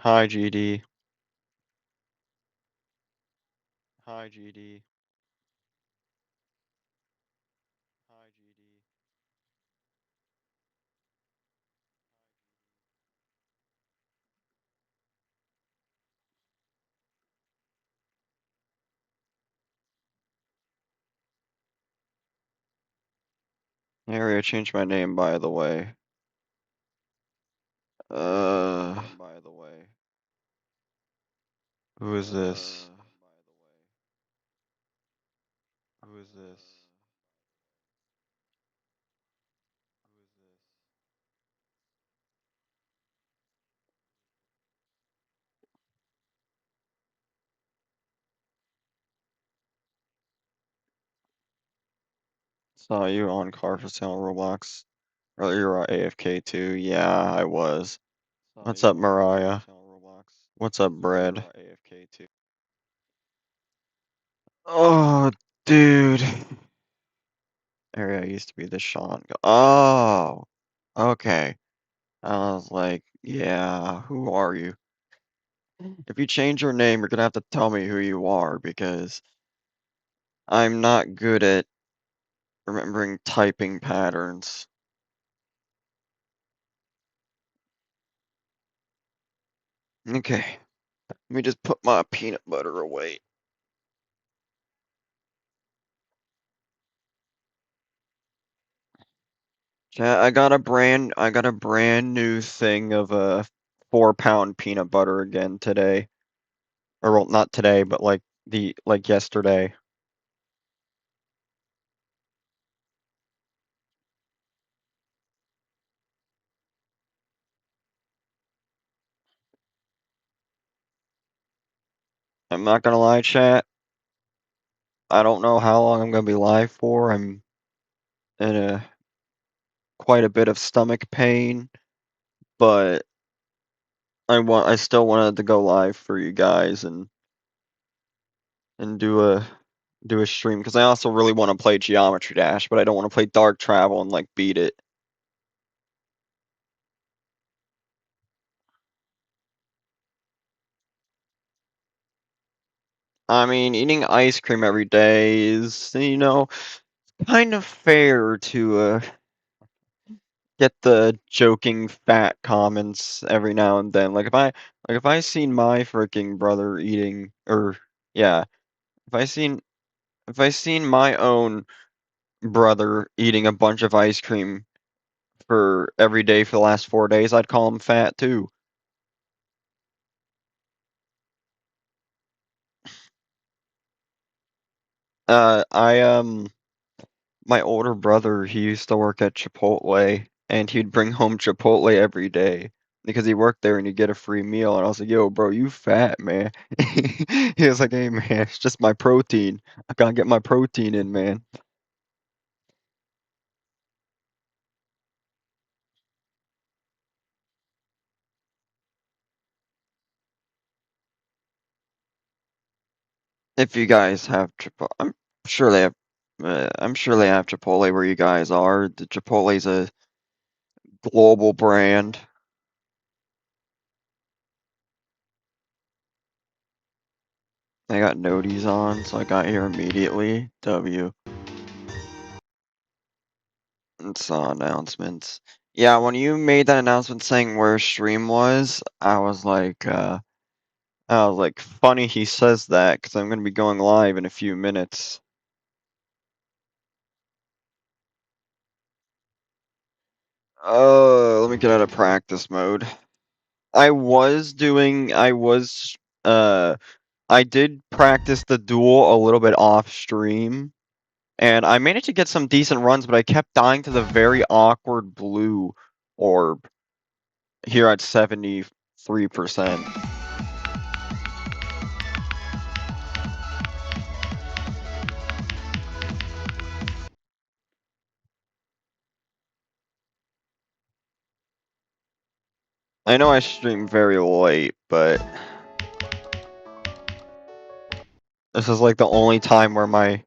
Hi, GD. Hi, GD. Hi, GD. Harry, I changed my name, by the way. By the way. Who is this? Who is this? Who is this? Saw you on Car for Sale Roblox. Or you were AFK too. Yeah, I was. What's up, Mariah? What's up, Bread? Oh, dude. Area used to be the Sean. Oh, okay. I was like, yeah, who are you? If you change your name, you're gonna have to tell me who you are because I'm not good at remembering typing patterns. Okay, let me just put my peanut butter away. Chat, I got a brand new thing of a 4-pound peanut butter again today. Or well, not today, but like yesterday. I'm not gonna lie, chat. I don't know how long I'm gonna be live for. I'm in quite a bit of stomach pain, but I still wanted to go live for you guys and do a stream because I also really want to play Geometry Dash, but I don't want to play Dark Travel and like beat it. I mean, eating ice cream every day is, kind of fair to get the joking fat comments every now and then. Like if I seen my freaking brother eating, or yeah, if I seen my own brother eating a bunch of ice cream for every day for the last 4 days, I'd call him fat too. I my older brother, he used to work at Chipotle, and he'd bring home Chipotle every day because he worked there and he'd get a free meal. And I was like, "Yo, bro, you fat, man." He was like, "Hey, man, it's just my protein. I gotta get my protein in, man." If you guys have Chipotle, sure they have. I'm sure they have Chipotle where you guys are. The Chipotle's a global brand. I got noties on, so I got here immediately. W. And saw announcements. Yeah, when you made that announcement saying where stream was, I was like, funny he says that, because I'm gonna be going live in a few minutes. Let me get out of practice mode. I did practice the duel a little bit off stream, and I managed to get some decent runs, but I kept dying to the very awkward blue orb here at 73%. I know I stream very late, but this is like the only time where my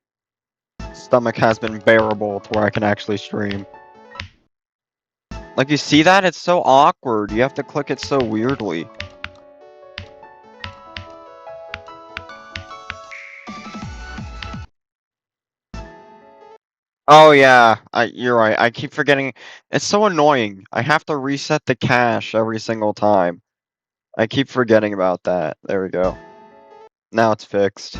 stomach has been bearable to where I can actually stream. Like, you see that? It's so awkward. You have to click it so weirdly. Oh yeah, you're right. I keep forgetting. It's so annoying. I have to reset the cache every single time. I keep forgetting about that. There we go. Now it's fixed.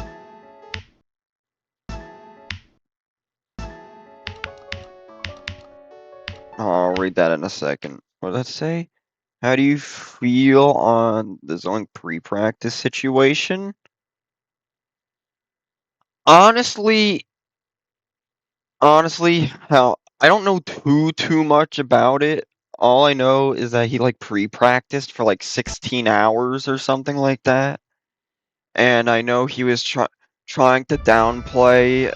I'll read that in a second. What did that say? How do you feel on the Zoink pre-practice situation? Honestly, how I don't know too much about it. All I know is that he like pre-practiced for like 16 hours or something like that. And I know he was trying to downplay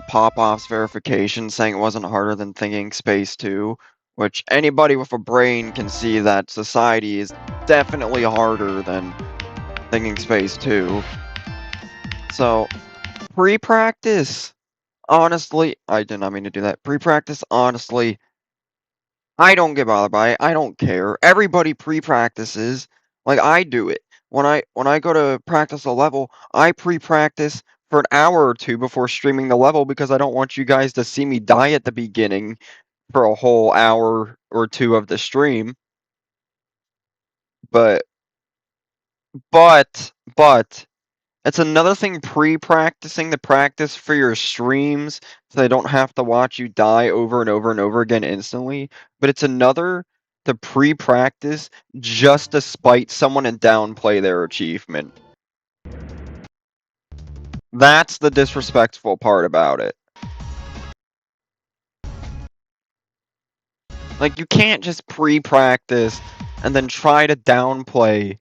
Popoff's verification, saying it wasn't harder than Thinking Space 2, which anybody with a brain can see that Society is definitely harder than Thinking Space 2. So, pre-practice, honestly, I did not mean to do that. Pre-practice, honestly, I don't get bothered by it. I don't care. Everybody pre-practices. Like I do it. When I go to practice a level, I pre-practice for an hour or two before streaming the level because I don't want you guys to see me die at the beginning for a whole hour or two of the stream. But but it's another thing pre-practicing the practice for your streams so they don't have to watch you die over and over and over again instantly. But it's another to pre-practice just to spite someone and downplay their achievement. That's the disrespectful part about it. Like, you can't just pre-practice and then try to downplay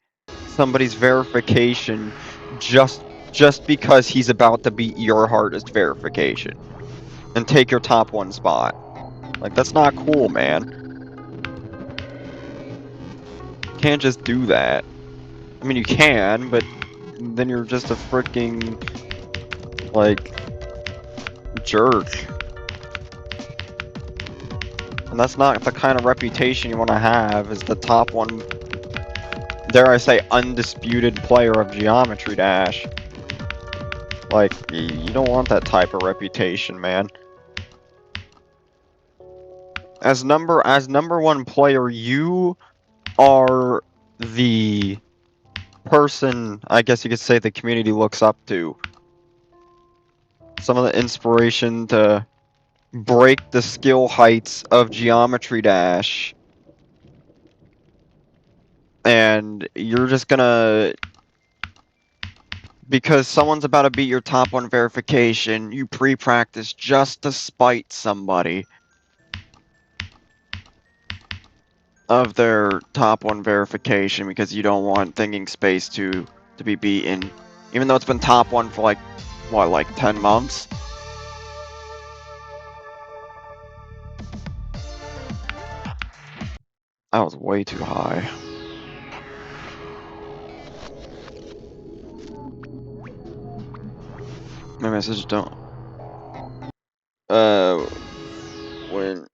somebody's verification just because he's about to beat your hardest verification and take your top one spot. Like, that's not cool, man. Can't just do that. I mean, you can, but then you're just a freaking, like, jerk. And that's not the kind of reputation you want to have as the top one, dare I say, undisputed player of Geometry Dash. Like, you don't want that type of reputation, man. As number one player, you are the person, I guess you could say, the community looks up to. Some of the inspiration to break the skill heights of Geometry Dash. And you're just gonna, because someone's about to beat your top one verification, you pre-practice just to spite somebody of their top one verification because you don't want Thinking Space to be beaten. Even though it's been top one for like, what, like 10 months? That was way too high. My message don't... when...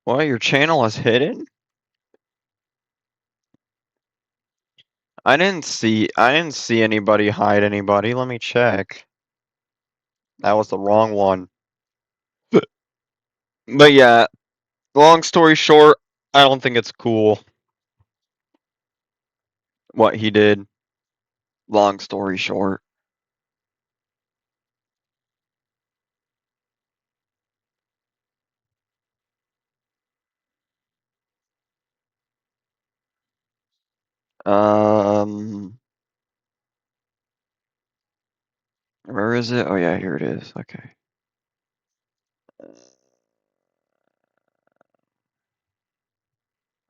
What, your channel is hidden? I didn't see anybody hide anybody. Let me check. That was the wrong one. But yeah, long story short, I don't think it's cool what he did. Long story short. Where is it? Oh yeah, here it is. Okay.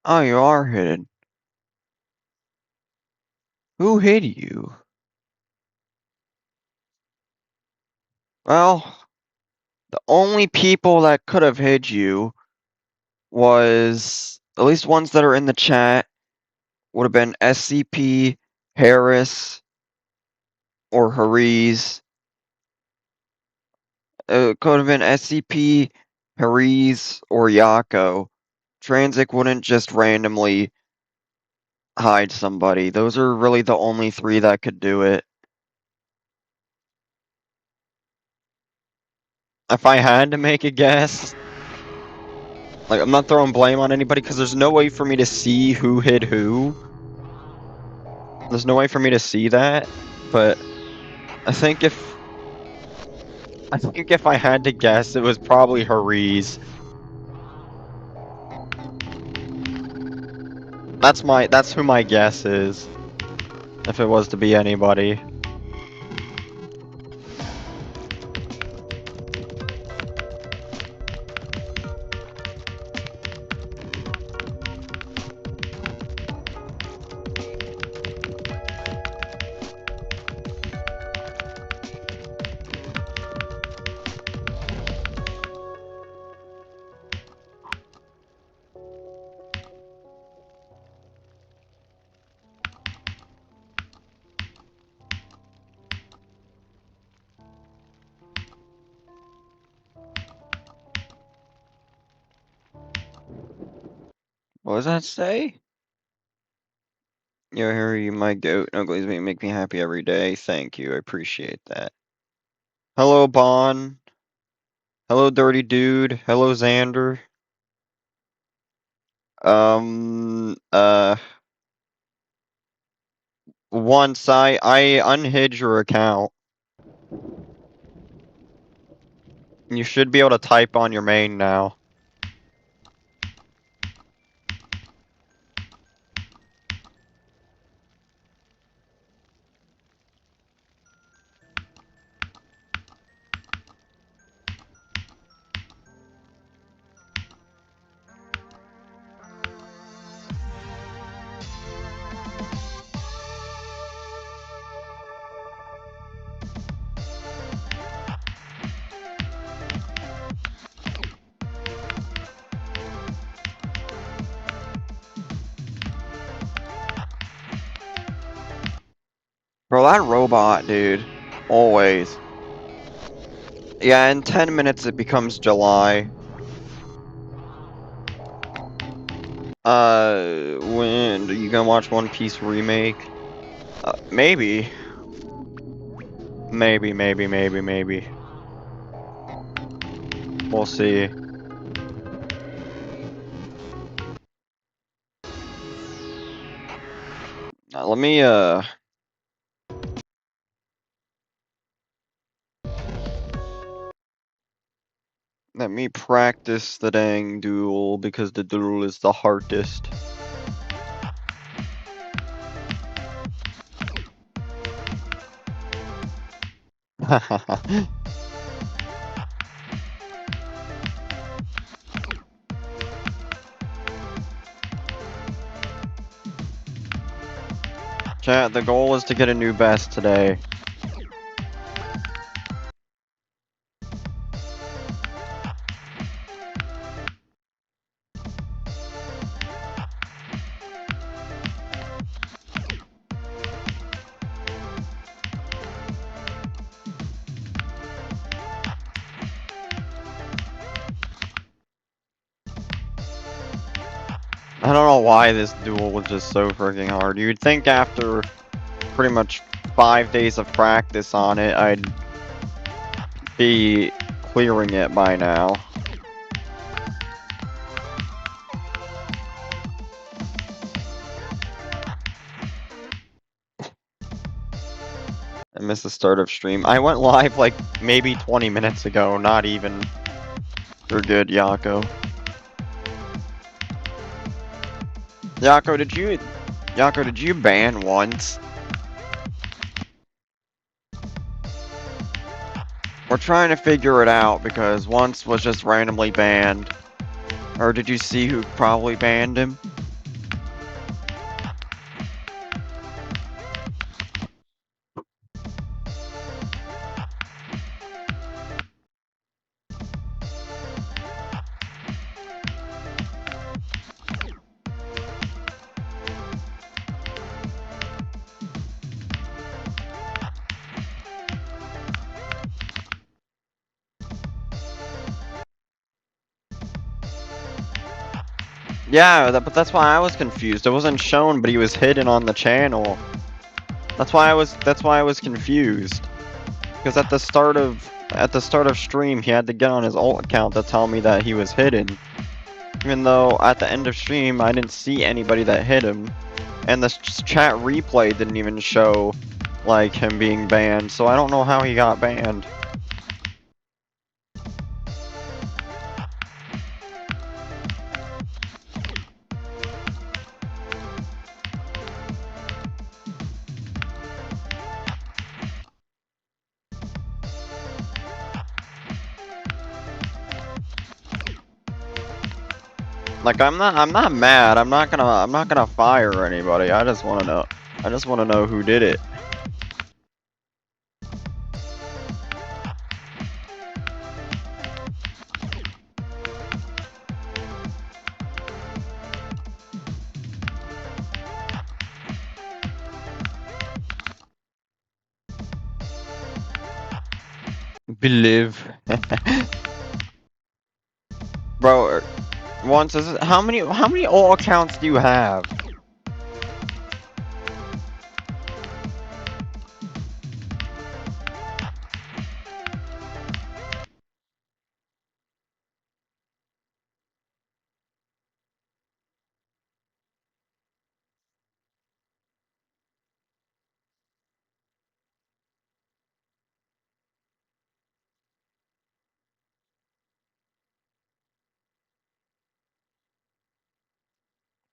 Oh, you are hidden. Who hid you? Well, the only people that could have hid you was, at least ones that are in the chat, would have been SCP, Harris, or Hariz. It could have been SCP, Hariz, or Yako. Transic wouldn't just randomly hide somebody. Those are really the only three that could do it. If I had to make a guess, like, I'm not throwing blame on anybody because there's no way for me to see who hid who. There's no way for me to see that, but I think if I had to guess, it was probably Hariz. That's who my guess is. If it was to be anybody. What does that say? Yo, Harry, my goat. Uglies make me happy every day. Thank you. I appreciate that. Hello, Bon. Hello, Dirty Dude. Hello, Xander. Once I unhid your account. You should be able to type on your main now. Bro, that robot, dude. Always. Yeah, in 10 minutes it becomes July. When are you gonna watch One Piece remake? Maybe. Maybe. We'll see. Let me practice the dang duel because the duel is the hardest. Chat, the goal is to get a new best today. I don't know why this duel was just so freaking hard. You'd think after pretty much 5 days of practice on it, I'd be clearing it by now. I missed the start of stream. I went live like maybe 20 minutes ago, not even. You're good, Yako. Yako, did you ban once? We're trying to figure it out because once was just randomly banned. Or did you see who probably banned him? Yeah, but that's why I was confused. It wasn't shown, but he was hidden on the channel. That's why I was confused. Because at the start of stream, he had to get on his alt account to tell me that he was hidden. Even though at the end of stream, I didn't see anybody that hit him, and the chat replay didn't even show like him being banned. So I don't know how he got banned. Like I'm not mad. I'm not gonna fire anybody. I just want to know who did it. Believe. Bro, once how many alt accounts do you have?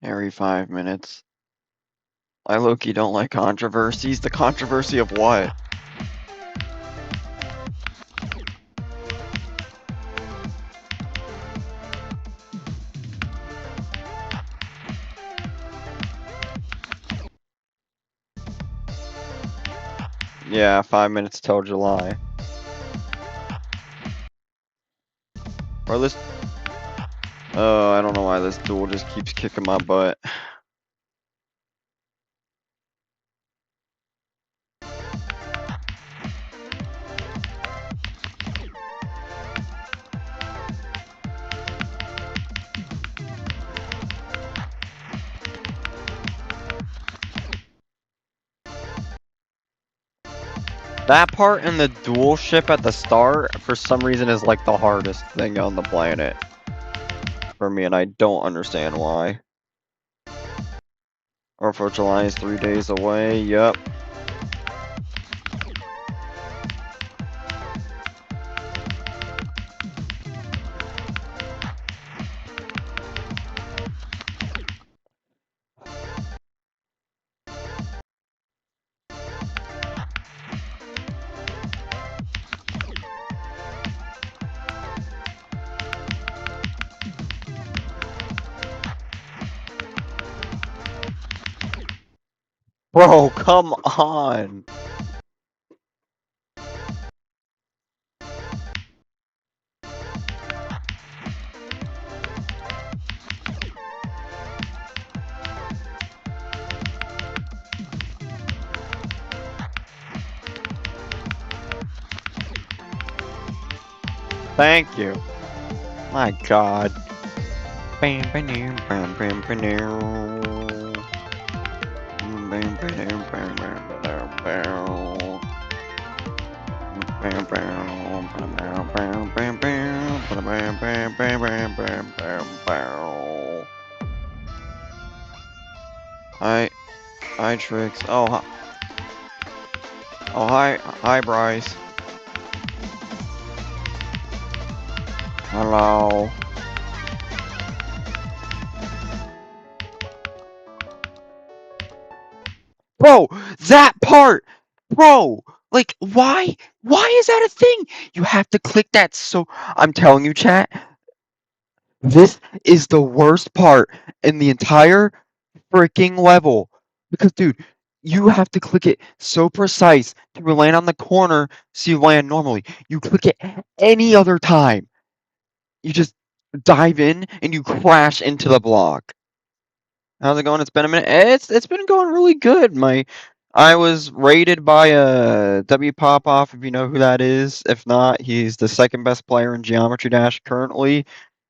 Every 5 minutes. I low-key don't like controversies. The controversy of what? Yeah, 5 minutes till July. Or this. Oh, I don't know why this duel just keeps kicking my butt. That part in the dual ship at the start, for some reason, is like the hardest thing on the planet for me, and I don't understand why. Or for July is 3 days away. Yep. Bro, come on. Thank you. My God. Hi, Trix. Oh, hi, Bryce. Hello. Bro, that part! Bro! Like, why is that a thing? You have to click that, so I'm telling you, chat, this is the worst part in the entire freaking level. Because, dude, you have to click it so precise to land on the corner so you land normally. You click it any other time, you just dive in and you crash into the block. How's it going? It's been a minute. It's been going really good. I was rated by W Popoff, if you know who that is. If not, he's the second best player in Geometry Dash currently.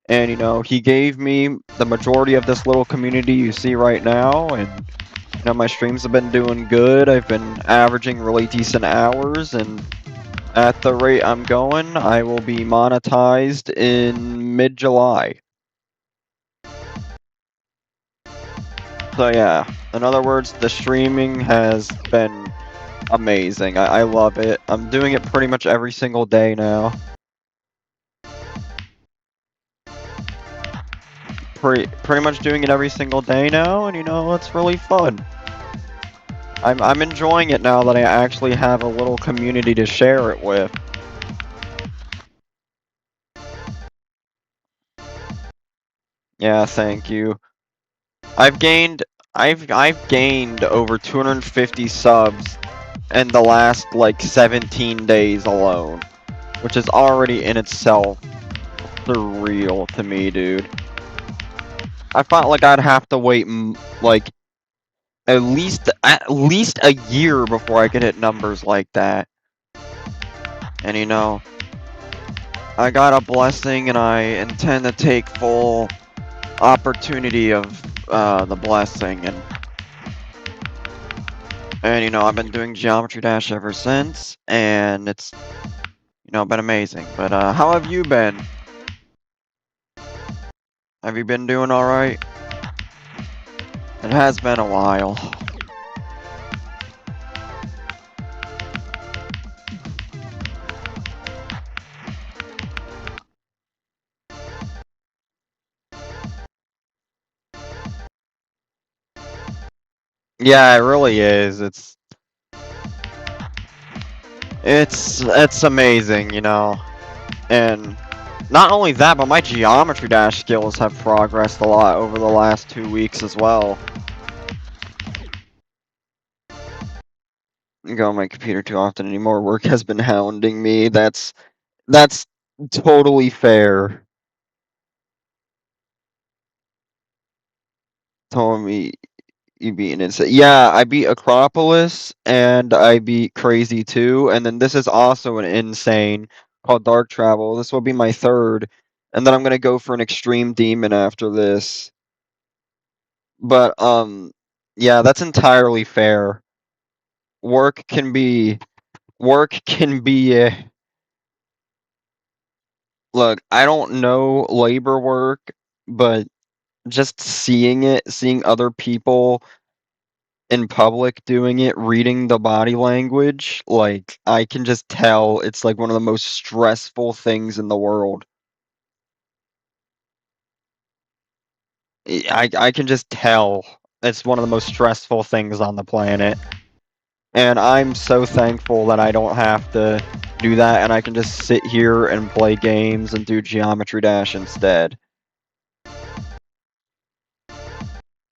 And, you know, he gave me the majority of this little community you see right now, and, you know, my streams have been doing good. I've been averaging really decent hours, and at the rate I'm going, I will be monetized in mid-July. So yeah, in other words, the streaming has been amazing. I love it. I'm doing it pretty much every single day now. Pretty much doing it every single day now, and you know, it's really fun. I'm enjoying it now that I actually have a little community to share it with. Yeah, thank you. I've gained over 250 subs in the last like 17 days alone, which is already in itself surreal to me, dude. I felt like I'd have to wait like at least a year before I could hit numbers like that. And you know, I got a blessing, and I intend to take full opportunity of the blessing, and you know, I've been doing Geometry Dash ever since, and it's, you know, been amazing. But how have you been? Have you been doing all right? It has been a while. Yeah, it really is. It's amazing, you know. And not only that, but my Geometry Dash skills have progressed a lot over the last 2 weeks as well. I go on my computer too often anymore. Work has been hounding me. That's totally fair. Told me you beat an insane. Yeah, I beat Acropolis and I beat Crazy 2, and then this is also an insane called Dark Travel. This will be my third, and then I'm gonna go for an Extreme Demon after this. But yeah, that's entirely fair. Work can be look, I don't know labor work, but just seeing other people in public doing it, reading the body language, like, I can just tell it's, like, one of the most stressful things in the world. I can just tell it's one of the most stressful things on the planet, and I'm so thankful that I don't have to do that, and I can just sit here and play games and do Geometry Dash instead.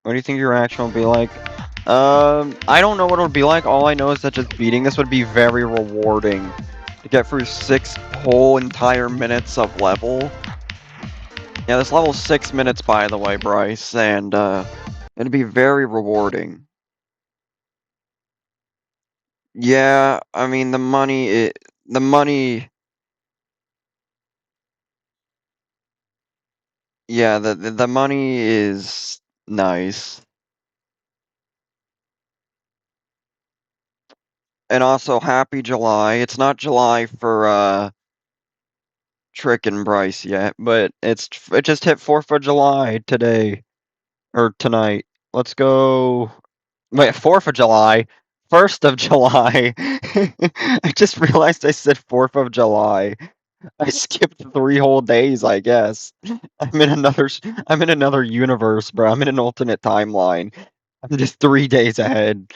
What do you think your reaction will be like? I don't know what it would be like. All I know is that just beating this would be very rewarding. To get through 6 whole entire minutes of level. Yeah, this level's 6 minutes, by the way, Bryce, and, it'd be very rewarding. Yeah, I mean, the money, yeah, the money is nice. And also, happy July. It's not July for, Trick and Bryce yet, but it just hit 4th of July today. Or tonight. Let's go. Wait, 4th of July? 1st of July. I just realized I said 4th of July. I skipped 3 whole days, I guess. I'm in another universe, bro. I'm in an alternate timeline. I'm just 3 days ahead.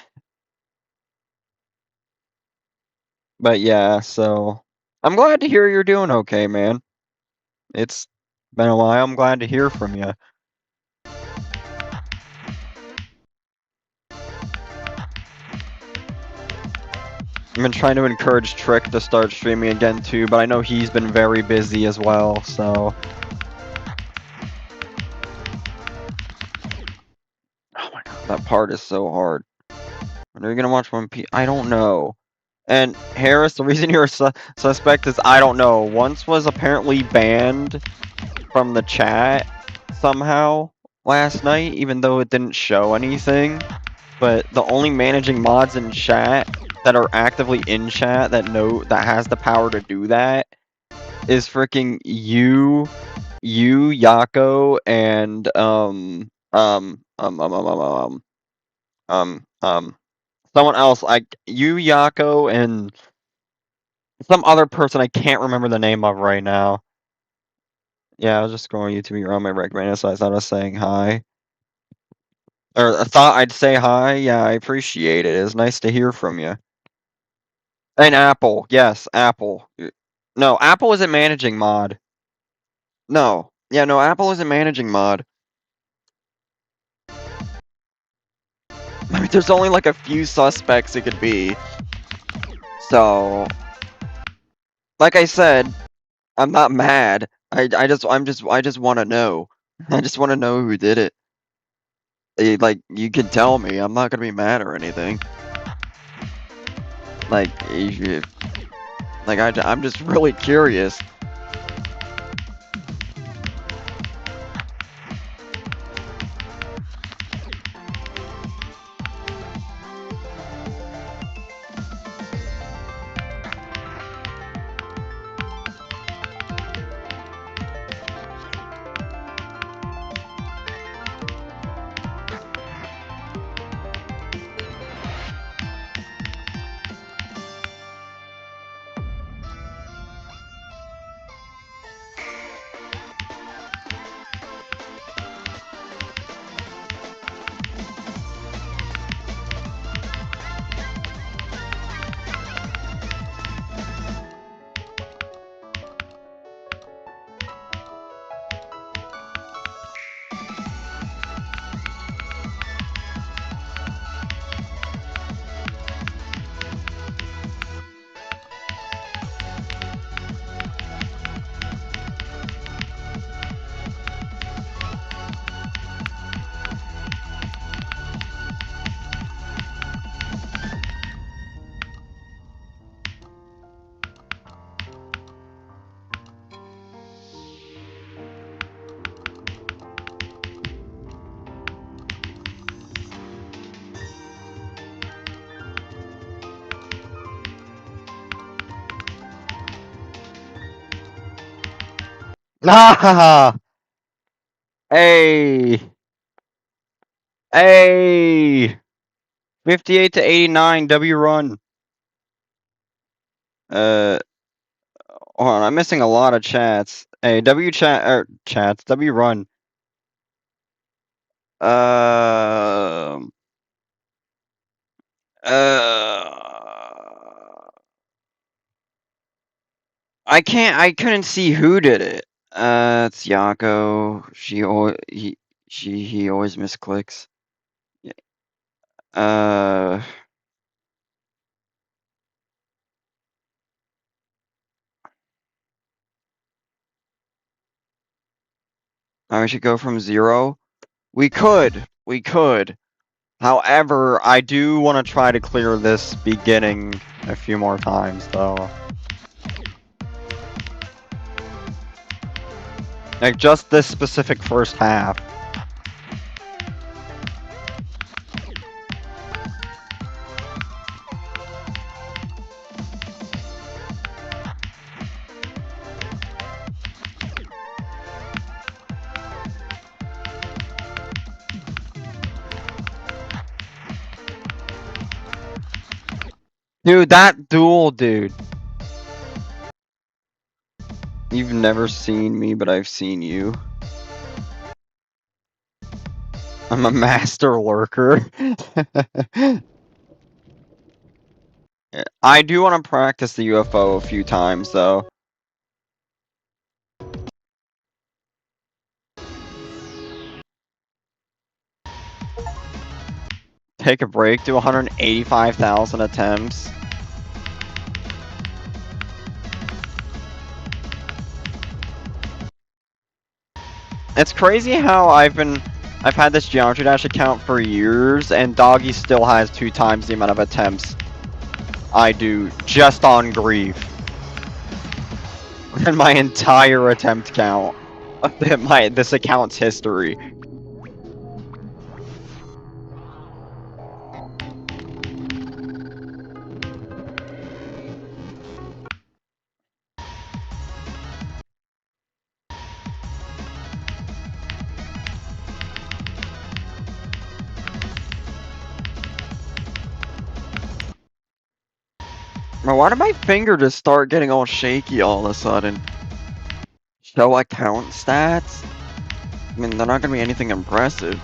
But yeah, so I'm glad to hear you're doing okay, man. It's been a while. I'm glad to hear from you. I've been trying to encourage Trick to start streaming again too, but I know he's been very busy as well, so. Oh my god, that part is so hard. When are you gonna watch One Piece? I don't know. And Harris, the reason you're a suspect is I don't know. Once was apparently banned from the chat somehow last night, even though it didn't show anything. But the only managing mods in chat that are actively in chat that has the power to do that is freaking you, Yako, and someone else, like you, Yako, and some other person I can't remember the name of right now. Yeah, I was just scrolling YouTube, you're on my recommended, so I thought I was saying hi. Or I thought I'd say hi. Yeah, I appreciate it. It's nice to hear from you. And Apple, yes, Apple. No, Apple isn't managing mod. No. Yeah, no, Apple isn't managing mod. I mean, there's only like a few suspects it could be. So, like I said, I'm not mad. I just want to know. I just want to know who did it. Like, you can tell me. I'm not gonna be mad or anything. Like, I'm just really curious. Ah! Hey! Hey! 58 to 89, W run. Hold on, I'm missing a lot of chats. Hey, W chats, W run. I couldn't see who did it. It's Yako. He always misclicks. We should go from 0. We could. However, I do want to try to clear this beginning a few more times, though. Like, just this specific first half. Dude, that duel, dude. You've never seen me, but I've seen you. I'm a master lurker. I do want to practice the UFO a few times, though. Take a break, do 185,000 attempts. It's crazy how I've had this Geometry Dash account for years, and Doggy still has 2 times the amount of attempts I do just on Grief. And my entire attempt count. this account's history. Man, why did my finger just start getting all shaky all of a sudden? Show account stats? I mean, they're not gonna be anything impressive.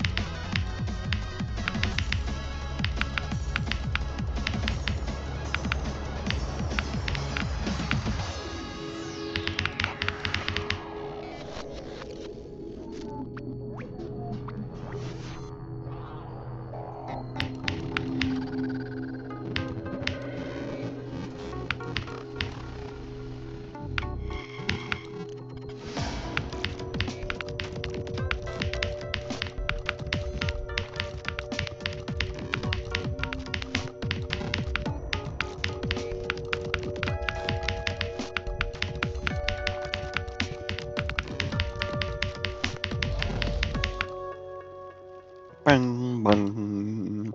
Bang, bang,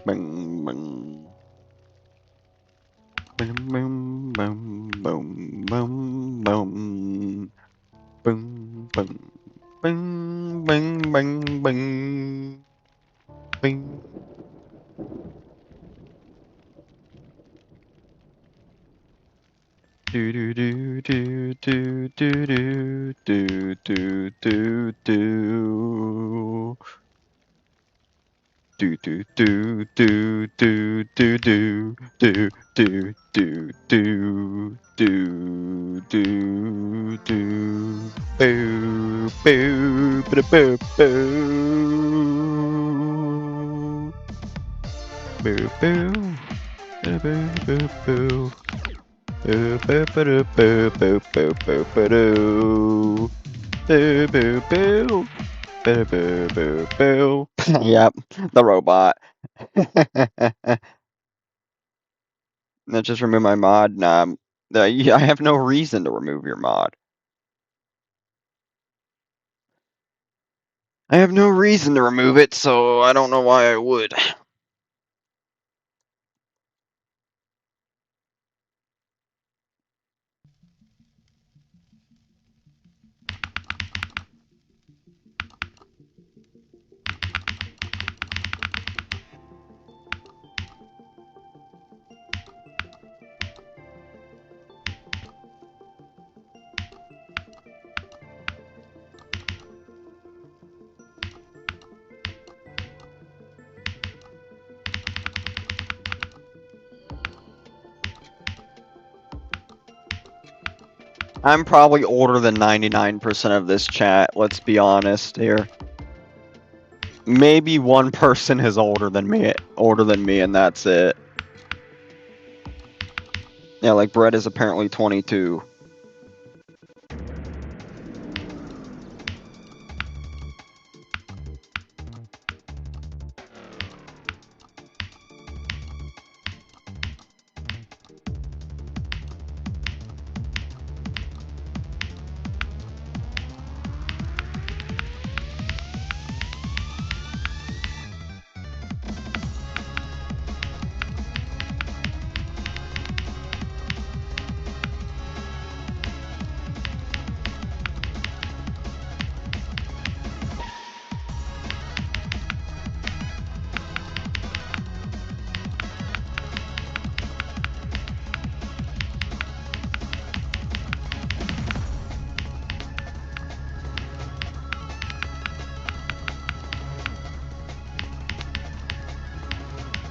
bang, bang. Boom, boom, boom, boom, boom, boom. Boom, boom. Bing, bing, bing, bing. Bing. Do do do do do do do do do do do. Do do do do do do do do do do do do do do. Boo boo boo boo boo boo boo boo boo boo. Boo boo boo boo boo boo boo boo boo boo boo. Boo boo boo boo. Yep, the robot. Let's just remove my mod. Nah, I have no reason to remove your mod. I have no reason to remove it, so I don't know why I would. I'm probably older than 99% of this chat, let's be honest here. Maybe one person is older than me, and that's it. Yeah, like Brett is apparently 22.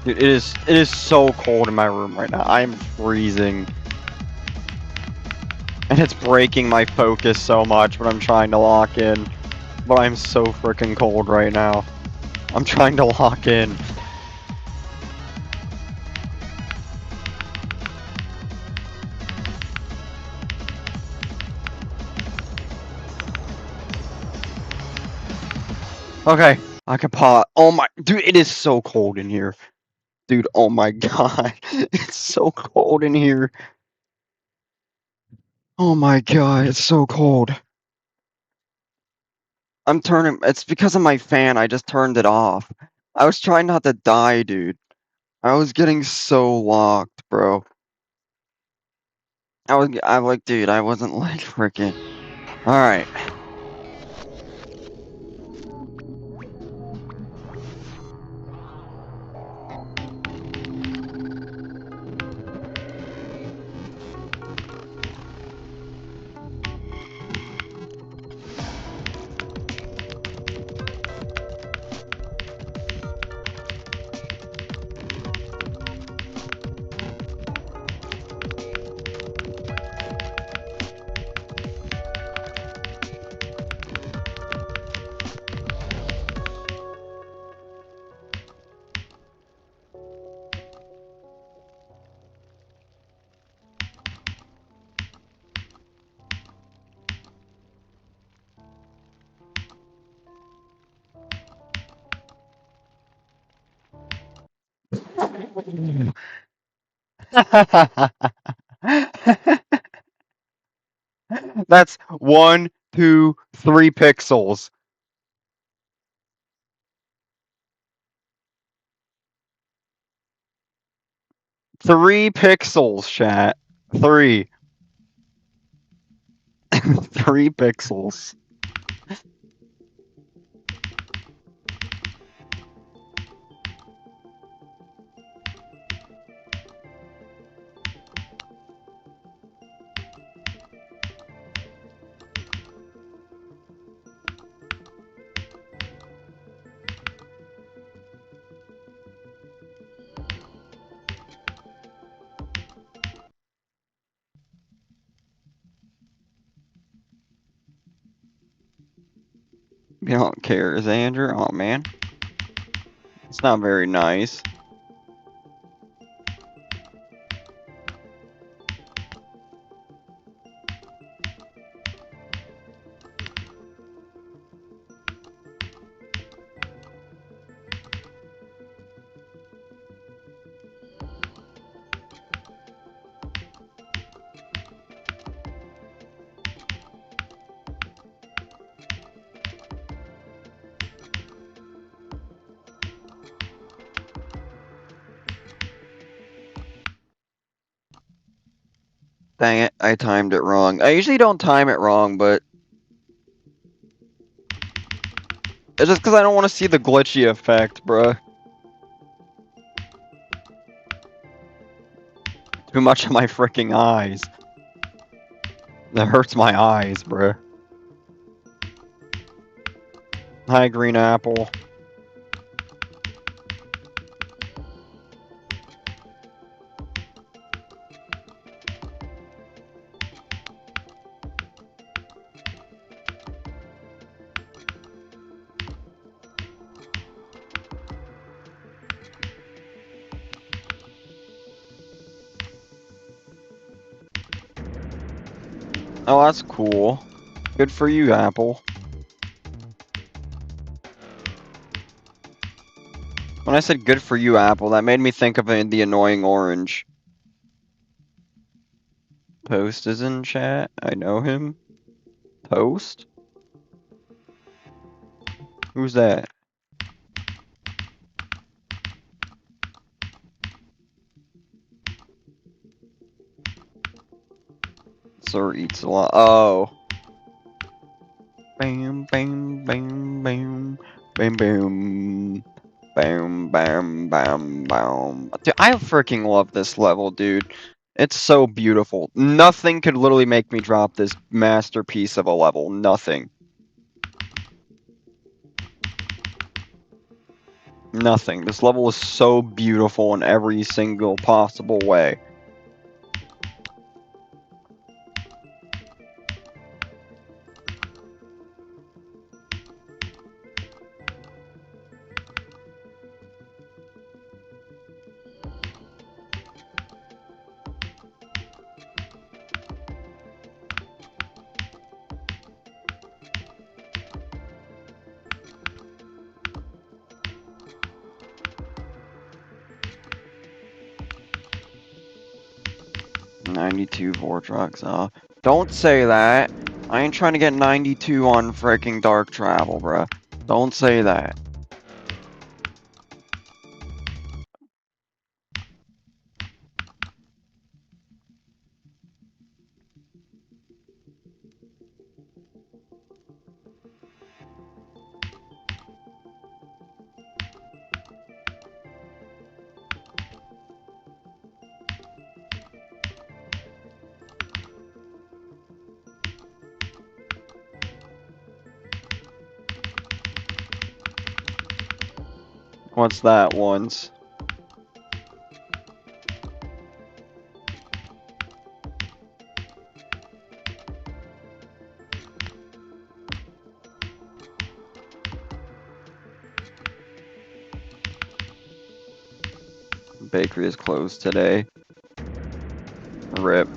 Dude, it is so cold in my room right now. I am freezing. And it's breaking my focus so much when I'm trying to lock in. But I'm so freaking cold right now. I'm trying to lock in. Okay, I can pause. Oh my, dude, it is so cold in here. Dude, oh my god. It's so cold in here. Oh my god, it's so cold. I'm turning. It's because of my fan. I just turned it off. I was trying not to die, dude. I was getting so locked, bro. I'm like, dude, I wasn't like freaking. All right. That's 1, 2, 3 pixels. 3 pixels, chat. 3. 3 pixels. You don't care, Xander? Oh, man. It's not very nice. Dang it, I timed it wrong. I usually don't time it wrong, but it's just because I don't want to see the glitchy effect, bruh. Too much of my freaking eyes. That hurts my eyes, bruh. Hi, green apple. Oh, that's cool. Good for you, Apple. When I said good for you, Apple, that made me think of the annoying orange. Toast is in chat. I know him. Toast? Who's that? Sir eats a lot. Oh. Bam, bam, bam, bam. Bam, bam. Bam, bam, bam, bam. Dude, I freaking love this level, dude. It's so beautiful. Nothing could literally make me drop this masterpiece of a level. Nothing. Nothing. This level is so beautiful in every single possible way. "92 Vortrox, don't say that. I ain't trying to get 92 on freaking Dark Travel, bruh. Don't say that. What's that once? Bakery is closed today. RIP.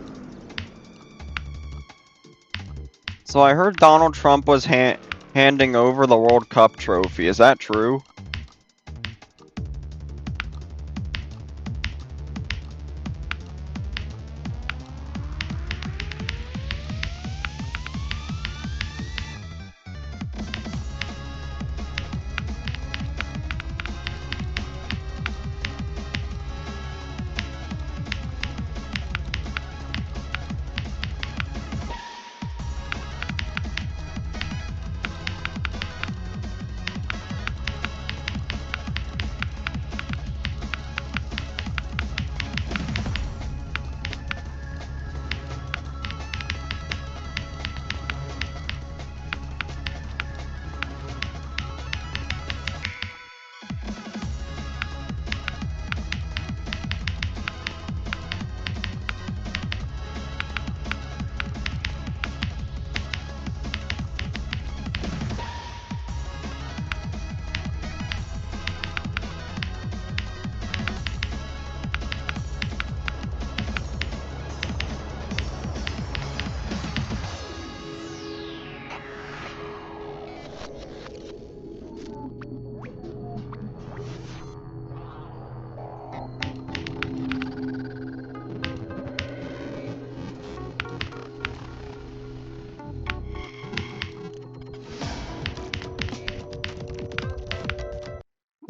So I heard Donald Trump was handing over the World Cup trophy. Is that true?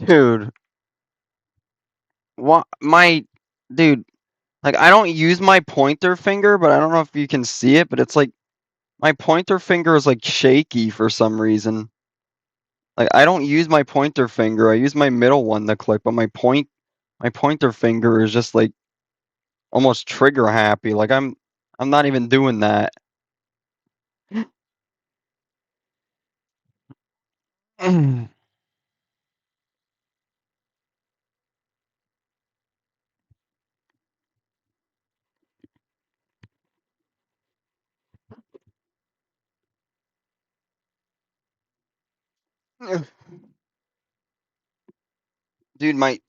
Dude. What? Dude, like, I don't use my pointer finger, but I don't know if you can see it, but it's like, my pointer finger is, like, shaky for some reason. Like, I don't use my pointer finger, I use my middle one to click, but my pointer finger is just, like, almost trigger happy, like, I'm not even doing that. Dude, my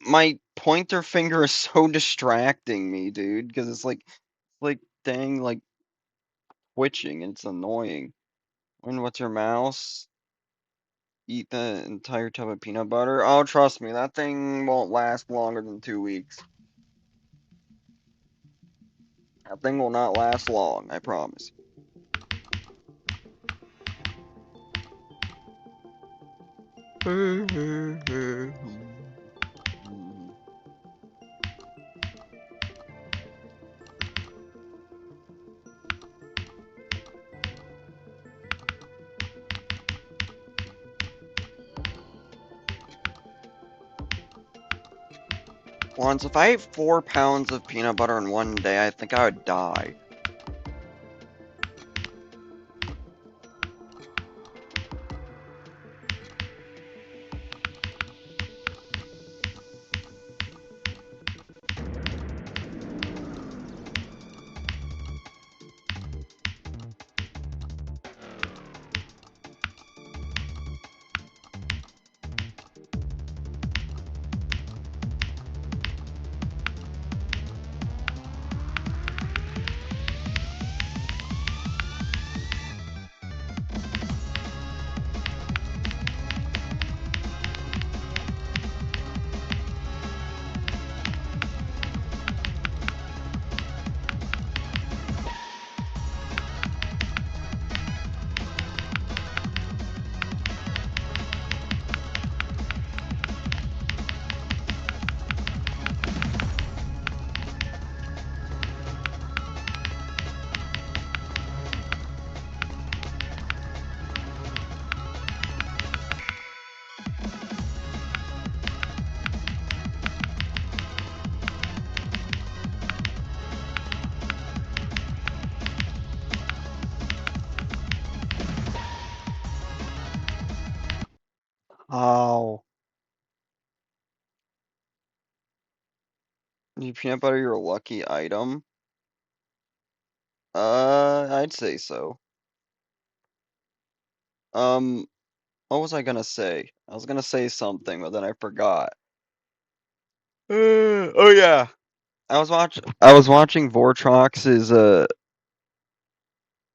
pointer finger is so distracting me, dude, because it's like, dang, like, twitching, and it's annoying. And what's your mouse? Eat the entire tub of peanut butter? Oh, trust me, that thing won't last longer than 2 weeks. That thing will not last long, I promise. Once, if I ate 4 pounds of peanut butter in one day, I think I would die. Peanut butter your lucky item? I'd say so. What was I gonna say? I was gonna say something, but then I forgot. Oh yeah. I was watching Vortrox's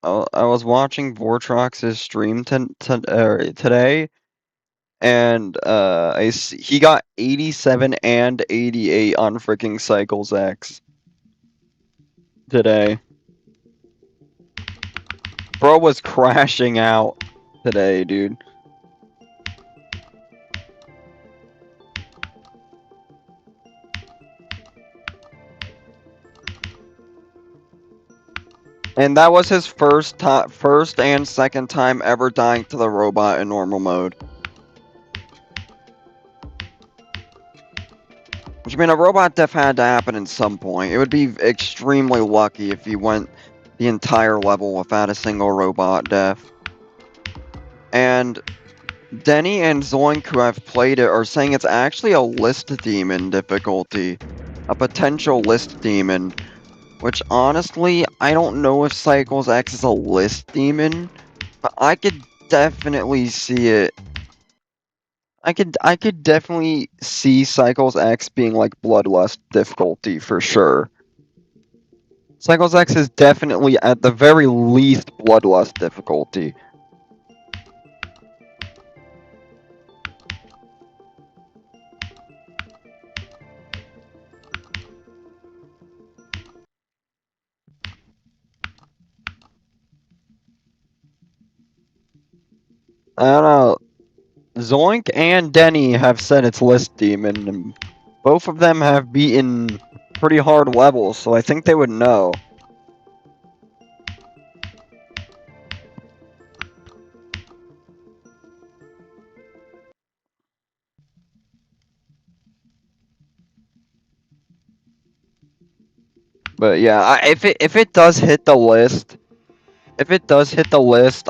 I was watching Vortrox's stream today, and he got 87 and 88 on freaking Cycles X today. Bro was crashing out today, dude. And that was his first and second time ever dying to the robot in normal mode. Which, I mean, a robot death had to happen at some point. It would be extremely lucky if you went the entire level without a single robot death. And Denny and Zoink, who have played it, are saying it's actually a list demon difficulty. A potential list demon. Which, honestly, I don't know if Cycles X is a list demon, but I could definitely see it. I could definitely see Cycles X being like Bloodlust difficulty for sure. Cycles X is definitely at the very least Bloodlust difficulty. I don't know. Zoink and Denny have said it's List Demon, and both of them have beaten pretty hard levels, so I think they would know. But yeah, if it does hit the list,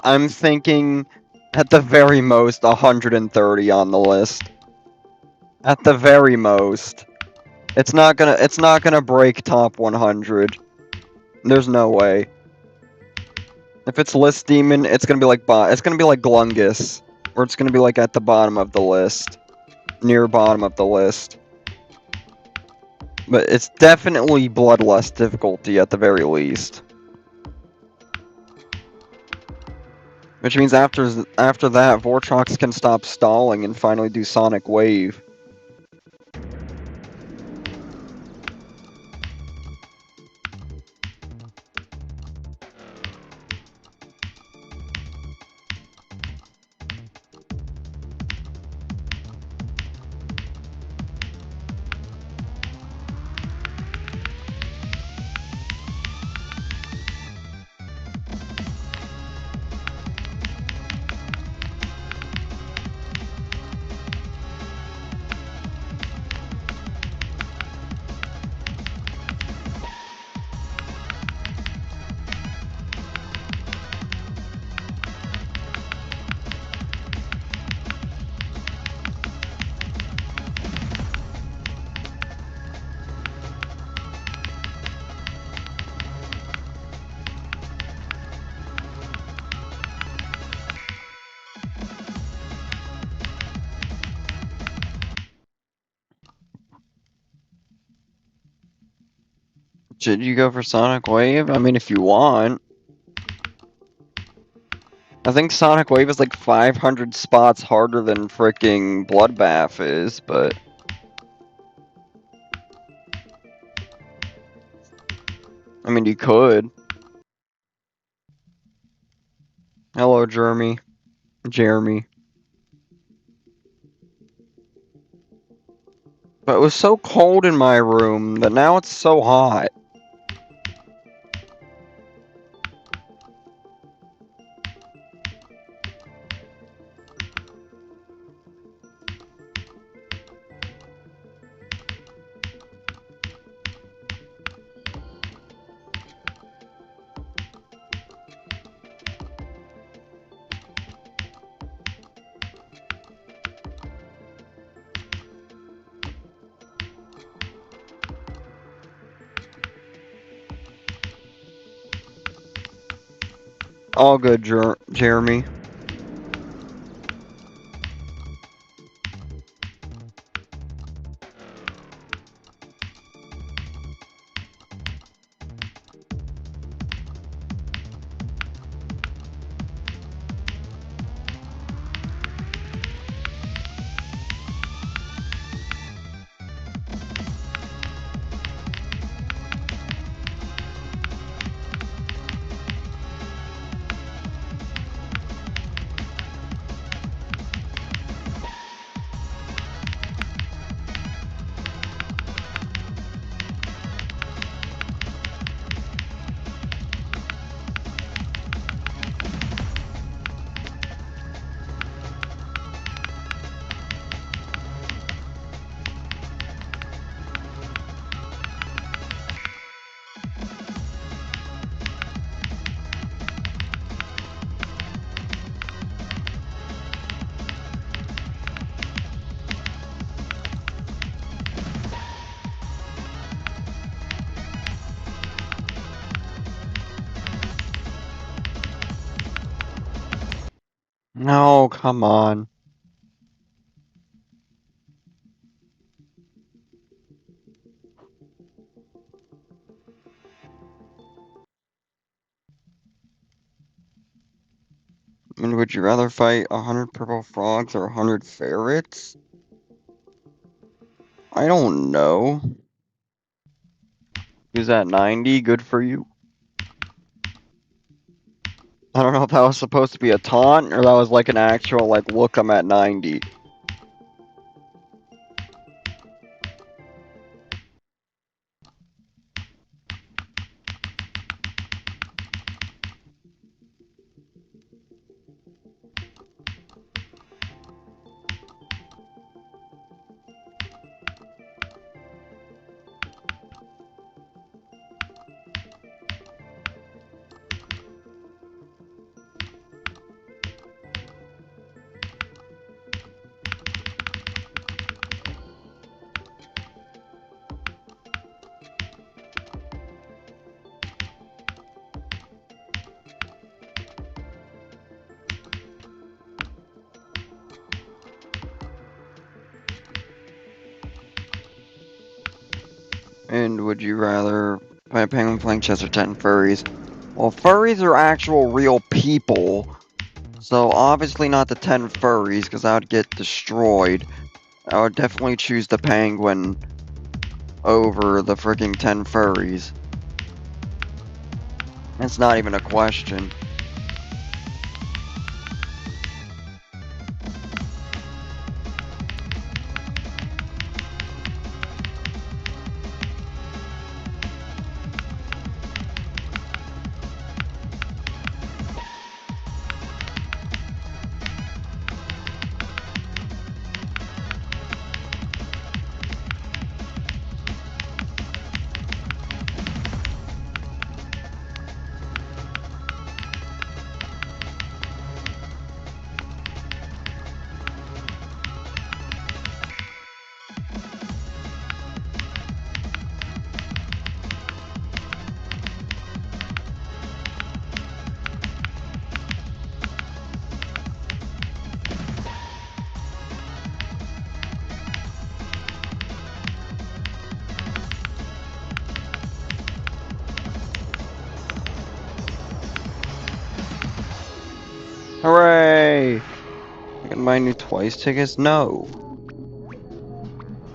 I'm thinking at the very most 130 on the list. At the very most. It's not gonna break top 100. There's no way. If it's List Demon, it's gonna be like Glungus, or it's gonna be like at the bottom of the list, near bottom of the list. But it's definitely Bloodlust difficulty at the very least. Which means after that, Vortrox can stop stalling and finally do Sonic Wave. Should you go for Sonic Wave? I mean, if you want. I think Sonic Wave is like 500 spots harder than freaking Bloodbath is, but... I mean, you could. Hello, Jeremy. But it was so cold in my room that now it's so hot. All good, Jeremy. No, come on. I mean, would you rather fight 100 purple frogs or 100 ferrets? I don't know. Is that 90? Good for you. I don't know if that was supposed to be a taunt or that was like an actual, like, look, I'm at 90. And would you rather fight a penguin flying chest or 10 furries? Well, furries are actual real people. So obviously not the 10 furries, because I would get destroyed. I would definitely choose the penguin over the freaking 10 furries. It's not even a question. Hooray! I can buy new Twice tickets? No.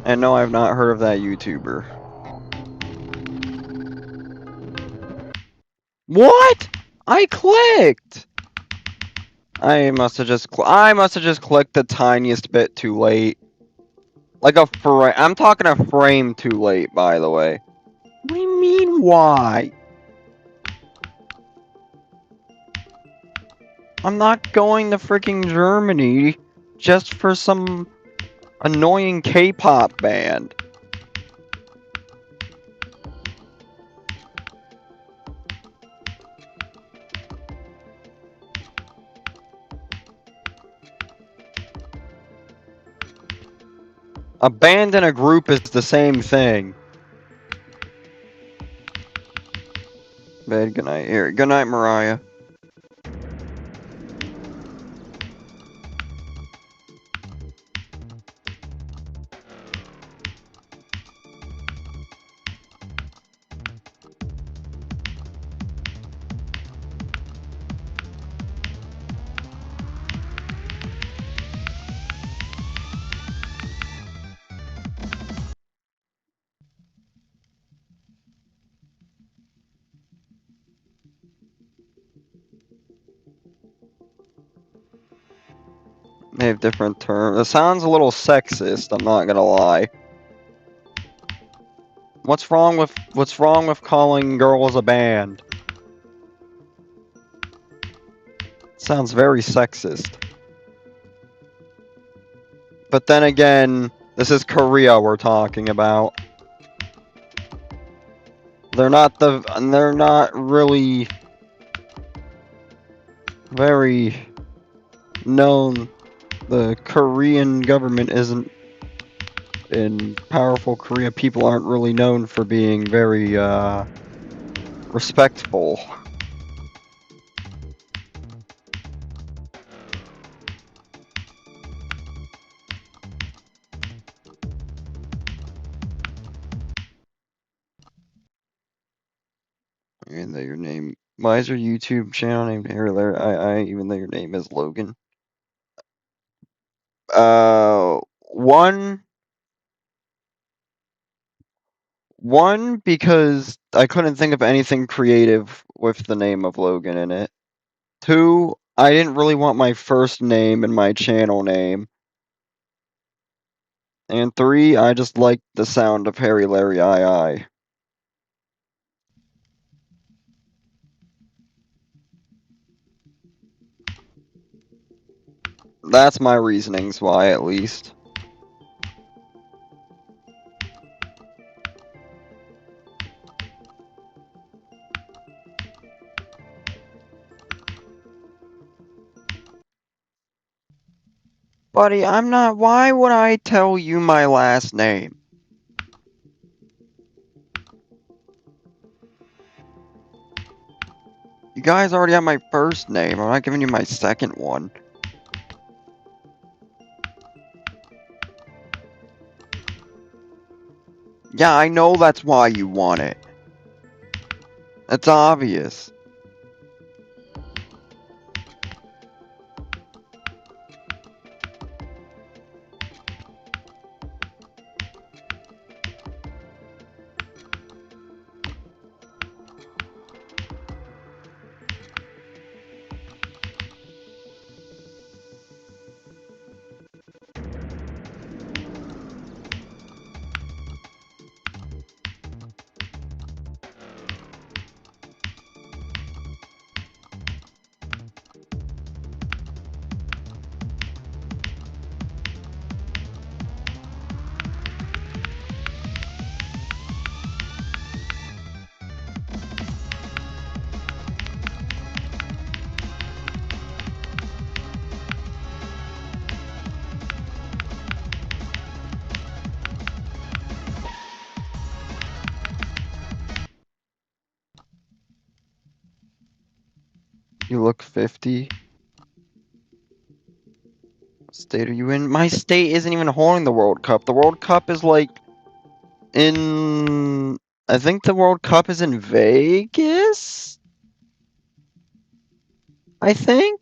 And no, I've not heard of that YouTuber. What? I clicked! I must have just clicked the tiniest bit too late. Like a frame. I'm talking a frame too late, by the way. What do you mean, why? I'm not going to freaking Germany just for some annoying K-pop band. A band and a group is the same thing. Bed, good night. Here, good night, Mariah. They have different terms. It sounds a little sexist, I'm not gonna lie. What's wrong with calling girls a band? Sounds very sexist. But then again, this is Korea we're talking about. They're not really very known. The Korean government isn't in powerful Korea. People aren't really known for being very respectful. Even though your name, why is your YouTube channel named Harry Larry? Even though your name is Logan. One because I couldn't think of anything creative with the name of Logan in it. Two, I didn't really want my first name in my channel name. And three, I just liked the sound of Harry Larry I. That's my reasonings why, at least. Buddy, I'm not. Why would I tell you my last name? You guys already have my first name. I'm not giving you my second one. Yeah, I know that's why you want it. It's obvious. You look 50. What state are you in? My state isn't even holding the World Cup. The World Cup is like in. I think the World Cup is in Vegas? I think?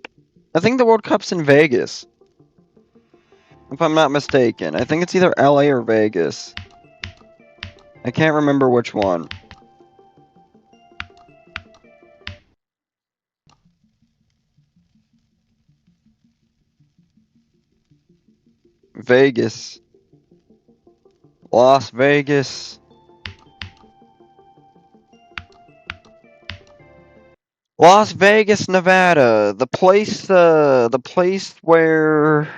I think the World Cup's in Vegas. If I'm not mistaken. I think it's either LA or Vegas. I can't remember which one. Vegas. Las Vegas. Las Vegas, Nevada. The place where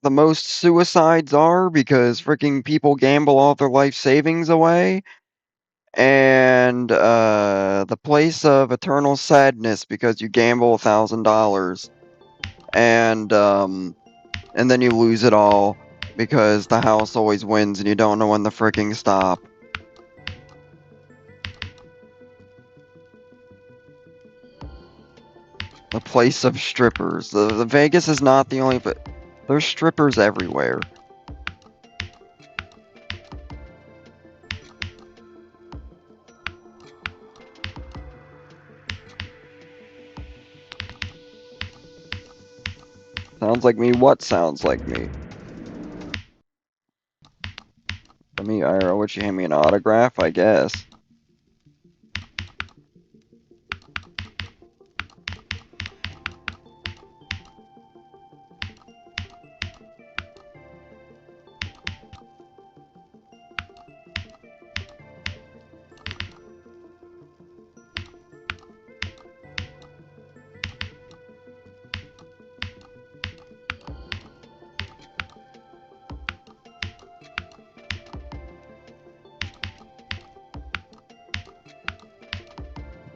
the most suicides are because freaking people gamble all their life savings away. And the place of eternal sadness because you gamble $1,000 and then you lose it all because the house always wins and you don't know when to freaking stop. The place of strippers. The Vegas is not the only, but there's strippers everywhere. Sounds like me. What sounds like me? I mean, Ira, would you hand me an autograph? I guess.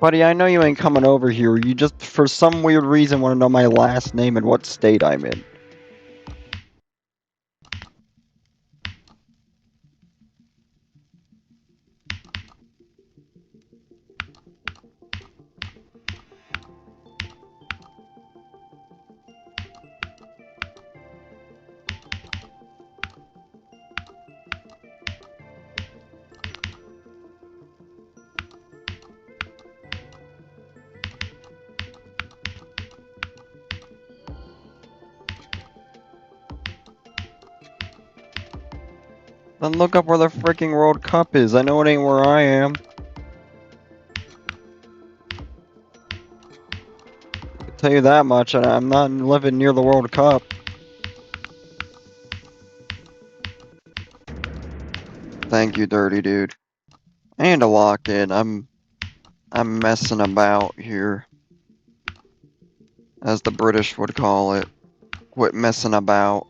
Buddy, I know you ain't coming over here. You just, for some weird reason, want to know my last name and what state I'm in. Then look up where the freaking World Cup is. I know it ain't where I am. I'll tell you that much, and I'm not living near the World Cup. Thank you, dirty dude. And a lock in. I'm messing about here, as the British would call it. Quit messing about.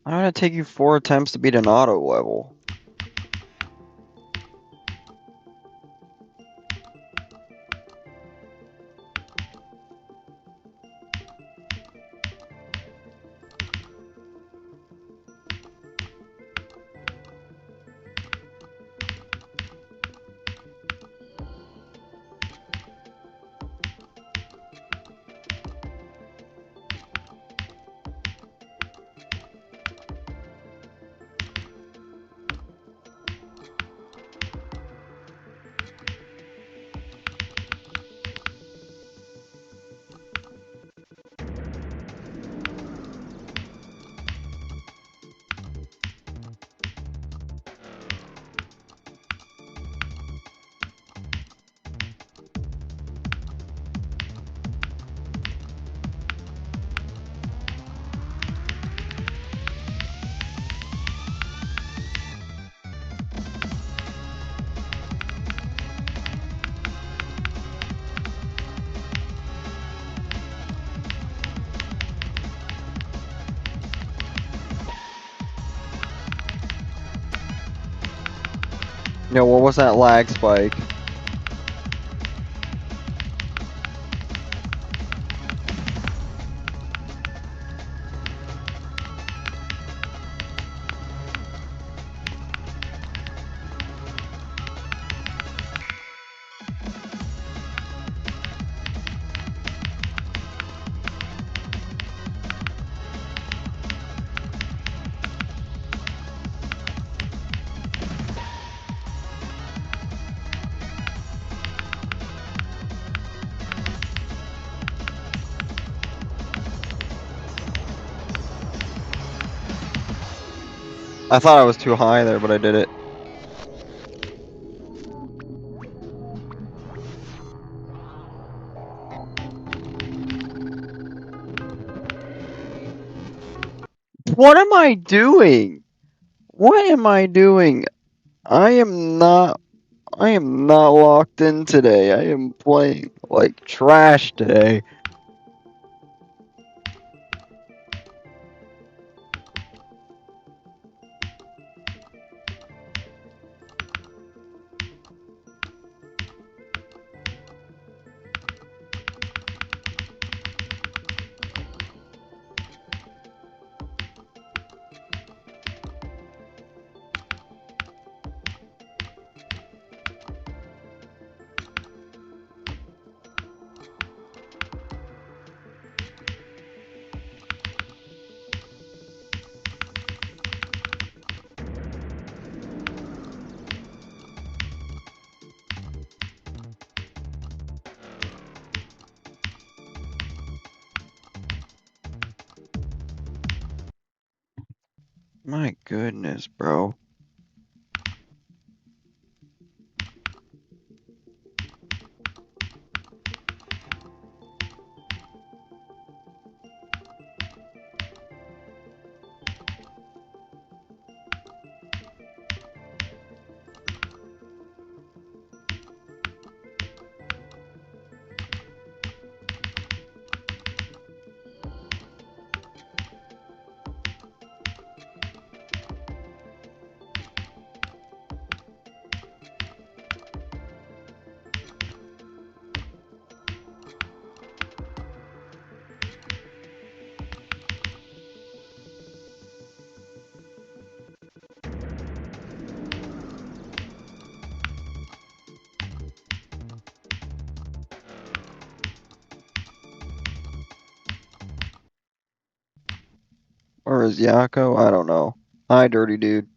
I'm gonna take you 4 attempts to beat an auto level. Yo, what was that lag spike? I thought I was too high there, but I did it. What am I doing? What am I doing? I am not locked in today. I am playing like trash today. My goodness, bro. Or is Yako? I don't know. Hi, dirty dude.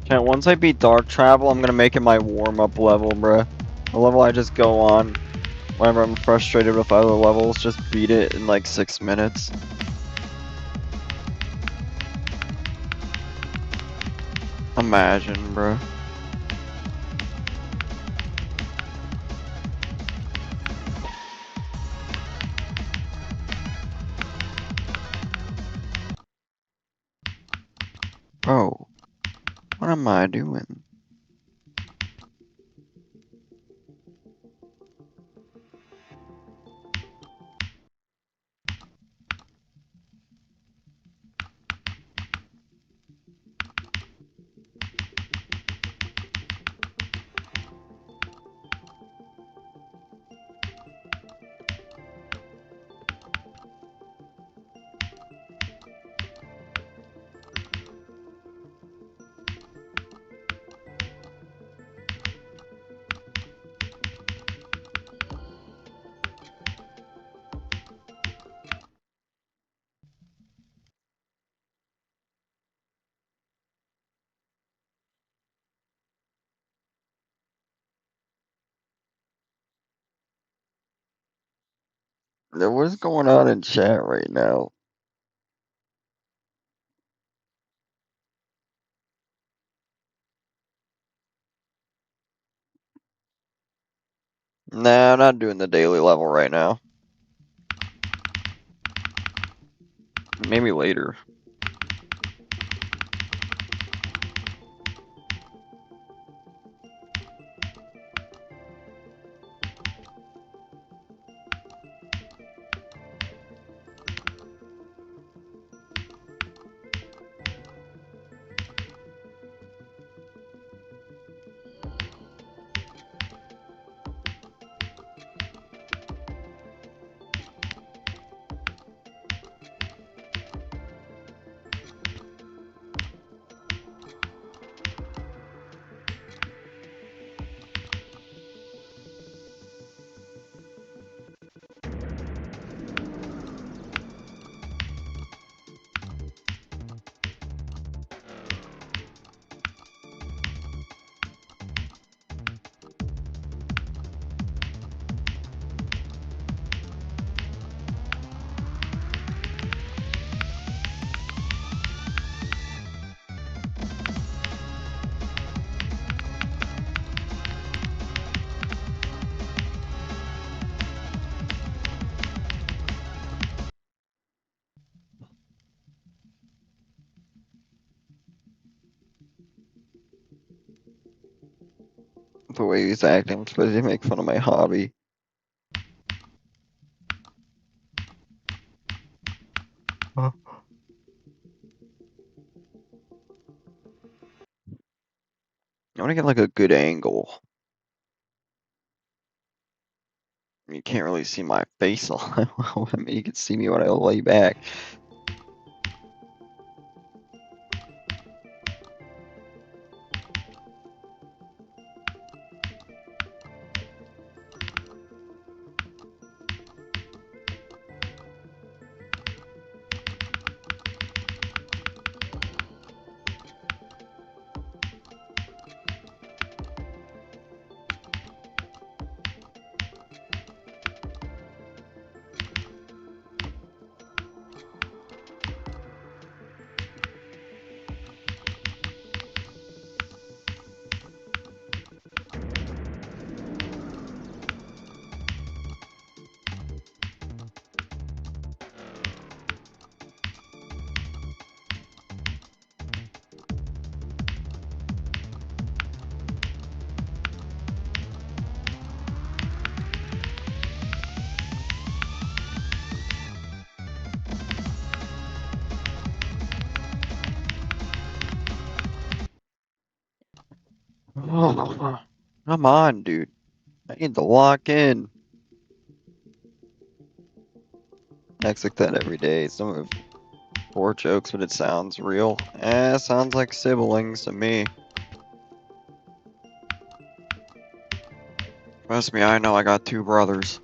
Chat, once I beat Dark Travel, I'm gonna make it my warm-up level, bruh. The level I just go on whenever I'm frustrated with other levels, just beat it in like 6 minutes. Imagine, bruh. Bro, what am I doing? What's going on in chat right now? Nah, I'm not doing the daily level right now. Maybe later. the way he's acting, supposed to make fun of my hobby. Huh? I want to get like a good angle. You can't really see my face. I mean, you can see me when I lay back. Oh, come on, dude. I need to lock in. Acts like that every day. Some of poor jokes, but it sounds real. Sounds like siblings to me. Trust me, I know I got 2 brothers.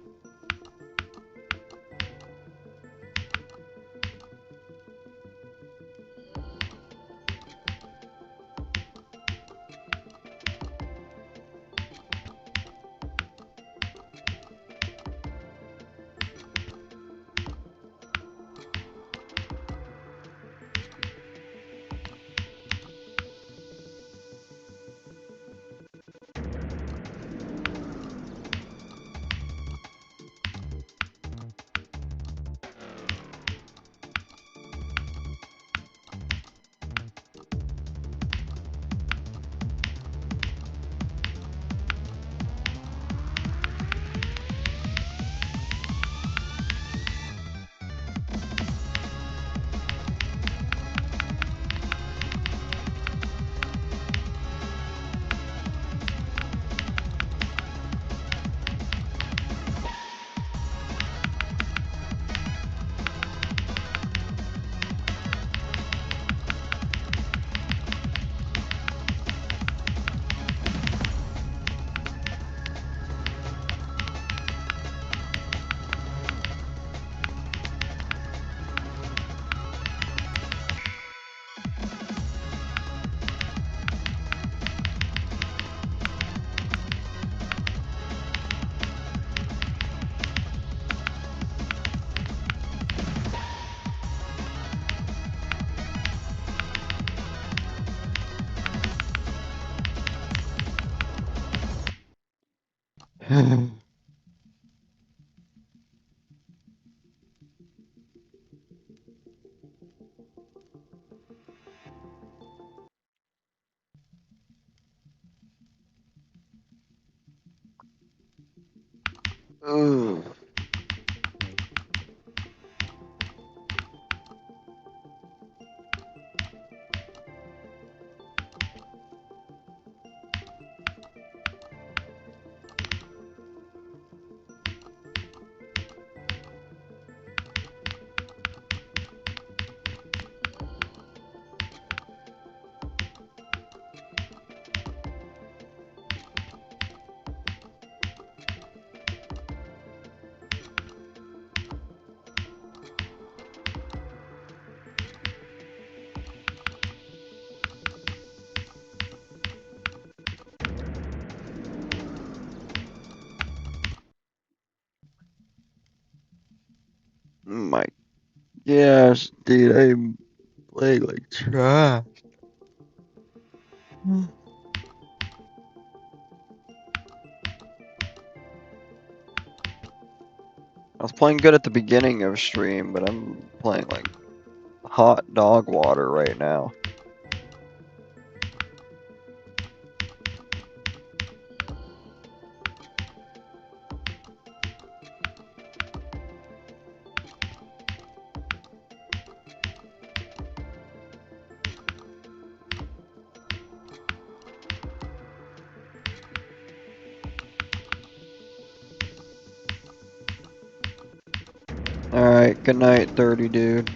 Ooh. My gosh, dude, I'm playing like trash. I was playing good at the beginning of stream, but I'm playing like hot dog water right now. Good night, 30 dude.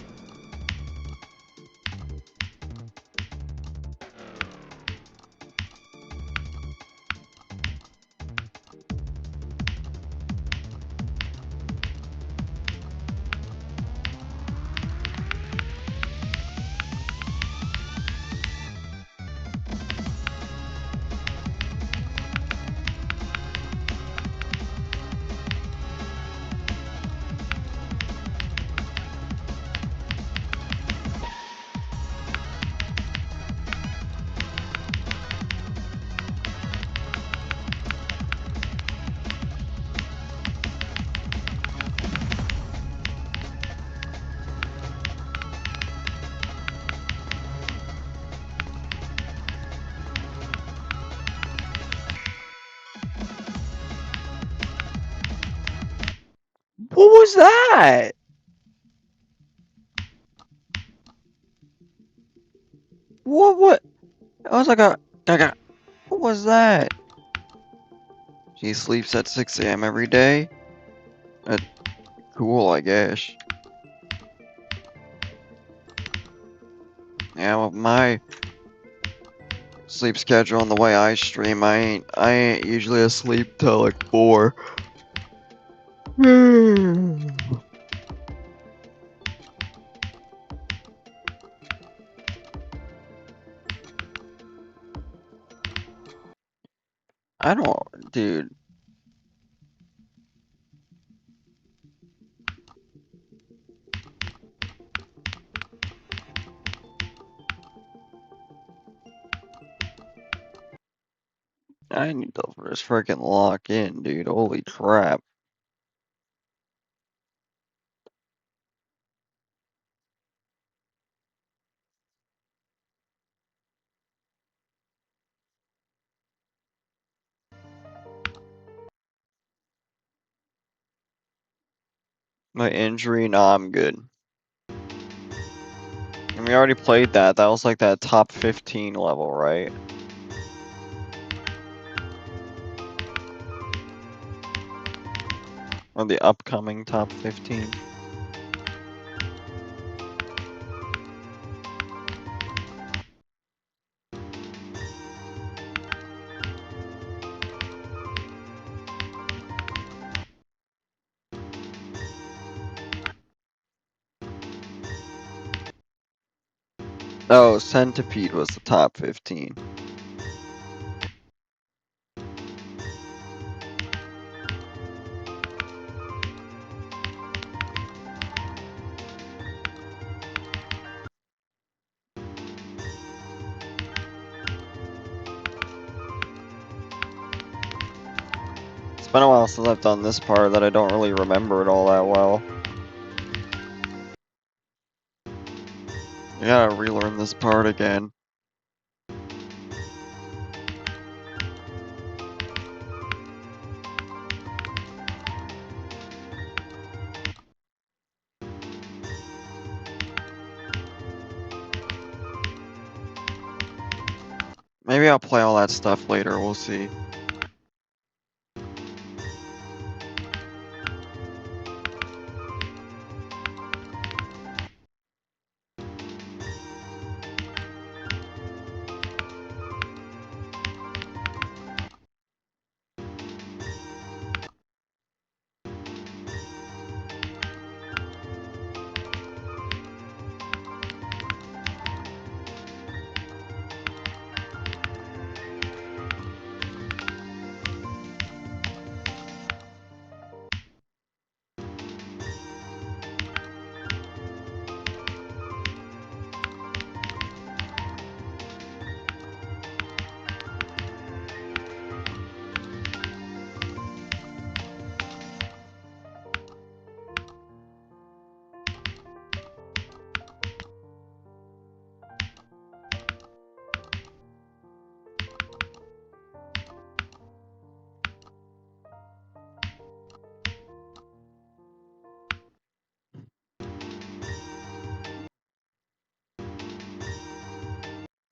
What was that? What? I was like what was that? She sleeps at 6 a.m. every day? Cool, I guess. Yeah, well, my sleep schedule and the way I stream, I ain't usually asleep till like 4. I don't, dude. I need to just freaking lock in, dude. Holy crap. My injury, nah, I'm good. And we already played that. That was like that top 15 level, right? Or the upcoming top 15. Oh, Centipede was the top 15. It's been a while since I've done this part that I don't really remember it all that well. I gotta relearn this part again. Maybe I'll play all that stuff later, we'll see.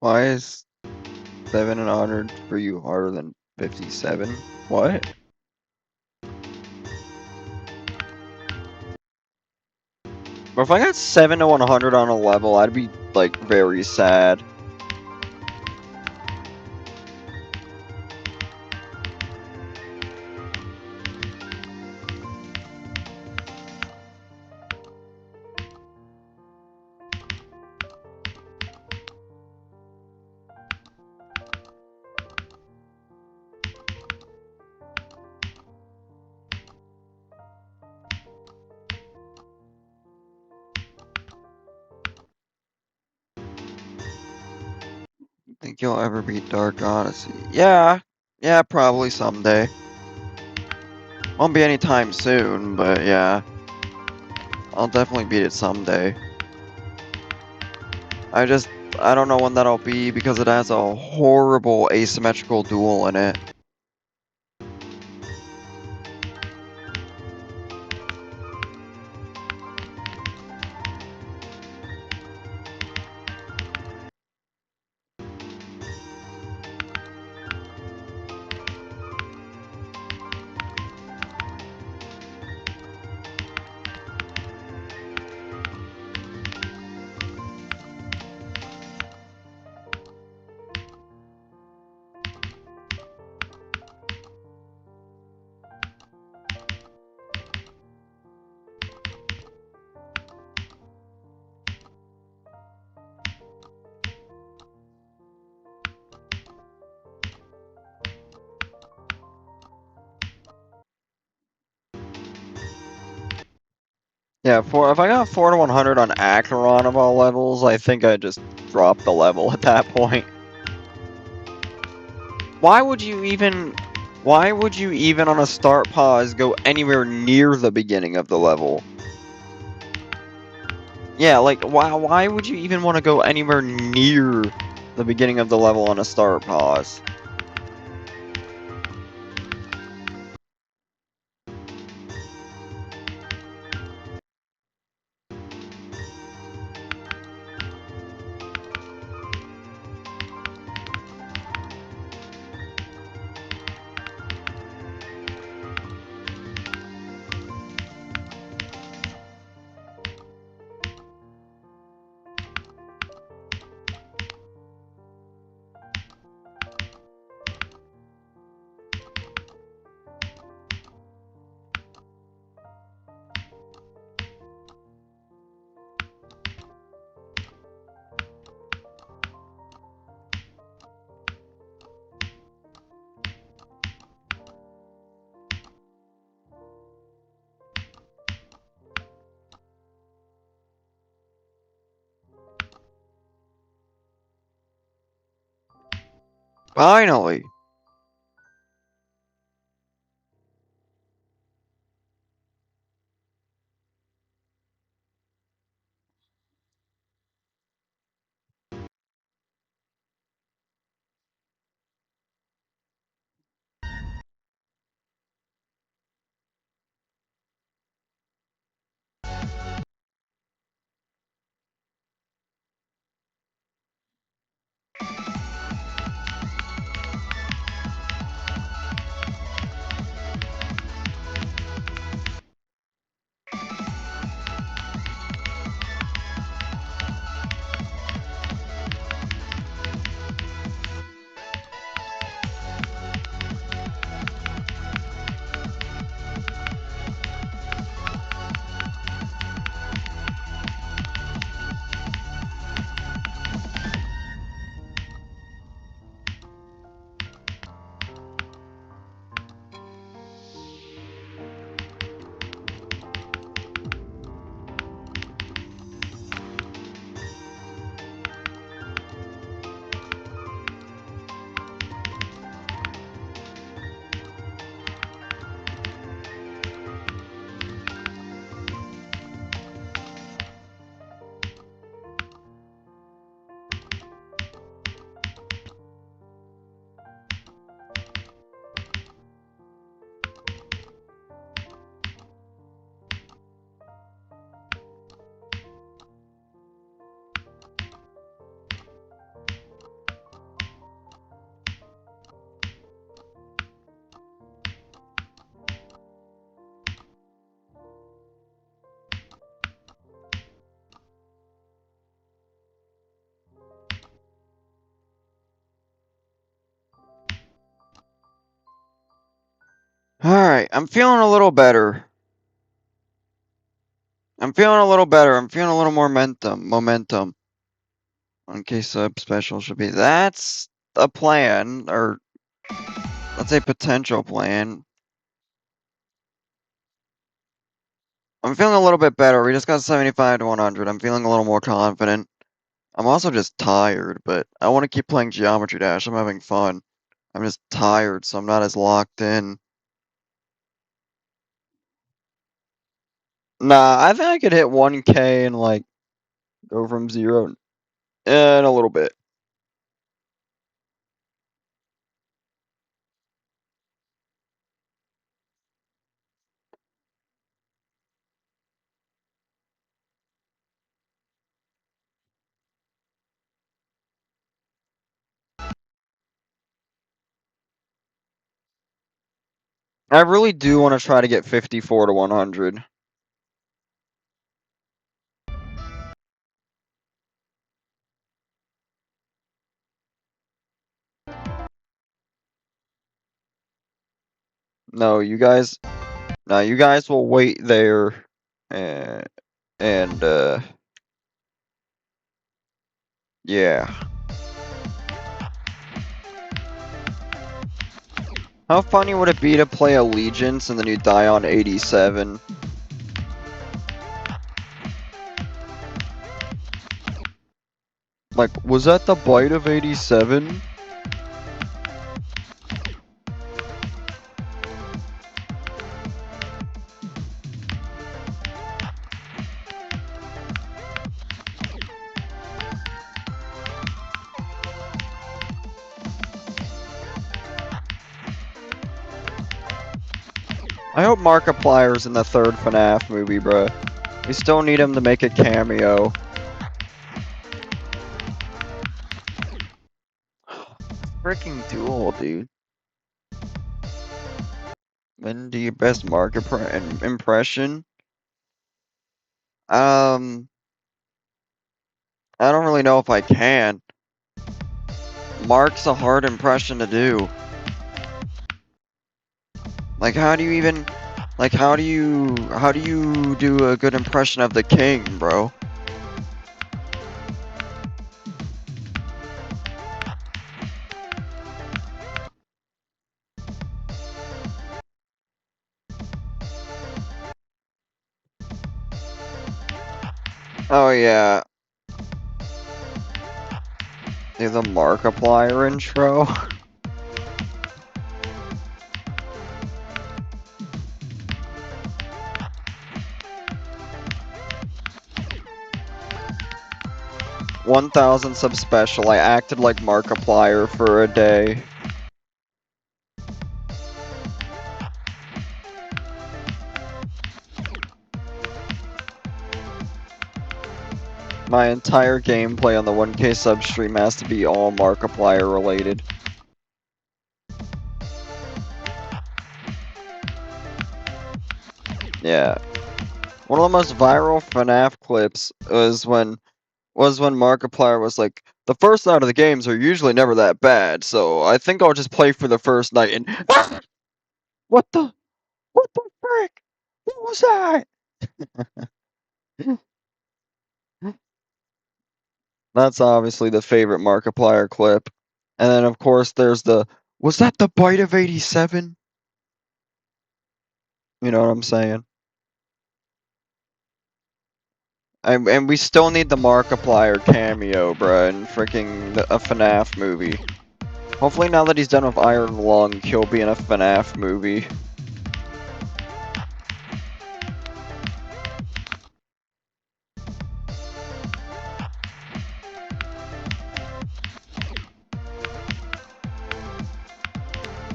Why is 700 for you harder than 57? What? But if I got 7 to 100 on a level, I'd be, like, very sad. Think you'll ever beat Dark Odyssey? Yeah. Yeah, probably someday. Won't be anytime soon, but yeah. I'll definitely beat it someday. I don't know when that'll be because it has a horrible asymmetrical duel in it. Yeah, if I got 4 to 100 on Acheron of all levels, I think I'd just drop the level at that point. Why would you even on a start pause go anywhere near the beginning of the level? Yeah, like why would you even want to go anywhere near the beginning of the level on a start pause? Finally. Alright, I'm feeling a little better. I'm feeling a little better. I'm feeling a little more momentum. 1K sub special should be. That's a plan, or that's a potential plan. I'm feeling a little bit better. We just got 75 to 100. I'm feeling a little more confident. I'm also just tired, but I want to keep playing Geometry Dash. I'm having fun. I'm just tired, so I'm not as locked in. Nah, I think I could hit 1K and, like, go from 0 in a little bit. I really do want to try to get 54 to 100. No, you guys will wait there and yeah. How funny would it be to play Allegiance and then you die on 87? Like, was that the bite of 87? I hope Markiplier's in the third FNAF movie, bruh. We still need him to make a cameo. Freaking Duel, dude. When do your best impression? I don't really know if I can. Mark's a hard impression to do. Like, how do you do a good impression of the king, bro? Oh yeah. Do the Markiplier intro. 1,000 sub special. I acted like Markiplier for a day. My entire gameplay on the 1K sub stream has to be all Markiplier related. Yeah. One of the most viral FNAF clips was when Markiplier was like, the first night of the games are usually never that bad, so I think I'll just play for the first night and what the frick? What was that? That's obviously the favorite Markiplier clip. And then of course there's the, was that the bite of 87? You know what I'm saying? And we still need the Markiplier cameo, bruh, in freaking a FNAF movie. Hopefully now that he's done with Iron Lung, he'll be in a FNAF movie.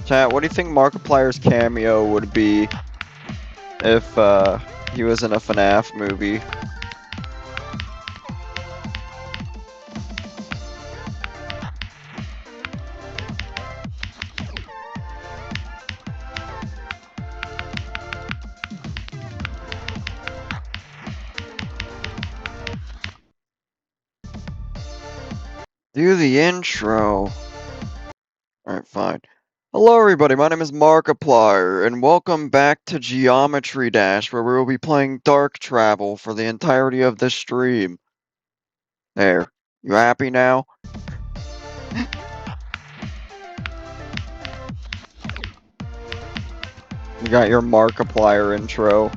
Chat, what do you think Markiplier's cameo would be if he was in a FNAF movie? Do the intro. Alright, fine. Hello everybody, my name is Markiplier, and welcome back to Geometry Dash, where we will be playing Dark Travel for the entirety of this stream. There. You happy now? You got your Markiplier intro.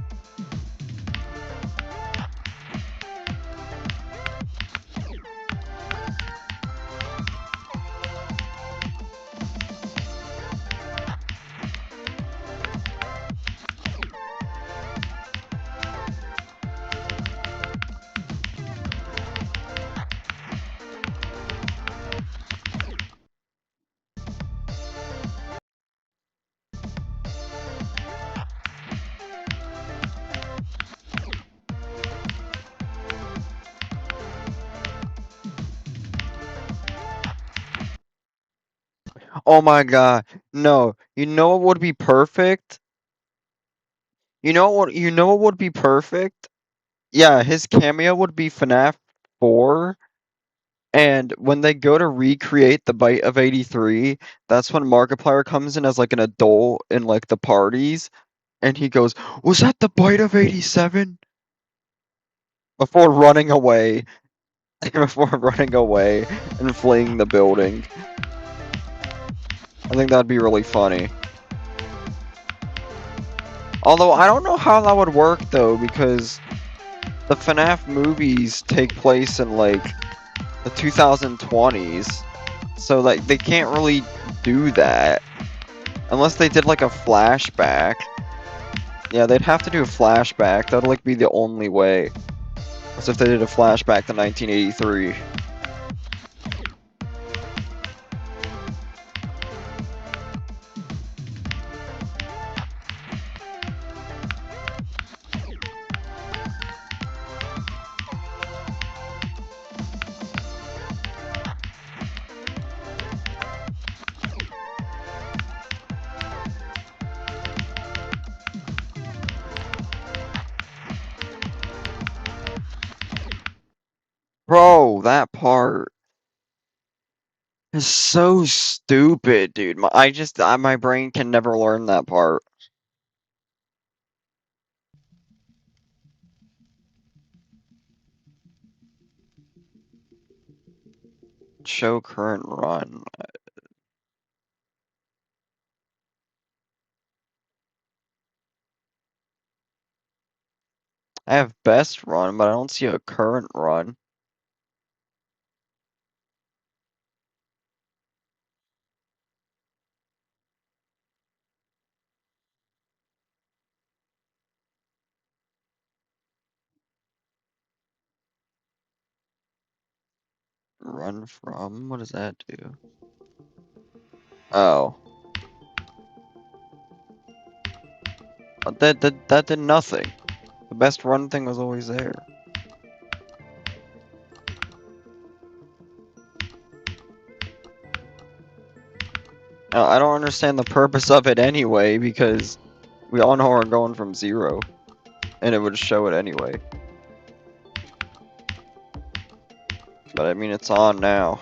Oh my god, no. You know what would be perfect? You know what would be perfect? Yeah, his cameo would be FNAF 4. And when they go to recreate the Bite of 83, that's when Markiplier comes in as like an adult in like the parties, and he goes, "Was that the Bite of 87?" Before running away, before running away and fleeing the building. I think that'd be really funny. Although I don't know how that would work though, because the FNAF movies take place in like the 2020s, so like they can't really do that unless they did like a flashback. Yeah, they'd have to do a flashback. That'd like be the only way. As if they did a flashback to 1983. Bro, that part is so stupid, dude. My brain can never learn that part. Show current run. I have best run, but I don't see a current run. Run from? What does that do? Oh. That did nothing. The best run thing was always there. I don't understand the purpose of it anyway, because we all know we're going from 0. And it would show it anyway. But I mean, it's on now.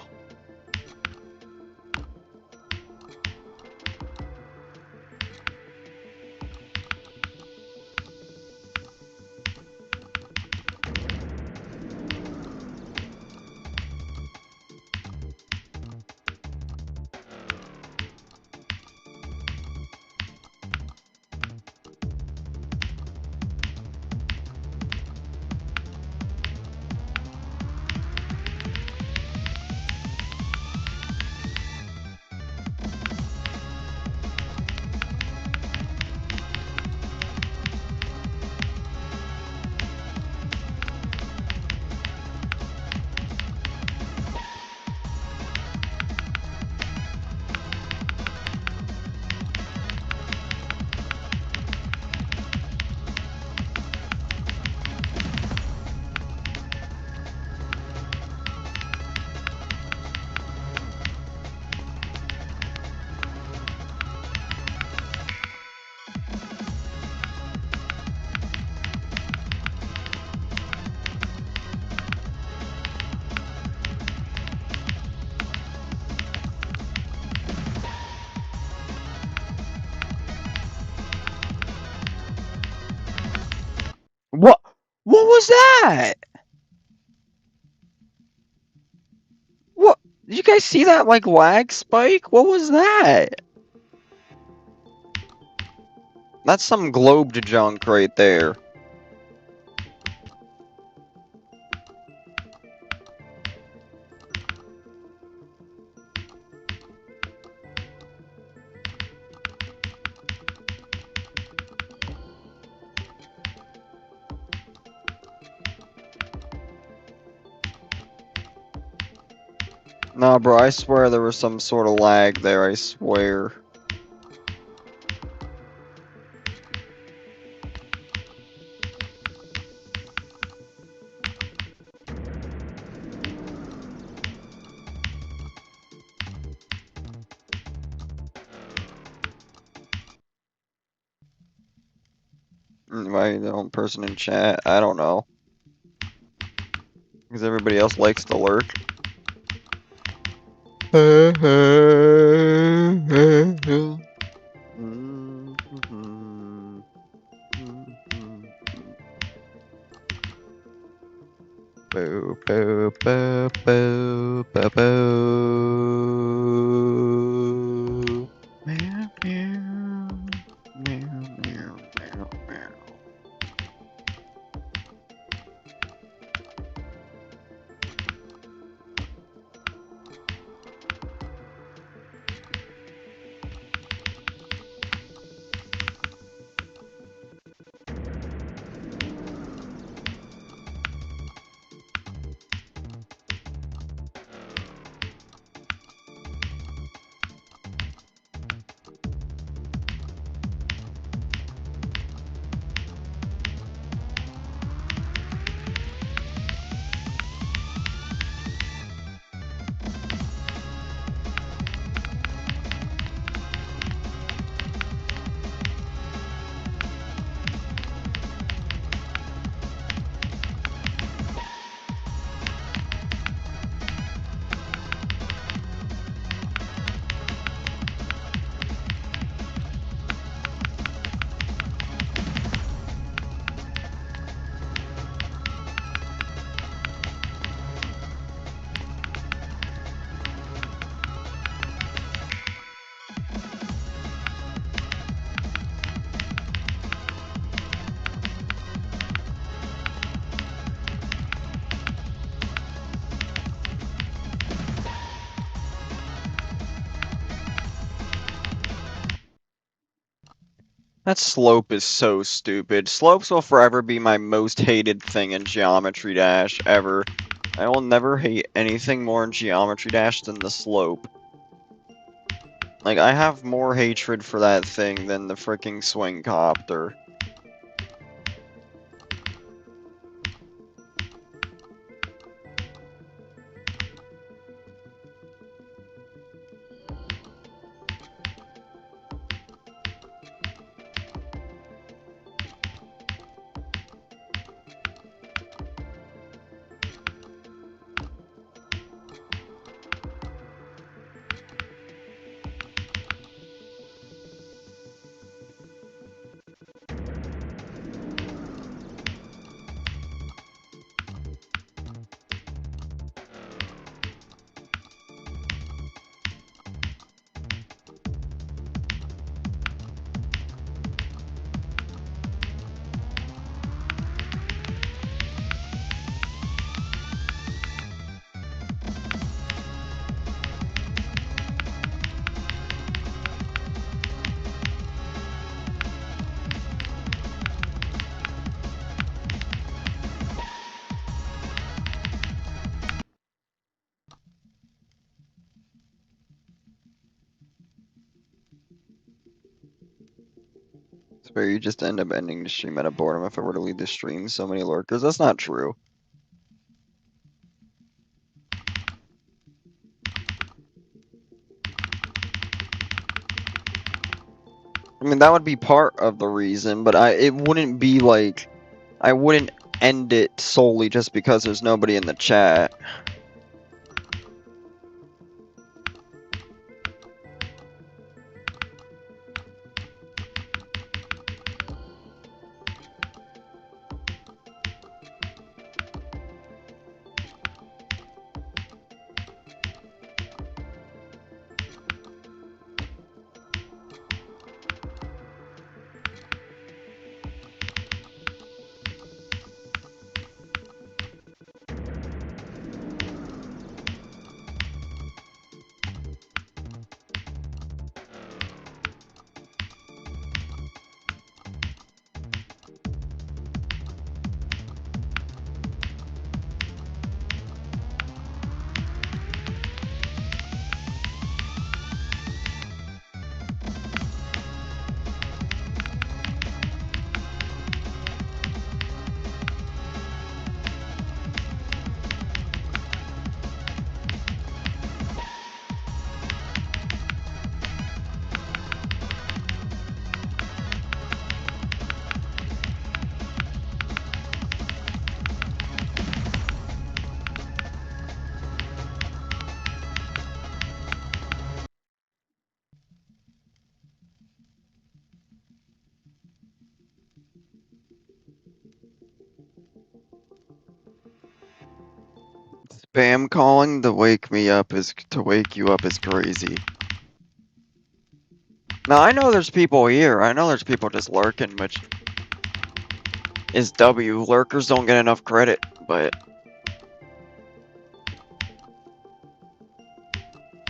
What was that? What? Did you guys see that, like, lag spike? What was that? That's some globe junk right there. Nah, bro, I swear there was some sort of lag there, I swear. Why the only person in chat? I don't know. Because everybody else likes to lurk. Boo, boo, boo, boo, boo, boo. Meow, meow, meow, meow, meow, meow. That slope is so stupid. Slopes will forever be my most hated thing in Geometry Dash ever. I will never hate anything more in Geometry Dash than the slope. Like, I have more hatred for that thing than the freaking swing copter. It's where you just end up ending the stream out of boredom if I were to leave the stream. So many lurkers. That's not true. I mean, that would be part of the reason, but it wouldn't be like, I wouldn't end it solely just because there's nobody in the chat. Spam calling to wake you up is crazy. Now I know there's people here. I know there's people just lurking, which is W. Lurkers don't get enough credit, but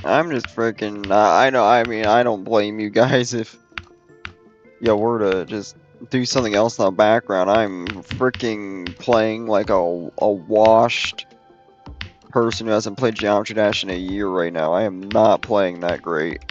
I'm just freaking. I know. I mean, I don't blame you guys if you were to just do something else in the background. I'm freaking playing like a washed person who hasn't played Geometry Dash in a year right now. I am not playing that great.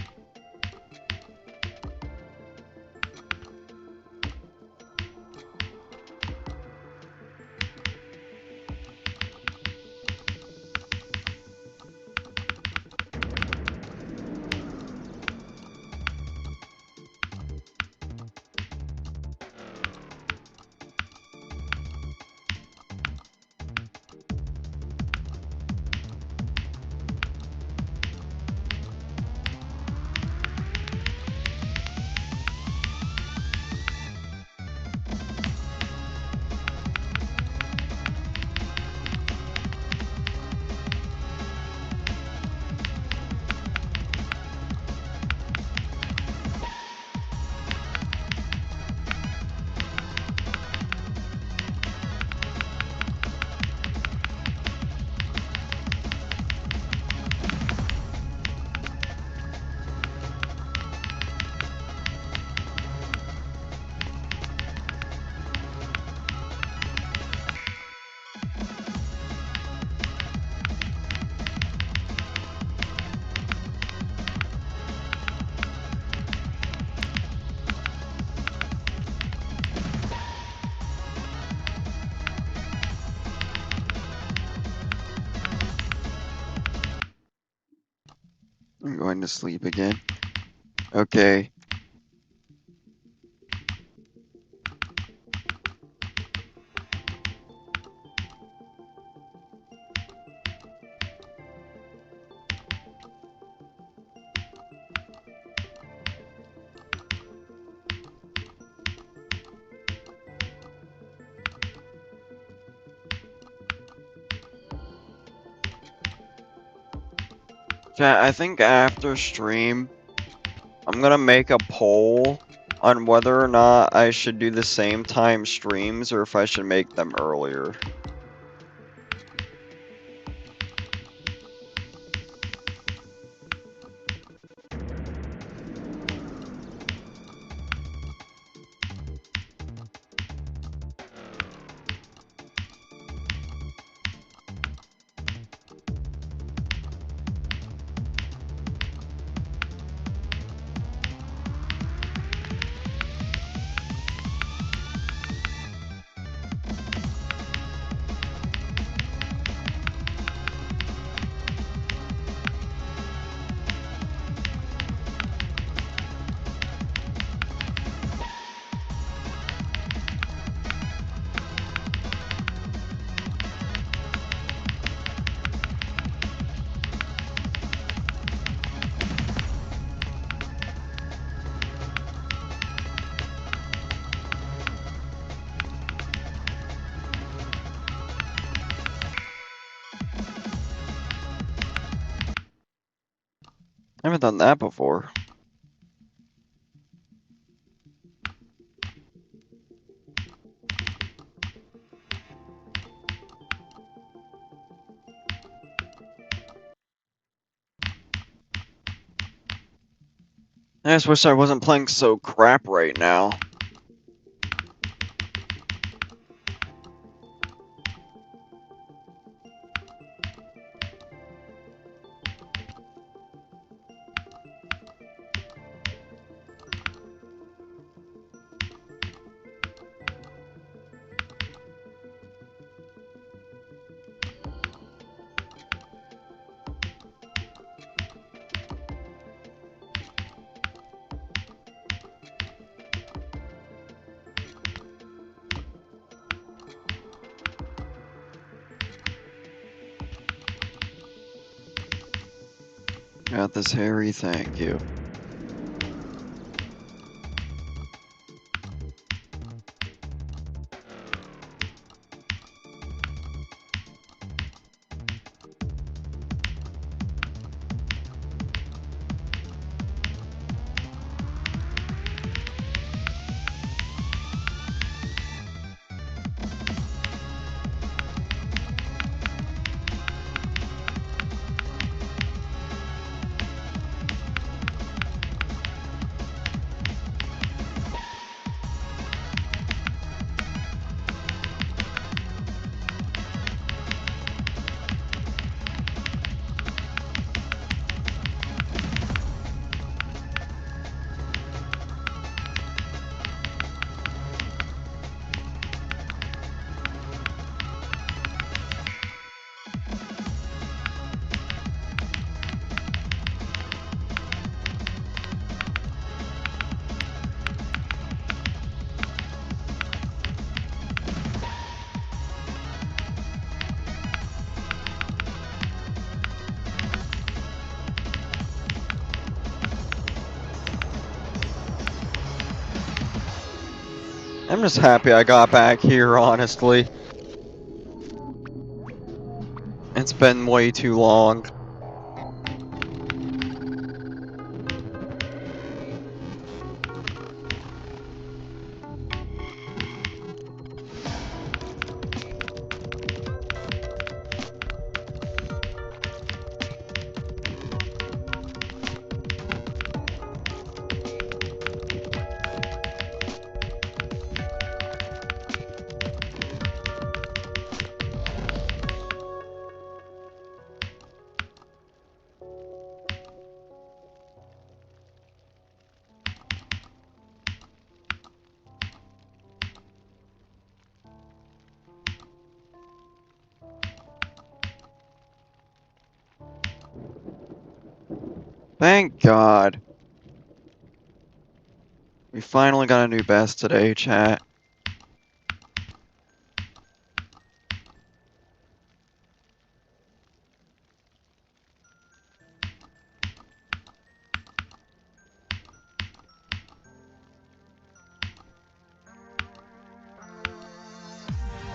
I'm going to sleep again. Okay. Chat, I think after stream, I'm gonna make a poll on whether or not I should do the same time streams or if I should make them earlier. I haven't done that before. I just wish I wasn't playing so crap right now. Got this, Harry, thank you. I'm just happy I got back here, honestly. It's been way too long. Thank God. We finally got a new best today, chat.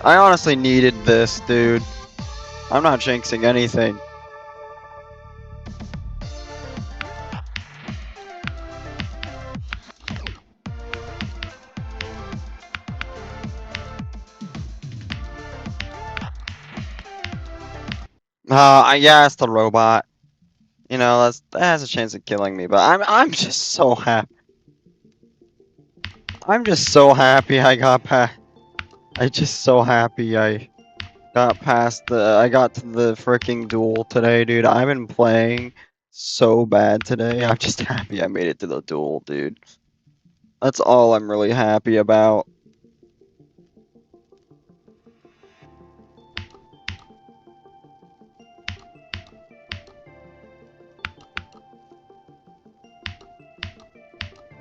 I honestly needed this, dude. I'm not jinxing anything. Yeah, it's the robot. You know, that has a chance of killing me, but I'm just so happy. I'm just so happy I got past. I'm just so happy I got past I got to the freaking duel today, dude. I've been playing so bad today. I'm just happy I made it to the duel, dude. That's all I'm really happy about.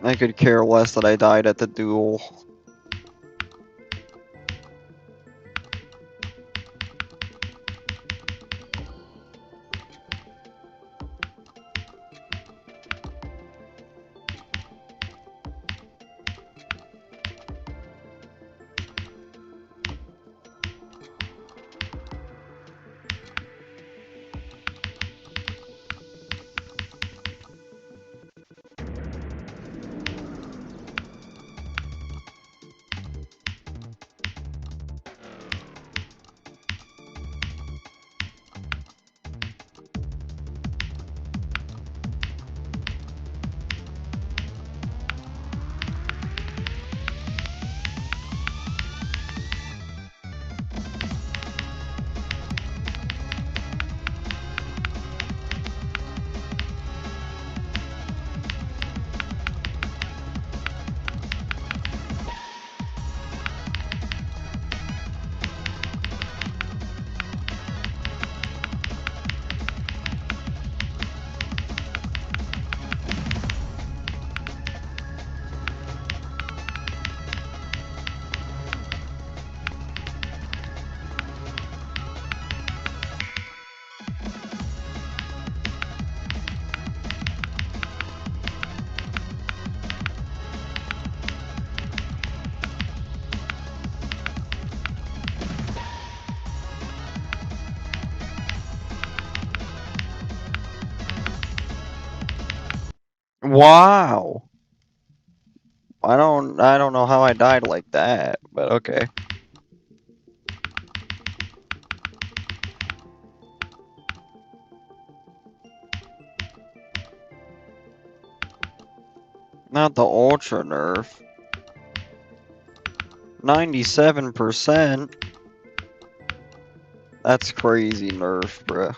I could care less that I died at the duel. Wow. I don't know how I died like that, but okay. Not the ultra nerf. 97%. That's crazy nerf, bruh.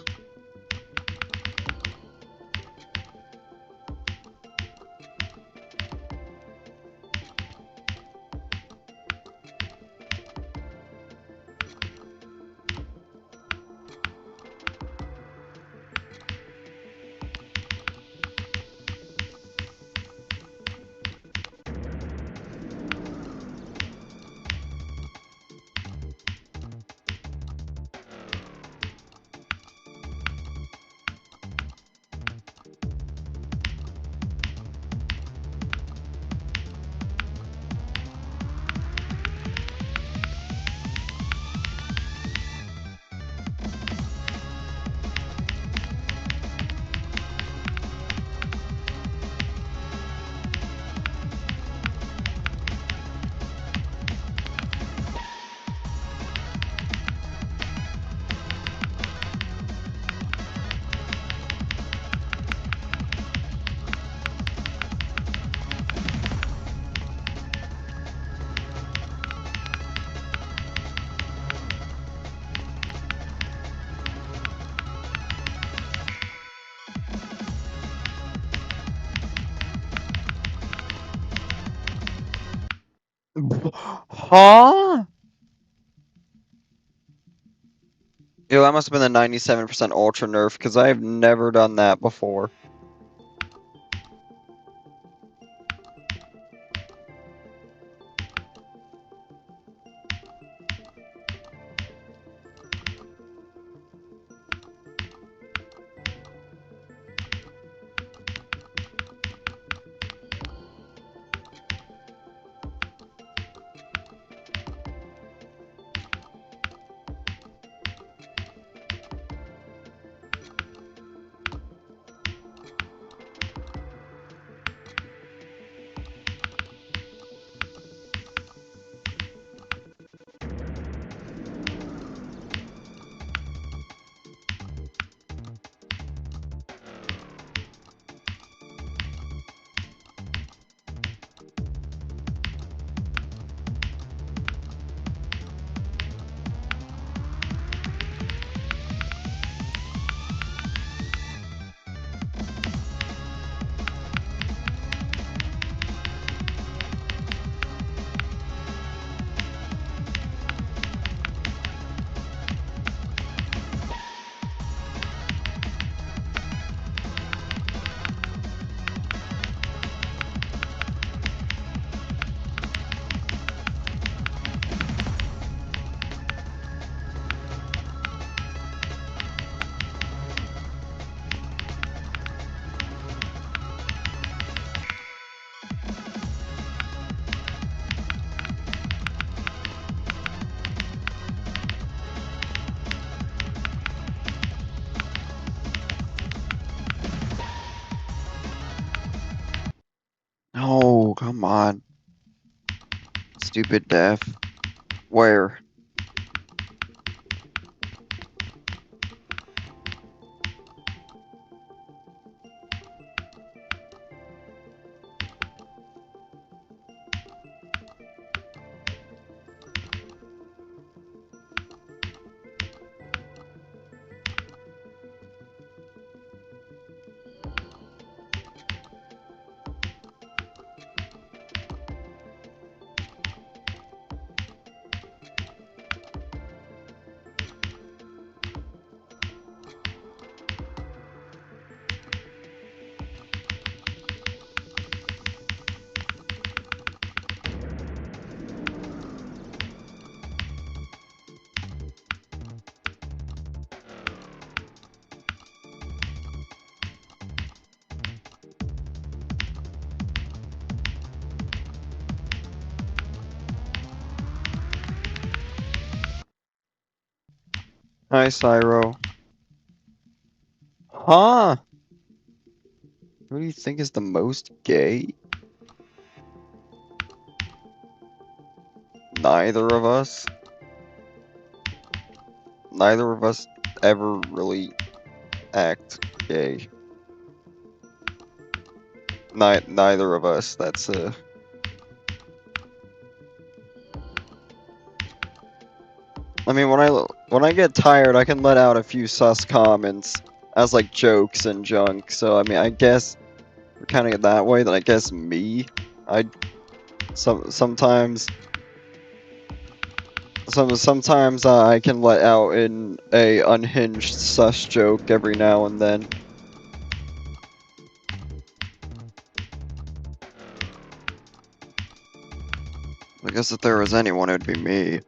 Huh? Yo, that must have been the 97% Ultra Nerf, because I have never done that before. Oh, come on. Stupid death. Where? Hi, Cyro. Huh? Who do you think is the most gay? Neither of us. Neither of us ever really act gay. Neither of us. That's I mean, when I get tired, I can let out a few sus comments as like jokes and junk. So I mean, I guess we're kind of that way. Then I guess me, I sometimes sometimes I can let out in a unhinged sus joke every now and then. I guess if there was anyone, it'd be me.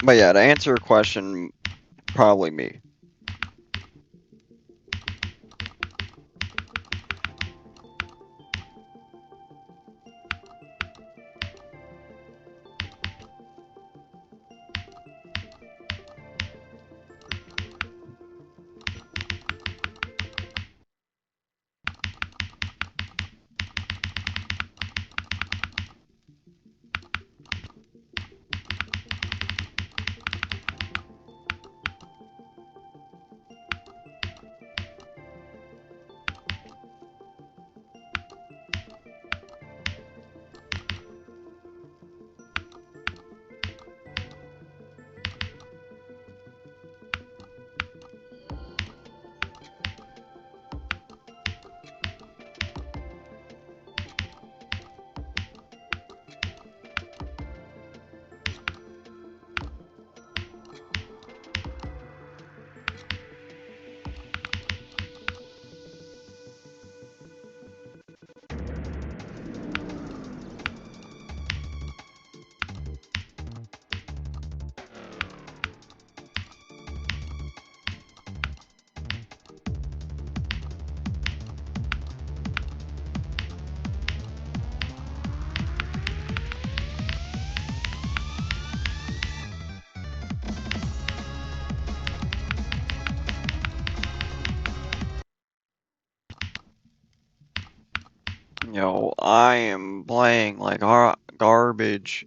But yeah, to answer your question, probably me. Yo, I am playing like garbage.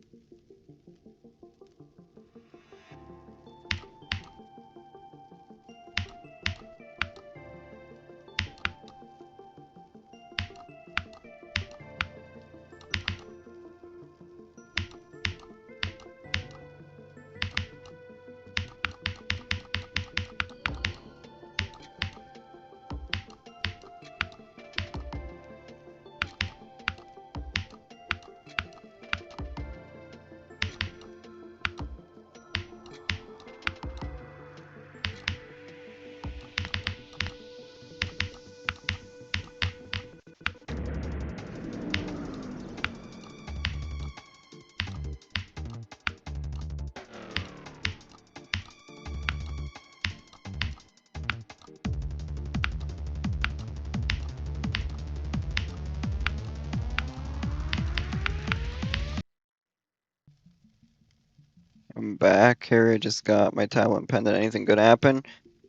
I'm back here. I just got my talent pen. Did anything good happen?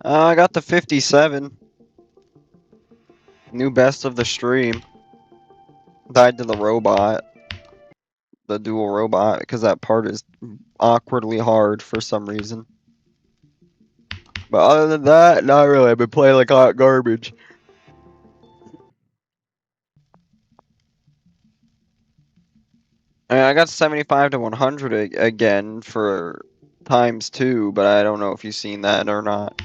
I got the 57. New best of the stream. Died to the robot. The dual robot, because that part is awkwardly hard for some reason. But other than that, not really. I've been playing like hot garbage. I got 75 to 100 again for ×2, but I don't know if you've seen that or not.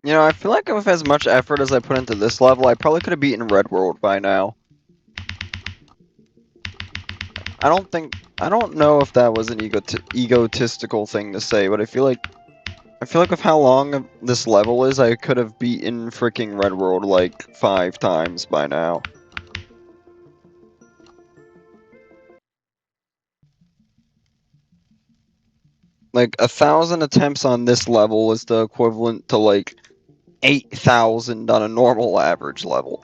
You know, I feel like with as much effort as I put into this level, I probably could have beaten Red World by now. I don't know if that was an egotistical thing to say, but I feel like with how long this level is, I could have beaten freaking Red World like 5 times by now. Like 1,000 attempts on this level is the equivalent to like 8,000 on a normal average level.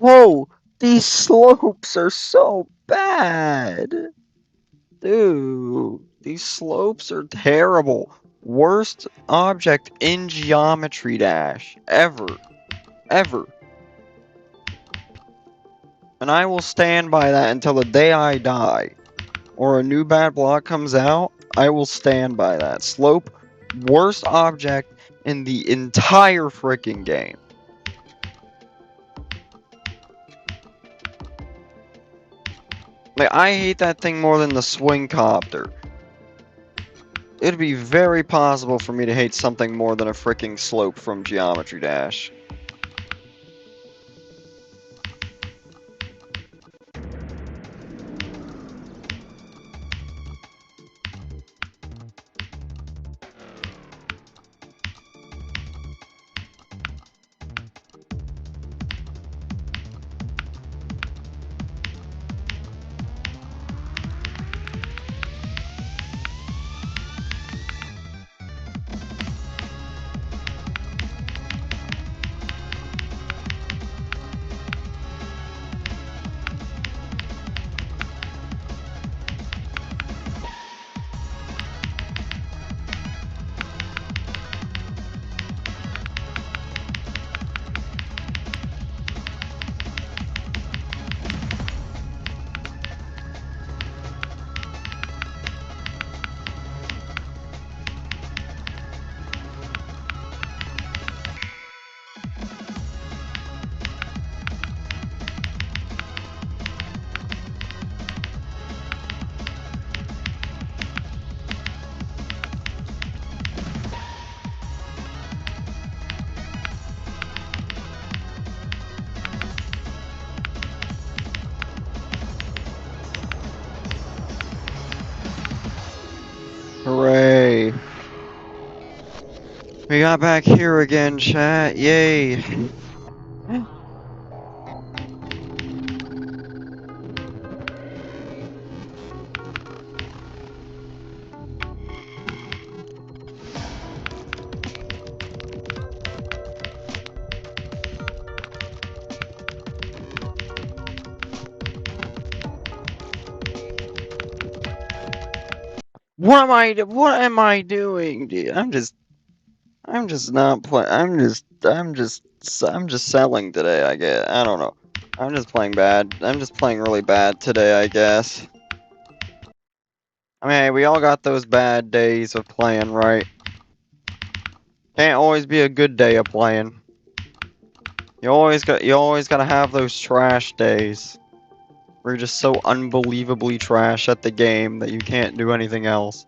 Whoa! These slopes are so bad! Dude, these slopes are terrible. Worst object in Geometry Dash ever. Ever. And I will stand by that until the day I die. Or a new bad block comes out, I will stand by that. Slope, worst object in the entire freaking game. Like, I hate that thing more than the swing copter. It'd be very possible for me to hate something more than a freaking slope from Geometry Dash. Hooray. We got back here again, chat. Yay. What am I doing, dude? I'm just not playing. I'm just selling today, I guess. I don't know. I'm just playing bad. I'm just playing really bad today, I guess. I mean, hey, we all got those bad days of playing, right? Can't always be a good day of playing. You always gotta have those trash days. Where you're just so unbelievably trash at the game that you can't do anything else.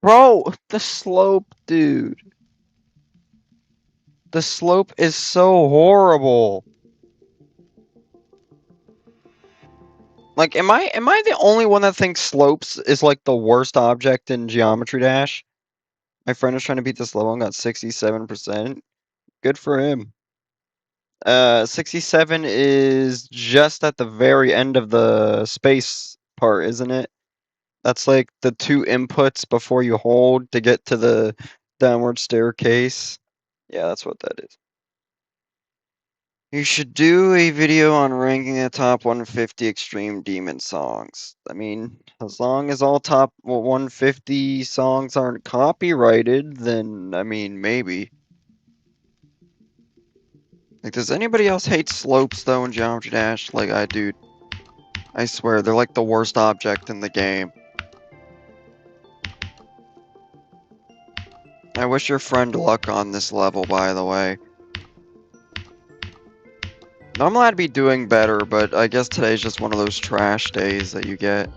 Bro, the slope, dude. The slope is so horrible. Like, am I the only one that thinks slopes is like the worst object in Geometry Dash? My friend is trying to beat this level and got 67%. Good for him. 67 is just at the very end of the space part, isn't it? That's like the 2 inputs before you hold to get to the downward staircase. Yeah, that's what that is. You should do a video on ranking the top 150 Extreme Demon songs. I mean, as long as all top 150 songs aren't copyrighted, then, I mean, maybe. Like, does anybody else hate slopes, though, in Geometry Dash? Like, I do. I swear, they're like the worst object in the game. I wish your friend luck on this level, by the way. I'm glad to be doing better, but I guess today's just one of those trash days that you get.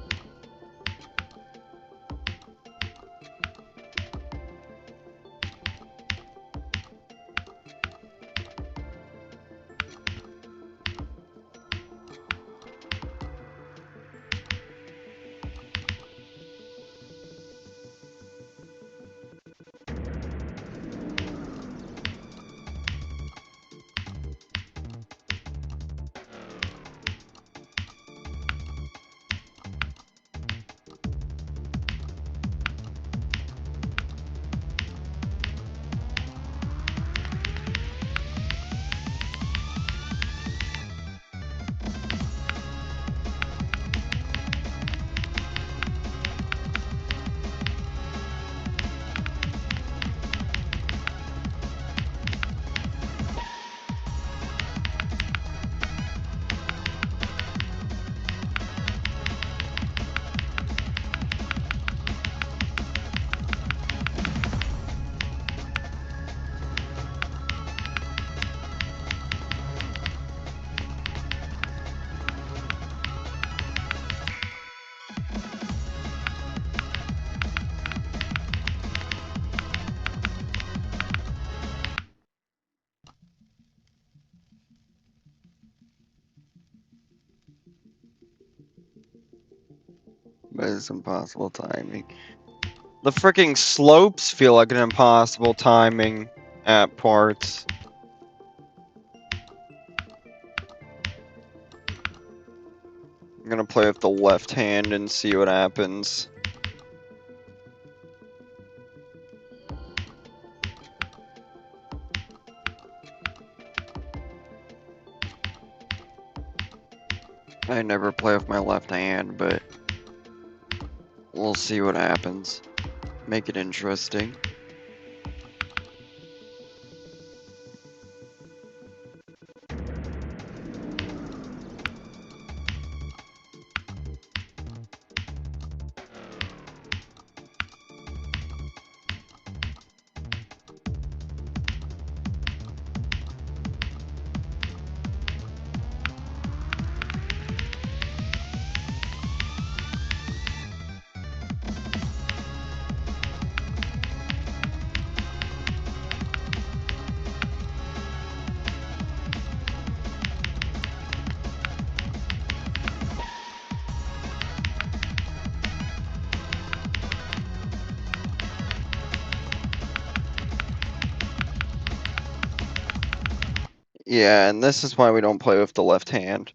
But it's impossible timing. The freaking slopes feel like an impossible timing at parts. I'm gonna play with the left hand and see what happens. I never play with my left hand, but we'll see what happens. Make it interesting. Yeah, and this is why we don't play with the left hand.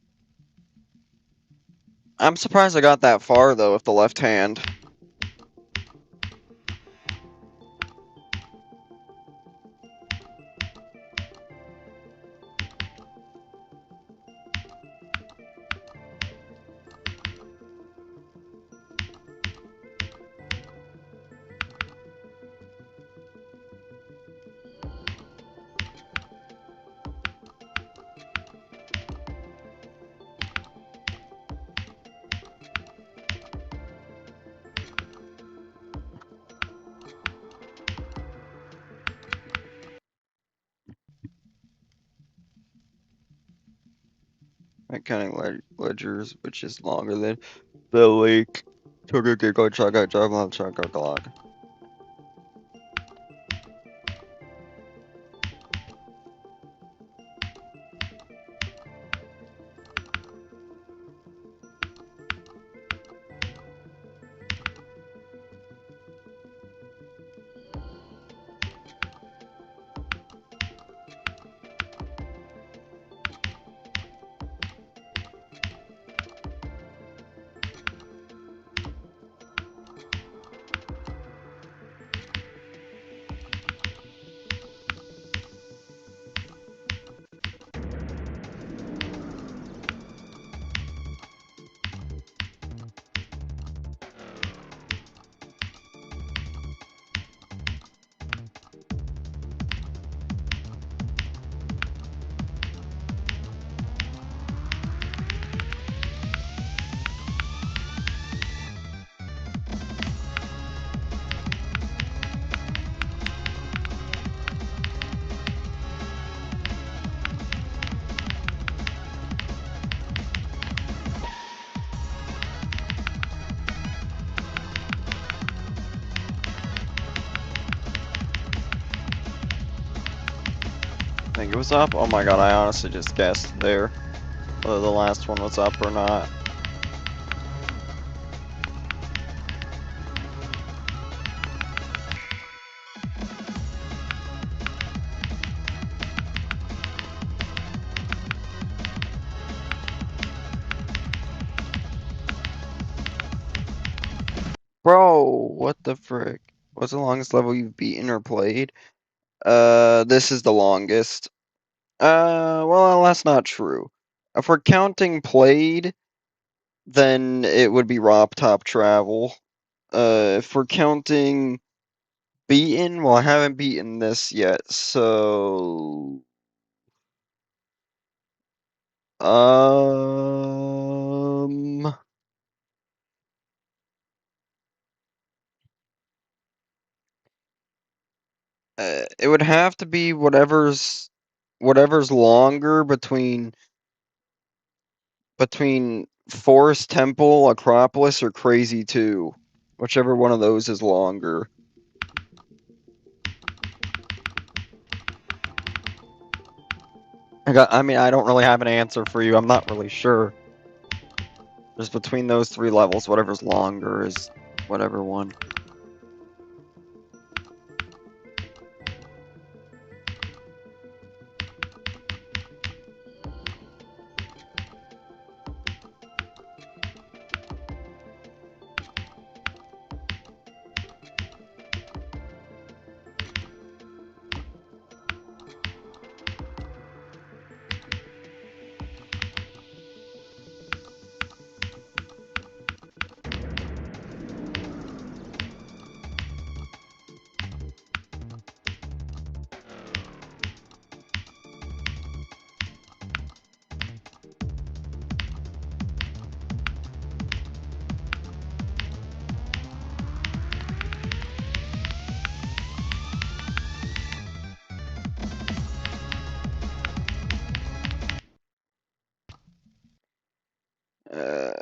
I'm surprised I got that far, though, with the left hand. Counting ledgers, which is longer than the lake. Chugga giggle chugga chugga chugga glog. think it was up. Oh my god, I honestly just guessed there whether the last one was up or not. Bro, what the frick? What's the longest level you've beaten or played? This is the longest. Well, that's not true. If we're counting played, then it would be Rop Top Travel. If we're counting beaten, well, I haven't beaten this yet, so um, it would have to be whatever's longer between Forest Temple, Acropolis, or Crazy 2. Whichever one of those is longer. I mean, I don't really have an answer for you. I'm not really sure. Just between those three levels, whatever's longer is whatever one. Uh,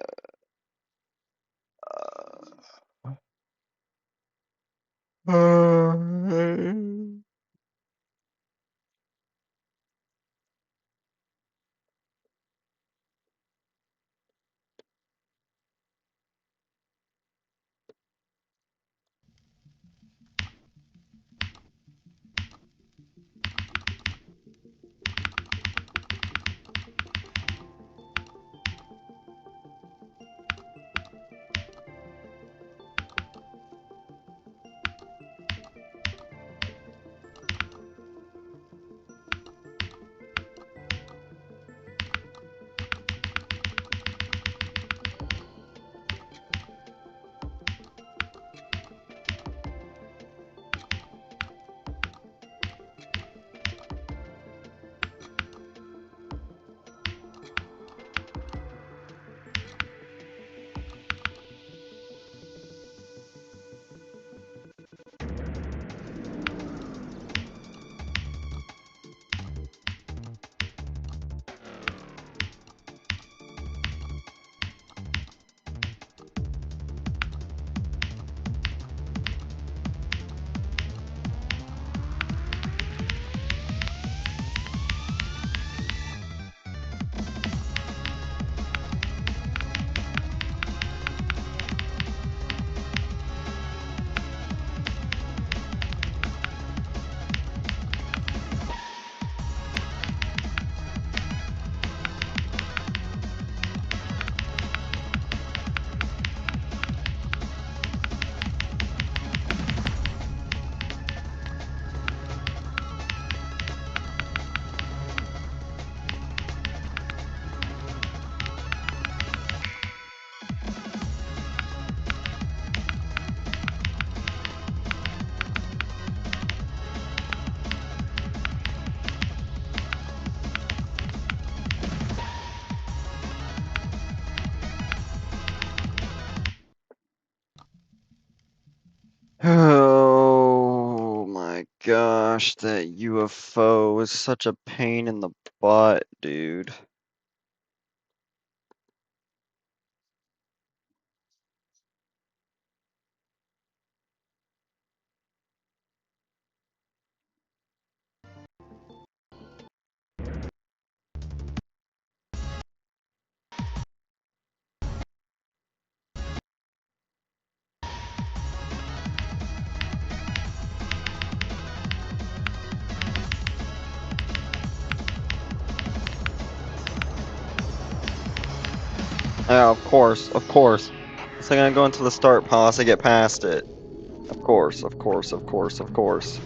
oh my gosh, that UFO is such a pain in the butt, dude. Yeah, of course, of course. So I'm gonna go into the start pause to get past it. Of course, of course, of course, of course.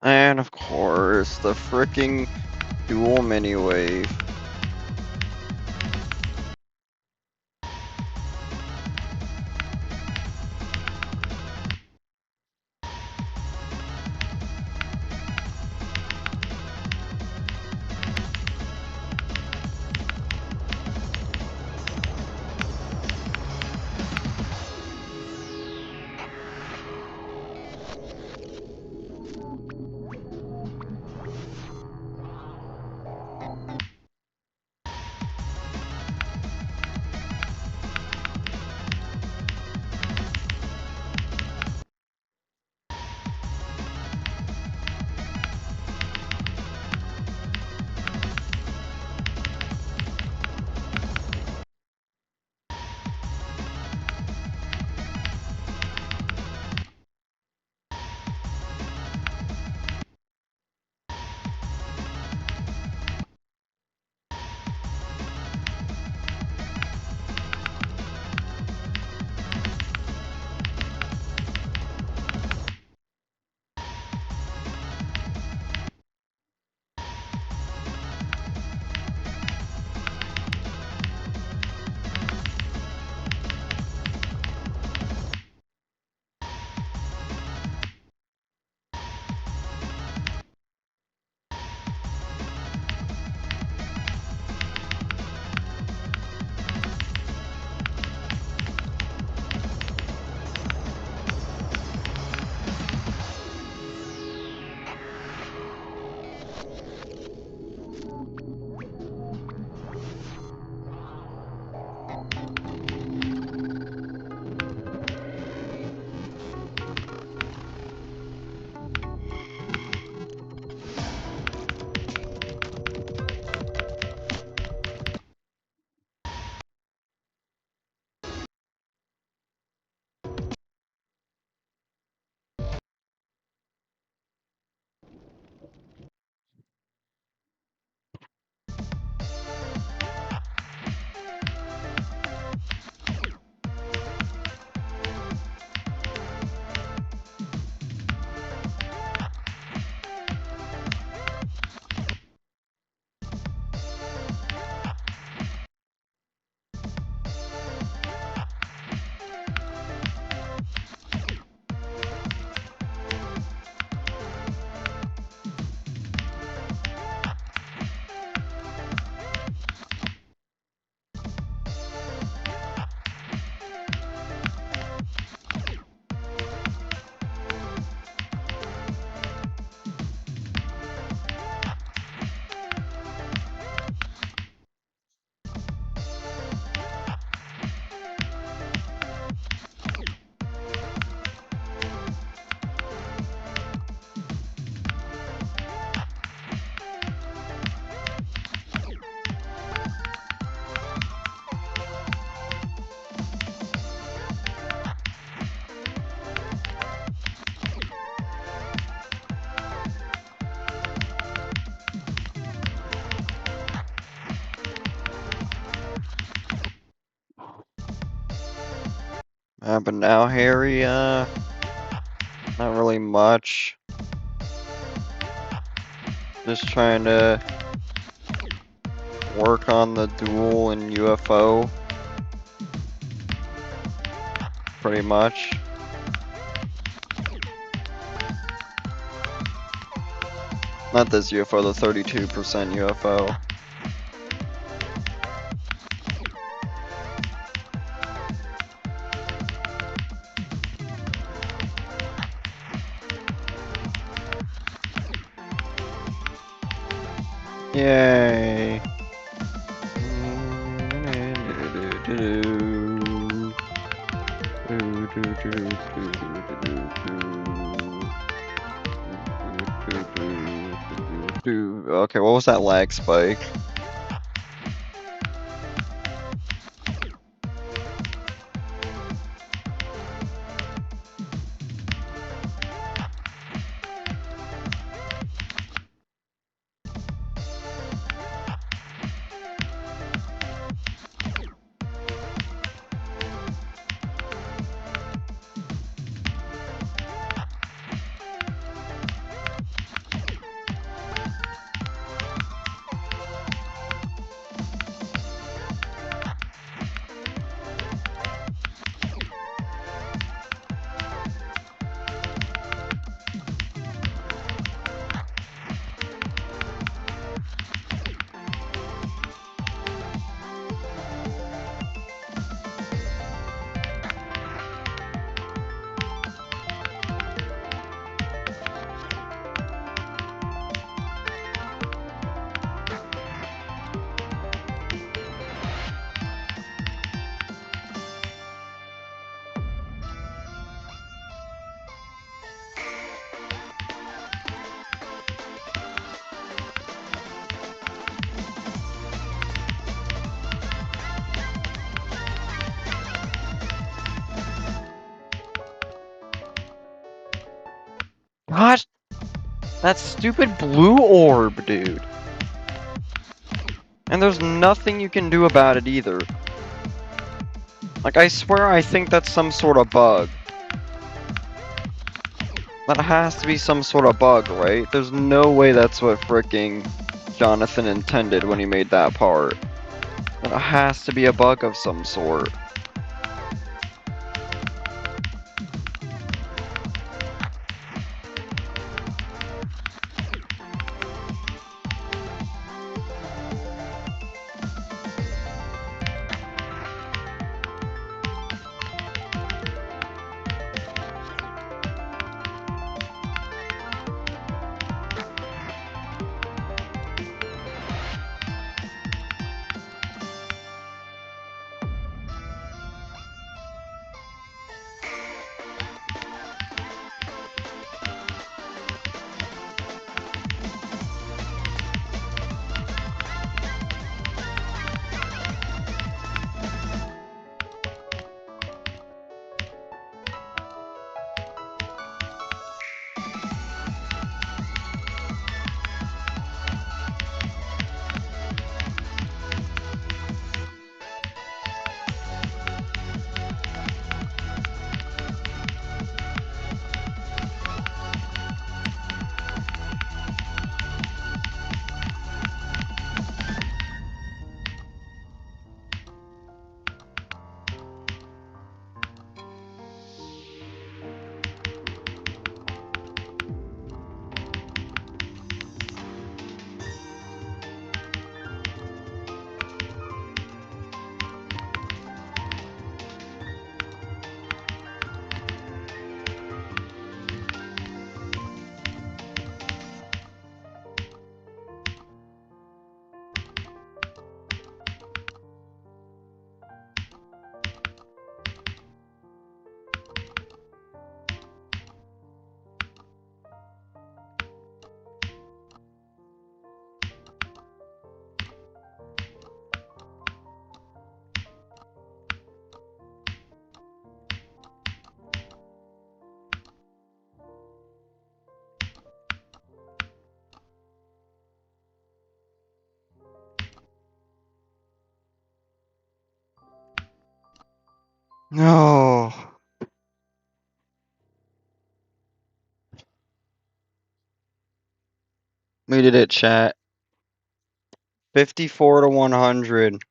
And of course, the freaking dual mini wave. happened now, Harry? Not really much. Just trying to work on the duel and UFO. Pretty much. Not this UFO, the 32% UFO. Yay. Okay, what was that lag spike? Gosh, that stupid blue orb, dude. And there's nothing you can do about it either. Like, I swear I think that's some sort of bug. That has to be some sort of bug, right? There's no way that's what fricking Jonathan intended when he made that part. That has to be a bug of some sort. No. We did it, chat. 54 to 100.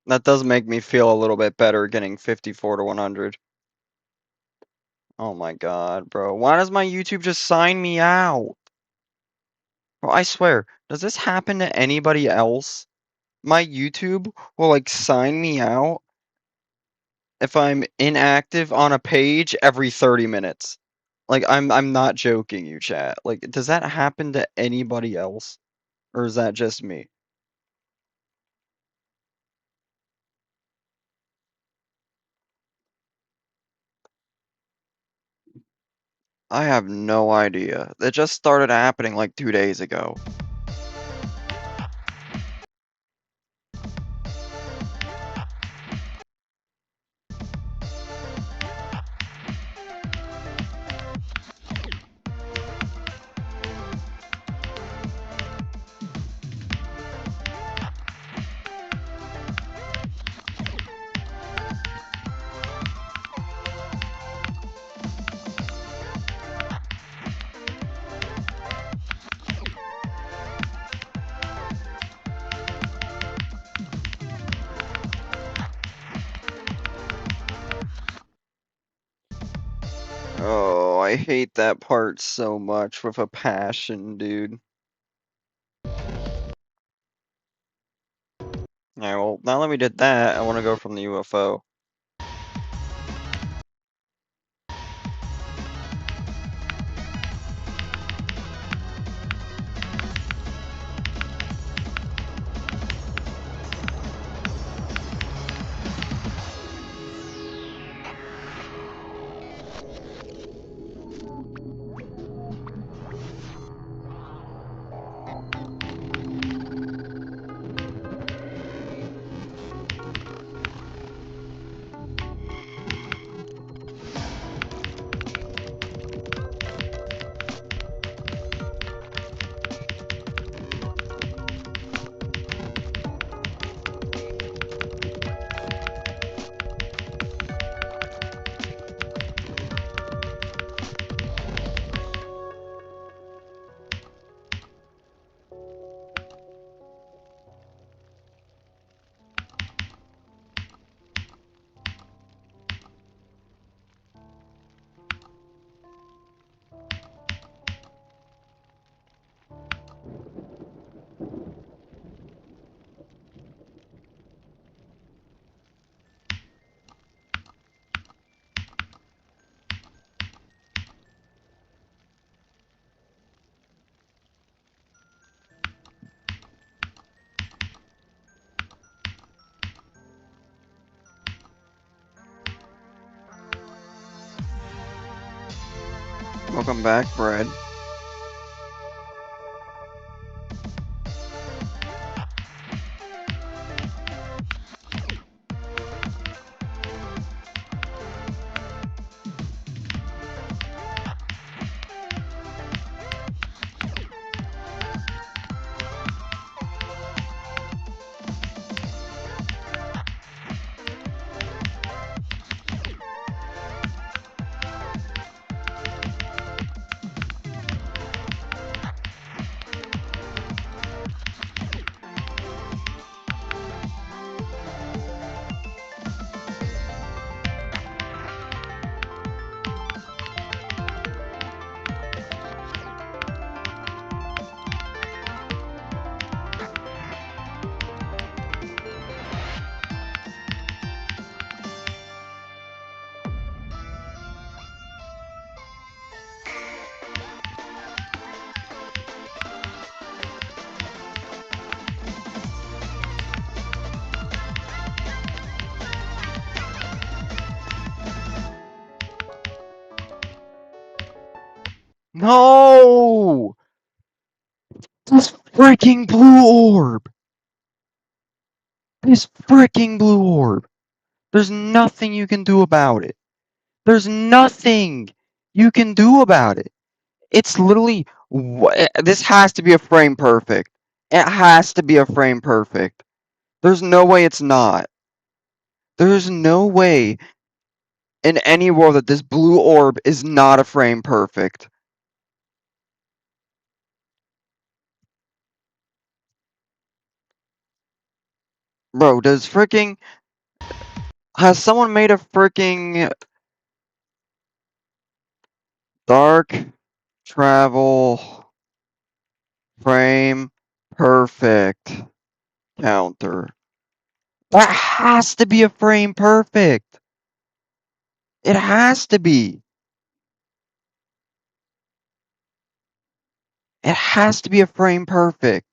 That does make me feel a little bit better getting 54 to 100. Oh my god, bro. Why does my YouTube just sign me out? Bro, I swear, does this happen to anybody else? My YouTube will like sign me out if I'm inactive on a page every 30 minutes. Like I'm not joking you, chat. Like does that happen to anybody else? Or is that just me? I have no idea. It just started happening like 2 days ago. Oh, I hate that part so much with a passion, dude. Yeah, well, now that we did that, I want to go from the UFO. Welcome back, Brad. No! freaking blue orb! This freaking blue orb! There's nothing you can do about it. There's nothing you can do about it. It's literally... This has to be a frame perfect. It has to be a frame perfect. There's no way it's not. There's no way in any world that this blue orb is not a frame perfect. Bro, does freaking... Has someone made a freaking... Dark travel frame perfect counter? That has to be a frame perfect. It has to be. It has to be a frame perfect.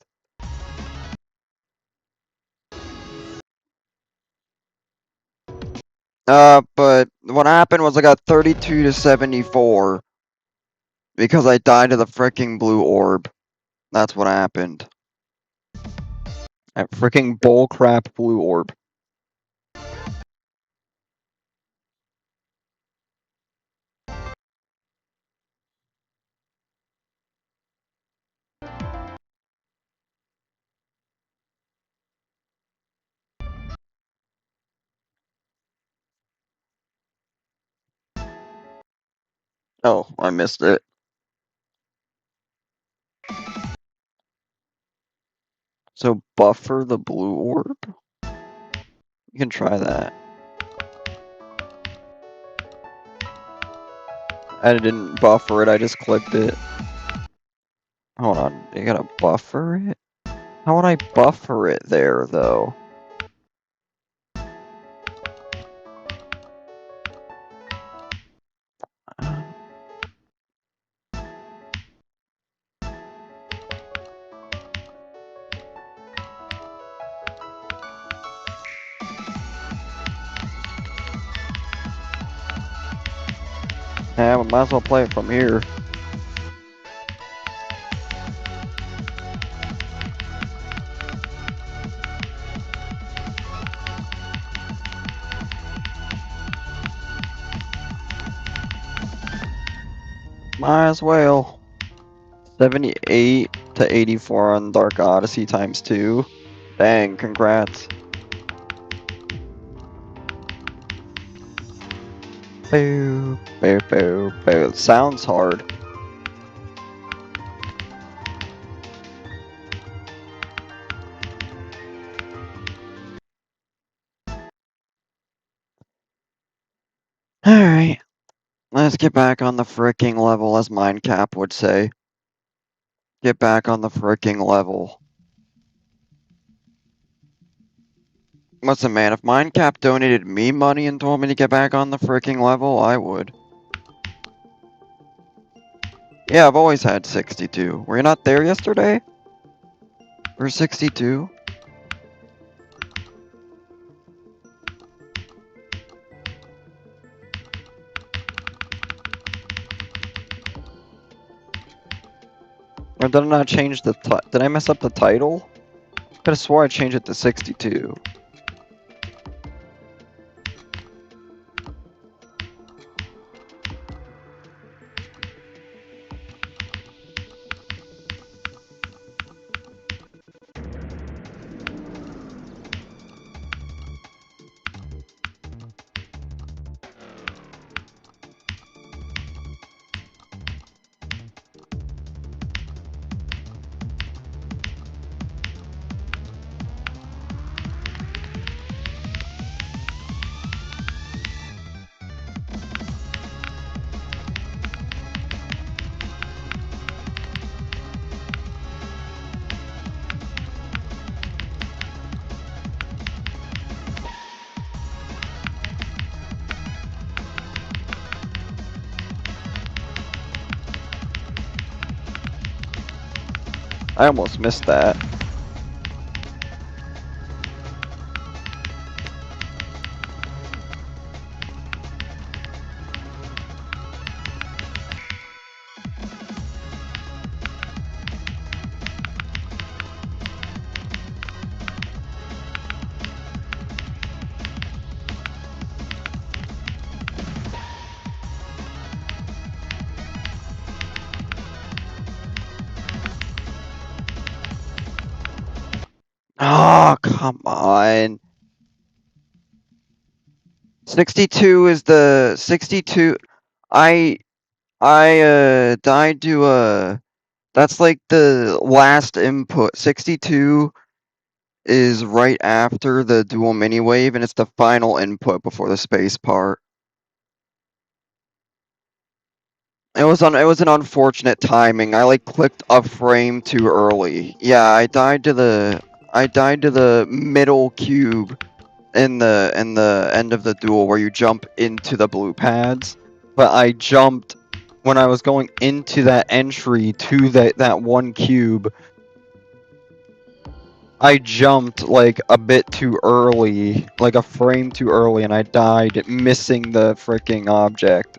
But what happened was I got 32 to 74 because I died to the freaking blue orb. That's what happened. That freaking bullcrap blue orb. Oh, I missed it. So buffer the blue orb? You can try that. I didn't buffer it, I just clicked it. Hold on, you gotta buffer it? How would I buffer it there, though? Yeah, we might as well play it from here. Might as well. 78 to 84 on Dark Odyssey times 2. Dang, congrats. Boo, boo, boo, boo. It sounds hard. Alright. Let's get back on the fricking level, as Mindcap would say. Get back on the fricking level. Listen, man, if Mindcap donated me money and told me to get back on the fricking level, I would. Yeah, I've always had 62. Were you not there yesterday? For 62? Or did I not change the did I mess up the title? Could've swore I changed it to 62. I almost missed that. Oh, come on. 62 is the 62. I died to that's like the last input. 62 is right after the dual mini wave, and it's the final input before the space part. It was an unfortunate timing. I like clicked a frame too early. Yeah, I died to the middle cube in the end of the duel where you jump into the blue pads. But I jumped when I was going into that entry to that one cube. I jumped like a bit too early, like a frame too early, and I died missing the freaking object.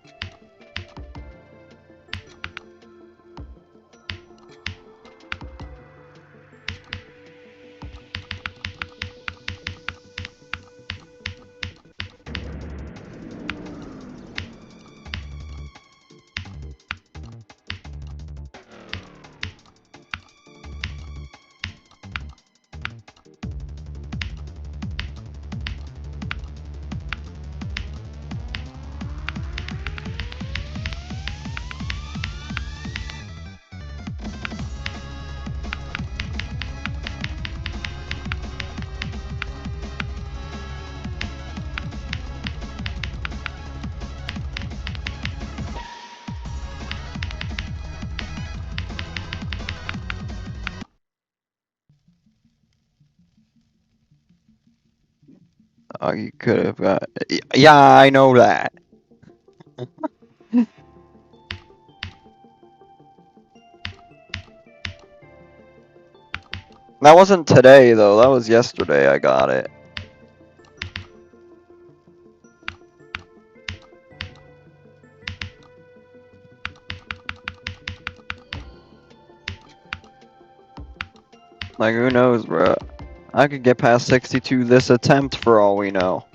Oh, you could have got. Yeah, I know that. That wasn't today though. That was yesterday. I got it. Like who knows, bro? I could get past 62 this attempt for all we know.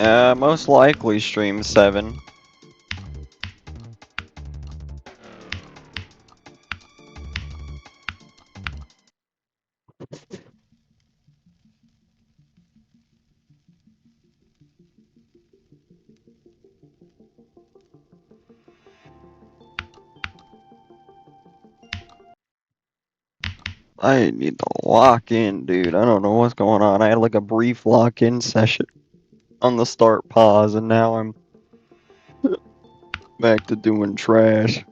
Most likely stream 7. I need to lock in, dude. I don't know what's going on. I had like a brief lock-in session on the start pause, and now I'm back to doing trash.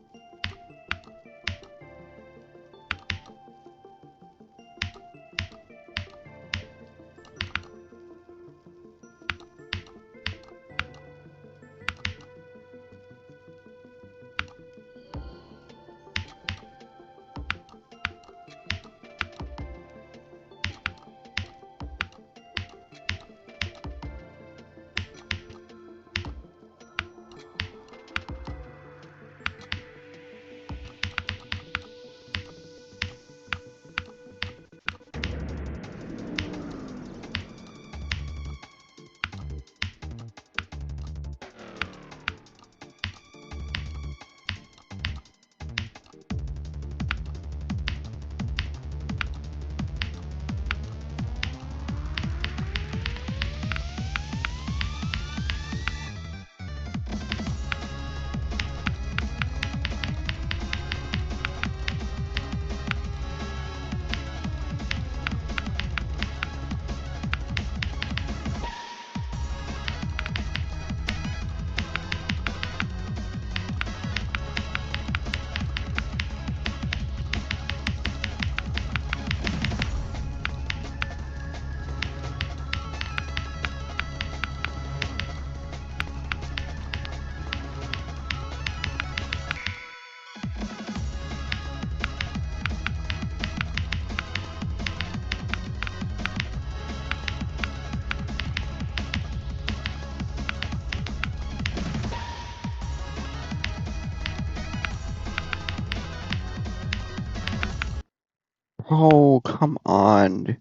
Oh, come on.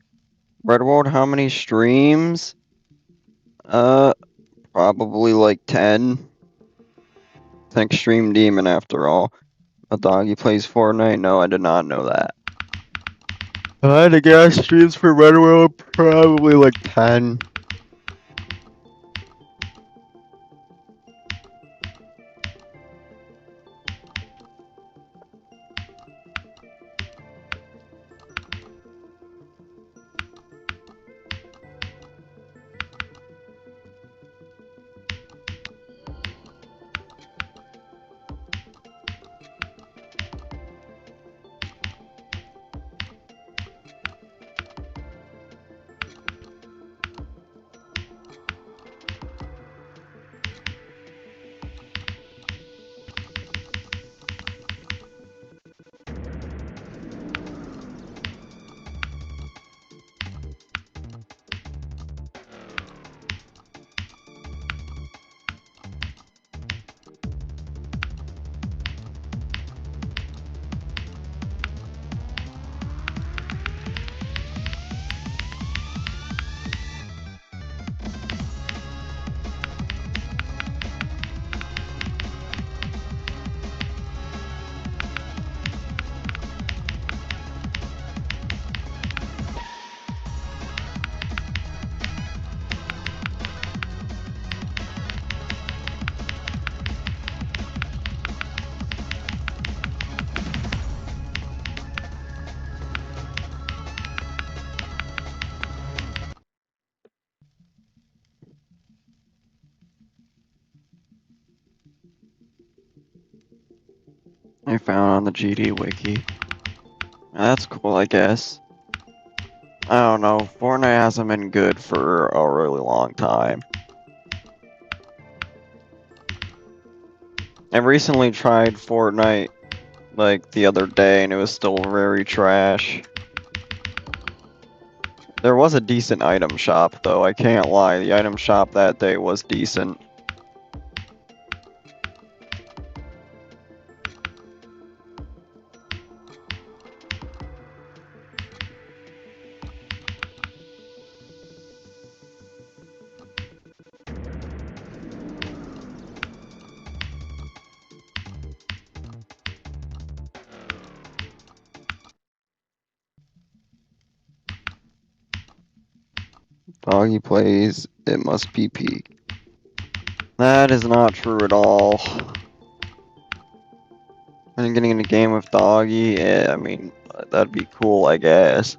Red World, how many streams? Probably like 10. Think Stream Demon after all. A doggy plays Fortnite? No, I did not know that. I had to guess streams for Red World, probably like 10. I found on the GD wiki. That's cool, I guess. I don't know, Fortnite hasn't been good for a really long time. I recently tried Fortnite, like, the other day, and it was still very trash. There was a decent item shop, though, I can't lie. The item shop that day was decent. Doggy plays, it must be peak. That is not true at all. And getting in a game with Doggy, yeah, I mean, that'd be cool, I guess.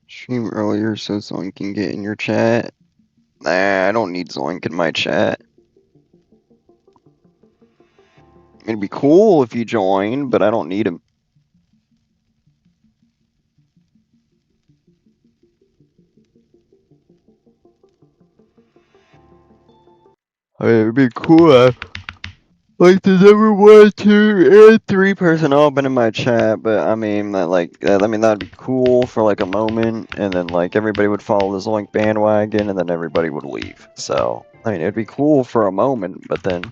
Stream earlier so Zoink can get in your chat. Nah, I don't need Zoink in my chat. It'd be cool if you join, but I don't need him. I mean, it'd be cool. Like the number 1, 2, and 3 person open in my chat, but I mean that'd be cool for like a moment, and then like everybody would follow the Zoink bandwagon, and then everybody would leave. So I mean it'd be cool for a moment, but then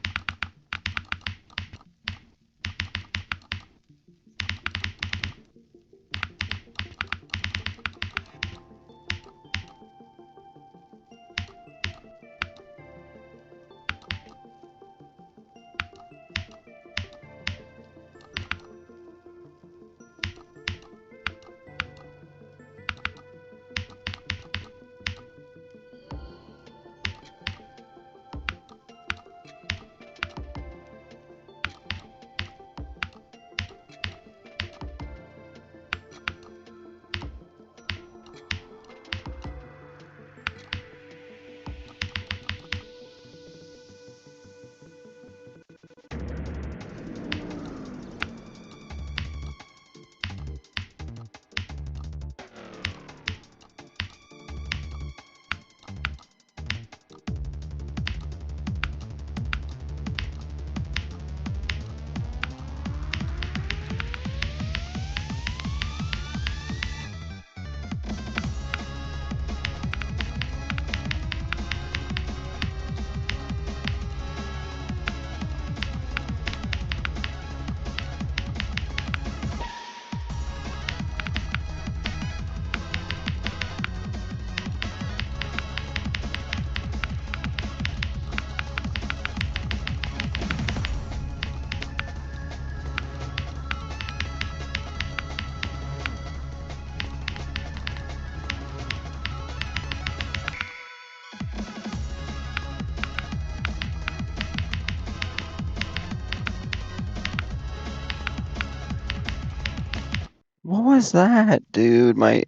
what was that, dude? My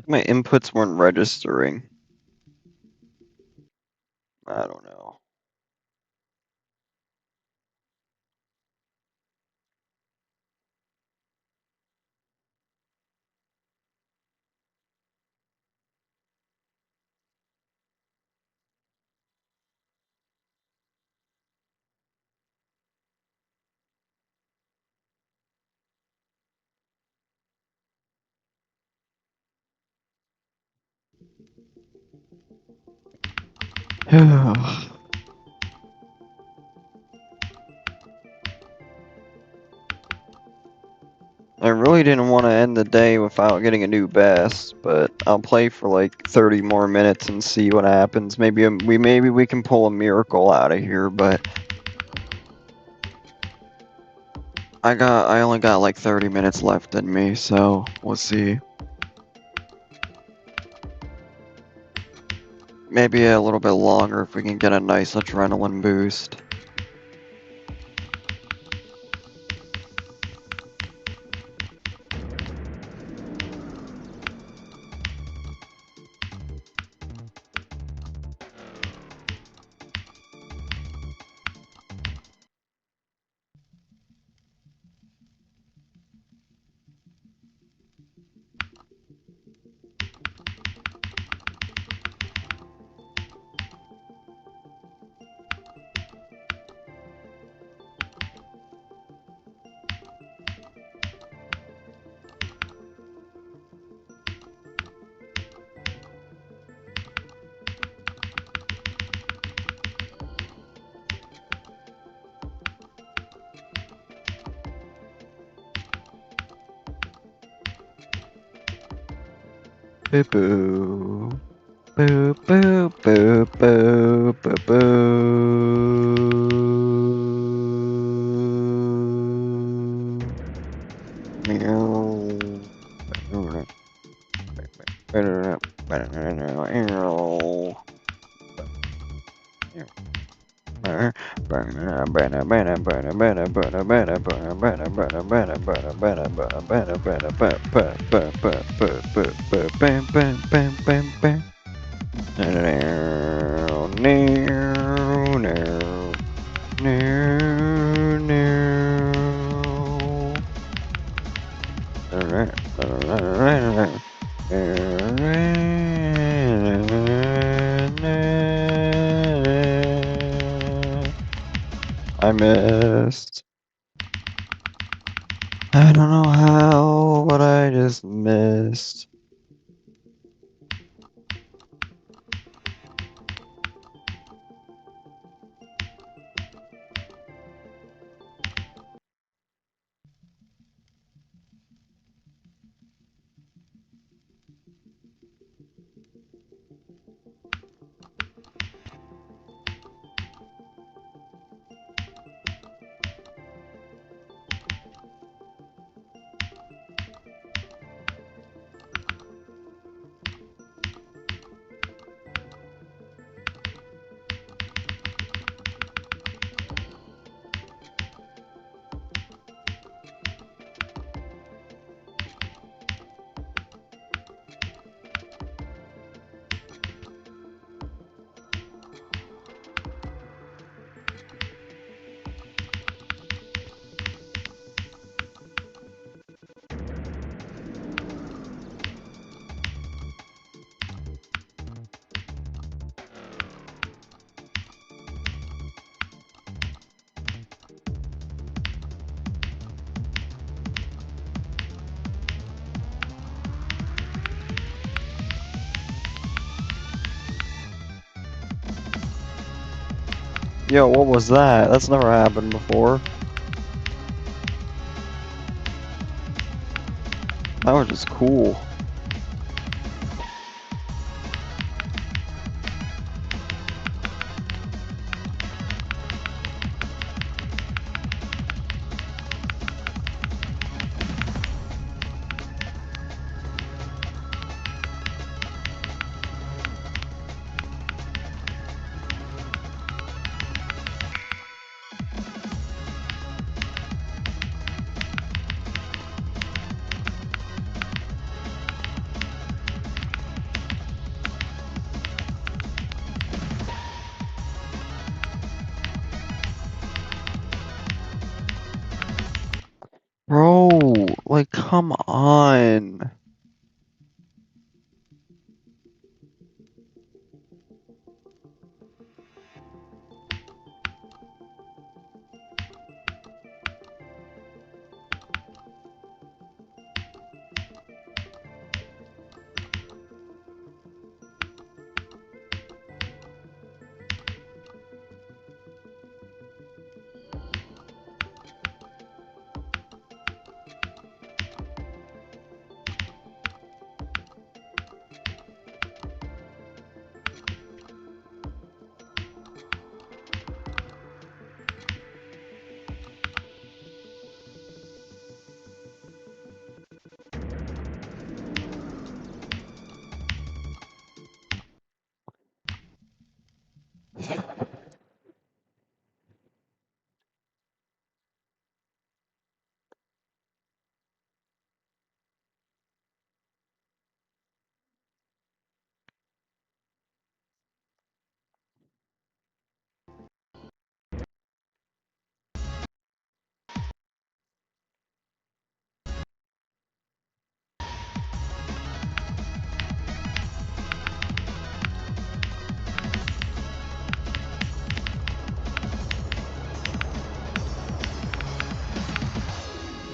inputs weren't registering. I don't know. I really didn't want to end the day without getting a new best, but I'll play for like 30 more minutes and see what happens. Maybe we can pull a miracle out of here, but I only got like 30 minutes left in me, so we'll see. Maybe a little bit longer if we can get a nice adrenaline boost. Boo boo. Boo boo boo boo boo boo. Meow. I missed. I don't know how, but I just missed. Yo, what was that? That's never happened before. That was just cool. Bro, like, come on.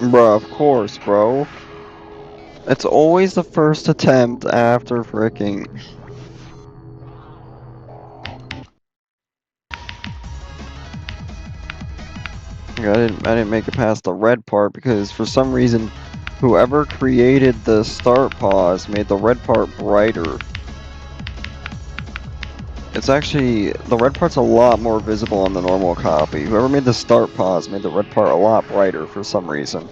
Bruh, of course, bro. It's always the first attempt after fricking. I didn't make it past the red part because for some reason, whoever created the start pause made the red part brighter. It's actually, the red part's a lot more visible on the normal copy. Whoever made the start pause made the red part a lot brighter for some reason.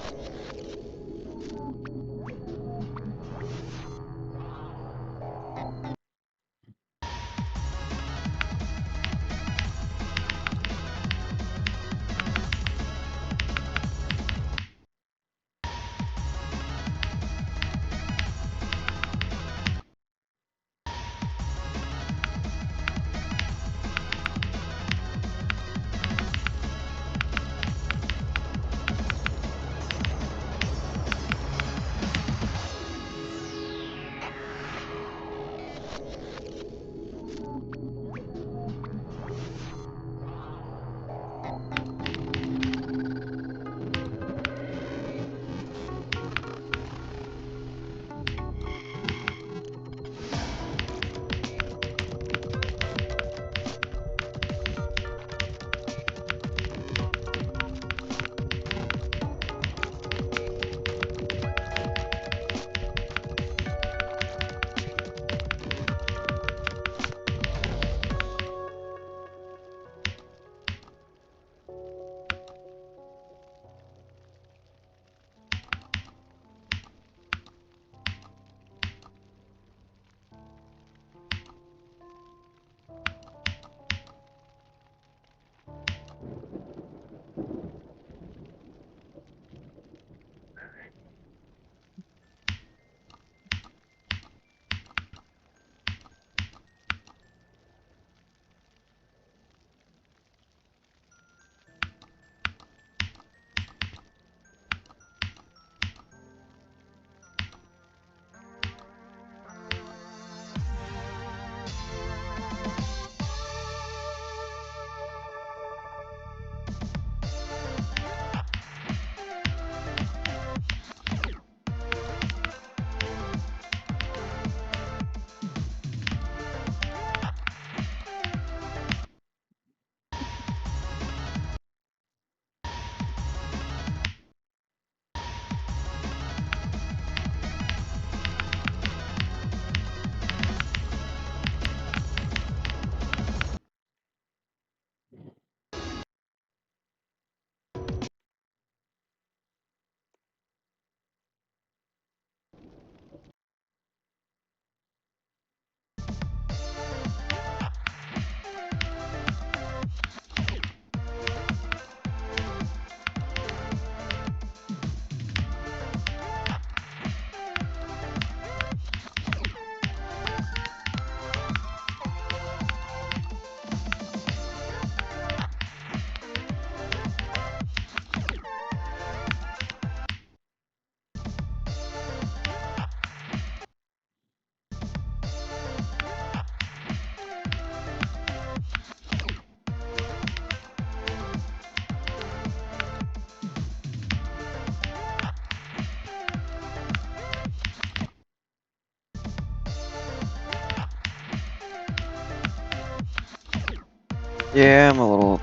Yeah,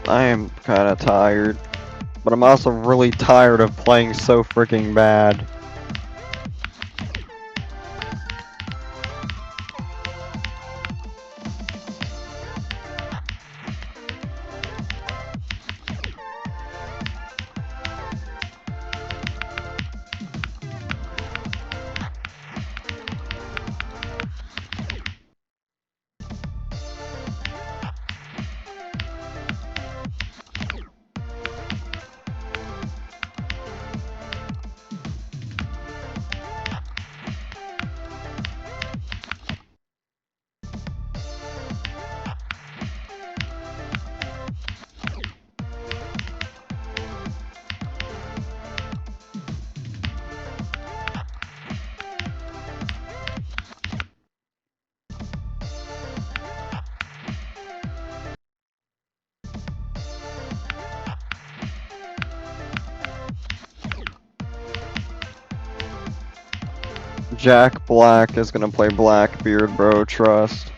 I am kinda tired. But I'm also really tired of playing so freaking bad. Jack Black is gonna play Blackbeard, bro, trust.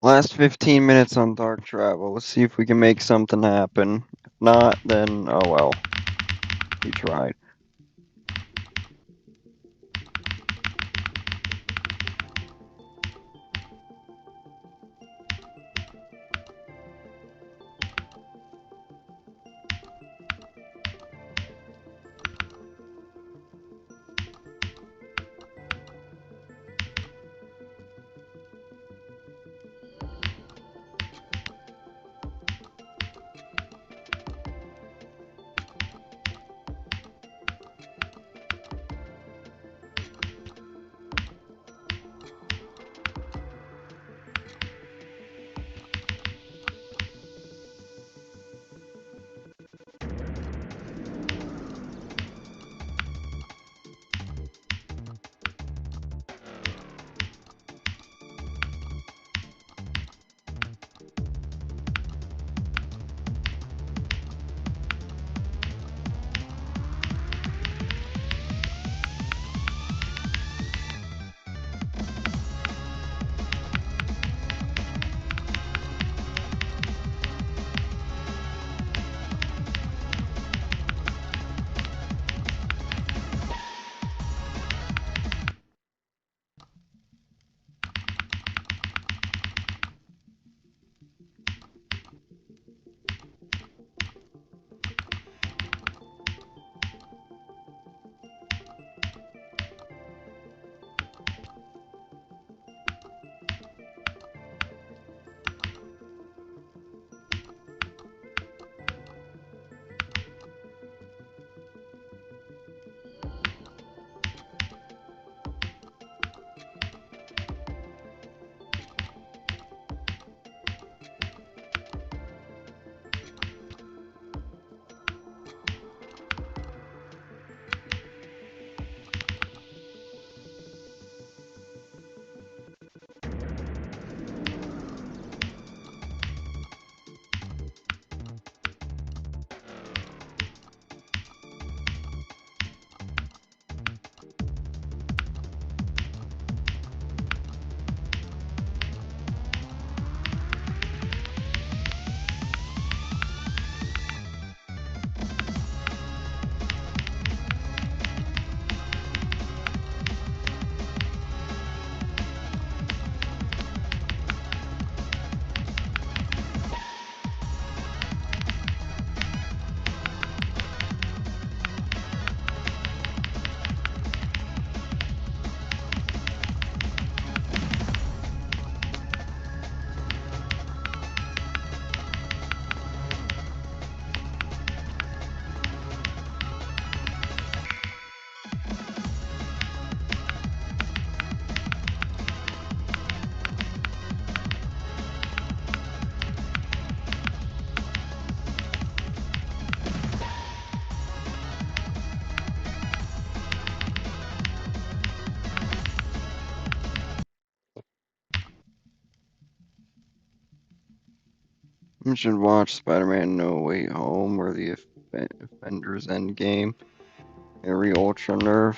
Last 15 minutes on Dark Travel. Let's see if we can make something happen. If not, then oh well. We tried. You should watch Spider-Man No Way Home or the Avengers Endgame. Harry Ultra Nerf.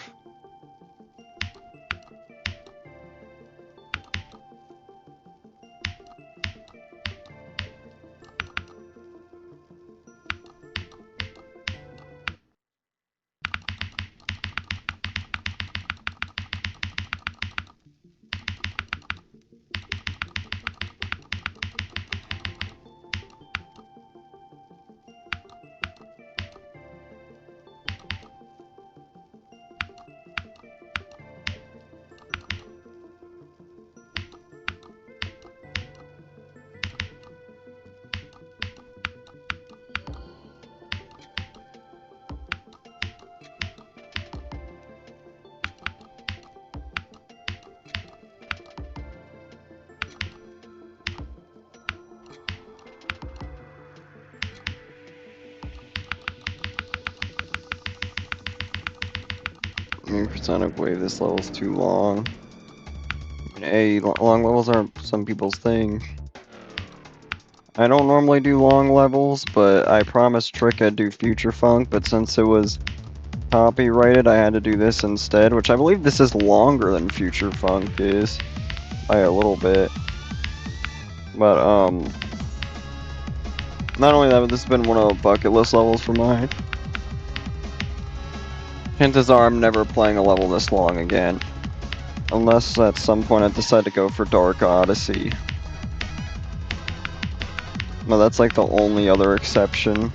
100% agree this level's too long. I mean, long levels aren't some people's thing. I don't normally do long levels, but I promised Trick I'd do Future Funk, but since it was copyrighted, I had to do this instead, which I believe this is longer than Future Funk is, by a little bit. But, not only that, but this has been one of the bucket list levels for mine. Chances are I'm never playing a level this long again. Unless at some point I decide to go for Dark Odyssey. No, that's like the only other exception.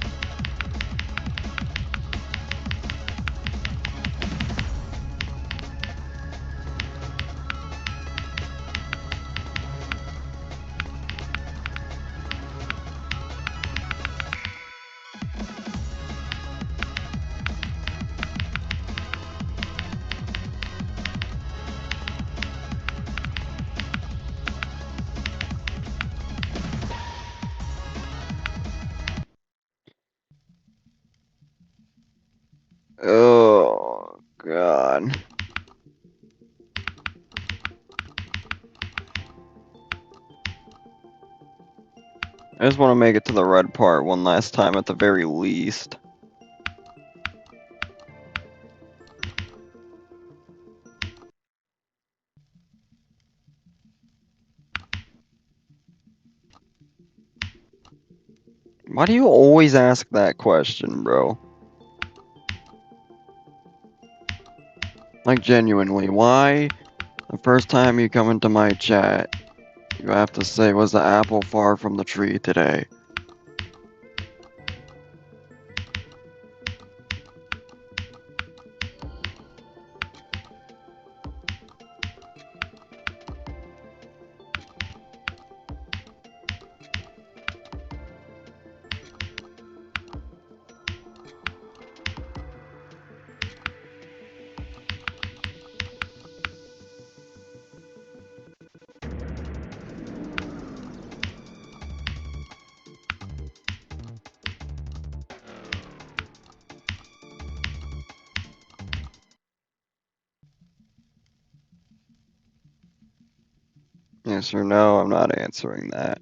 Oh, God. I just want to make it to the red part one last time at the very least. Why do you always ask that question, bro? Like, genuinely, why the first time you come into my chat, you have to say, was the apple far from the tree today? Yes or no, I'm not answering that.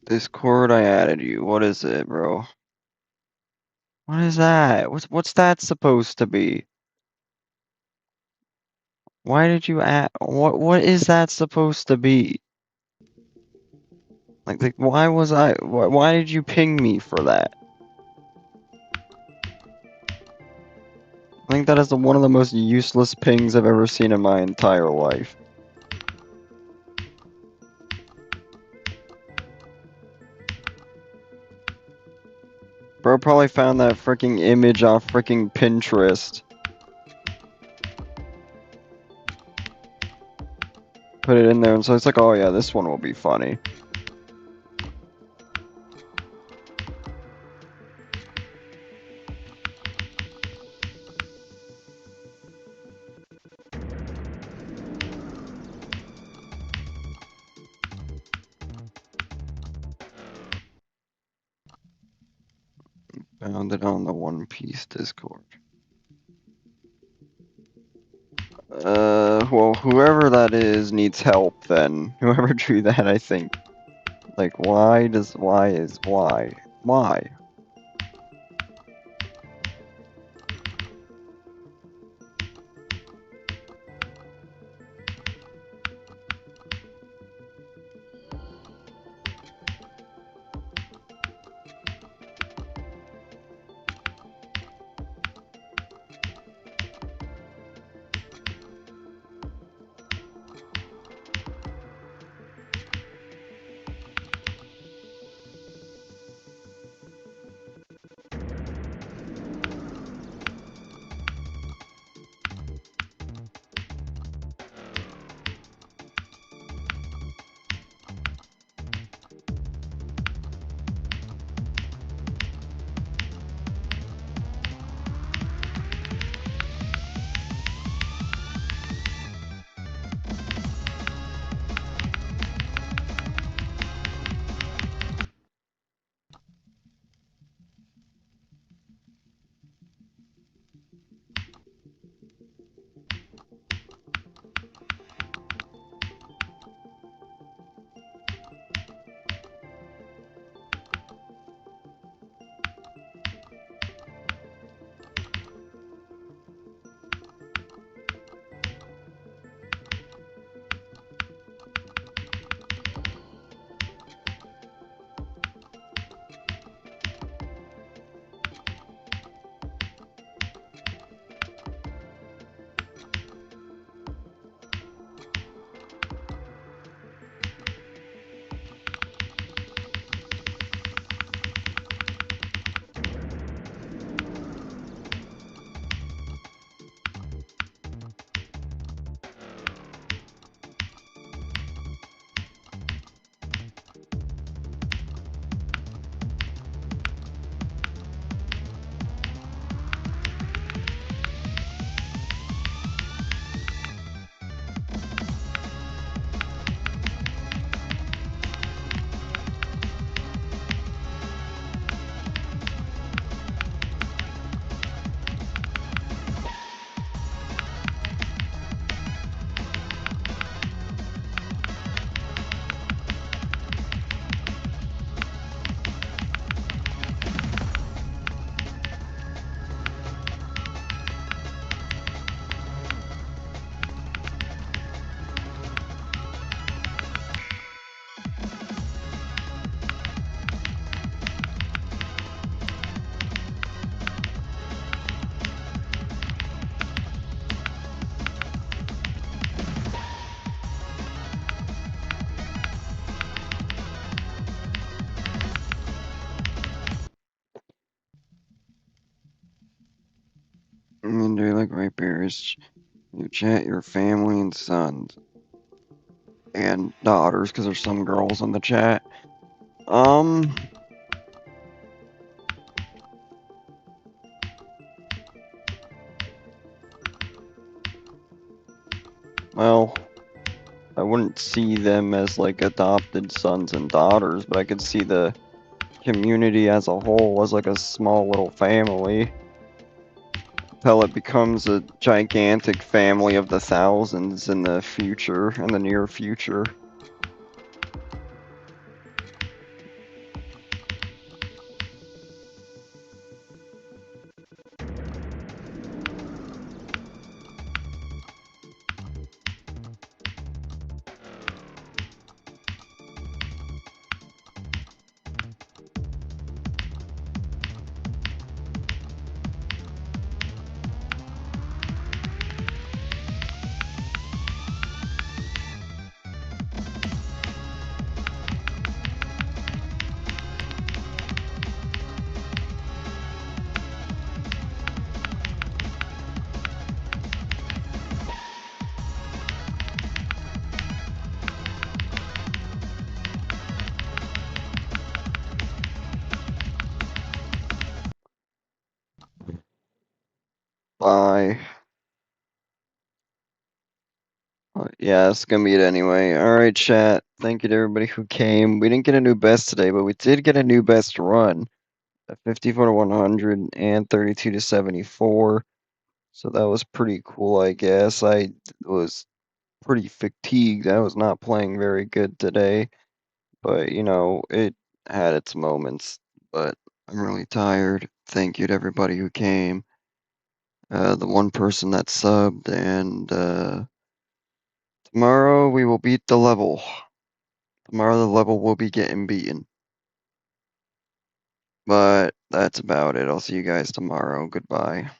Discord, I added you. What is it, bro? What is that? What's that supposed to be? Why did you add? What is that supposed to be? Like why was I? Why did you ping me for that? think that is one of the most useless pings I've ever seen in my entire life. Bro probably found that freaking image off freaking Pinterest. Put it in there, and so it's like, oh yeah, this one will be funny. Found it on the One Piece Discord. Well, whoever that is needs help then. Whoever drew that, I think. Like, why? Why? Do you like right bears? You chat your family and sons and daughters, because there's some girls in the chat. Well, I wouldn't see them as like adopted sons and daughters, but I could see the community as a whole as like a small little family. Until it becomes a gigantic family of the thousands in the future, in the near future. Bye. Yeah, it's gonna be it anyway. Alright, chat. Thank you to everybody who came. We didn't get a new best today, but we did get a new best run. A 54 to 100 and 32 to 74. So that was pretty cool, I guess. I was pretty fatigued. I was not playing very good today. But, it had its moments. But I'm really tired. Thank you to everybody who came. The one person that subbed, and tomorrow we will beat the level. Tomorrow the level will be getting beaten. But that's about it. I'll see you guys tomorrow. Goodbye.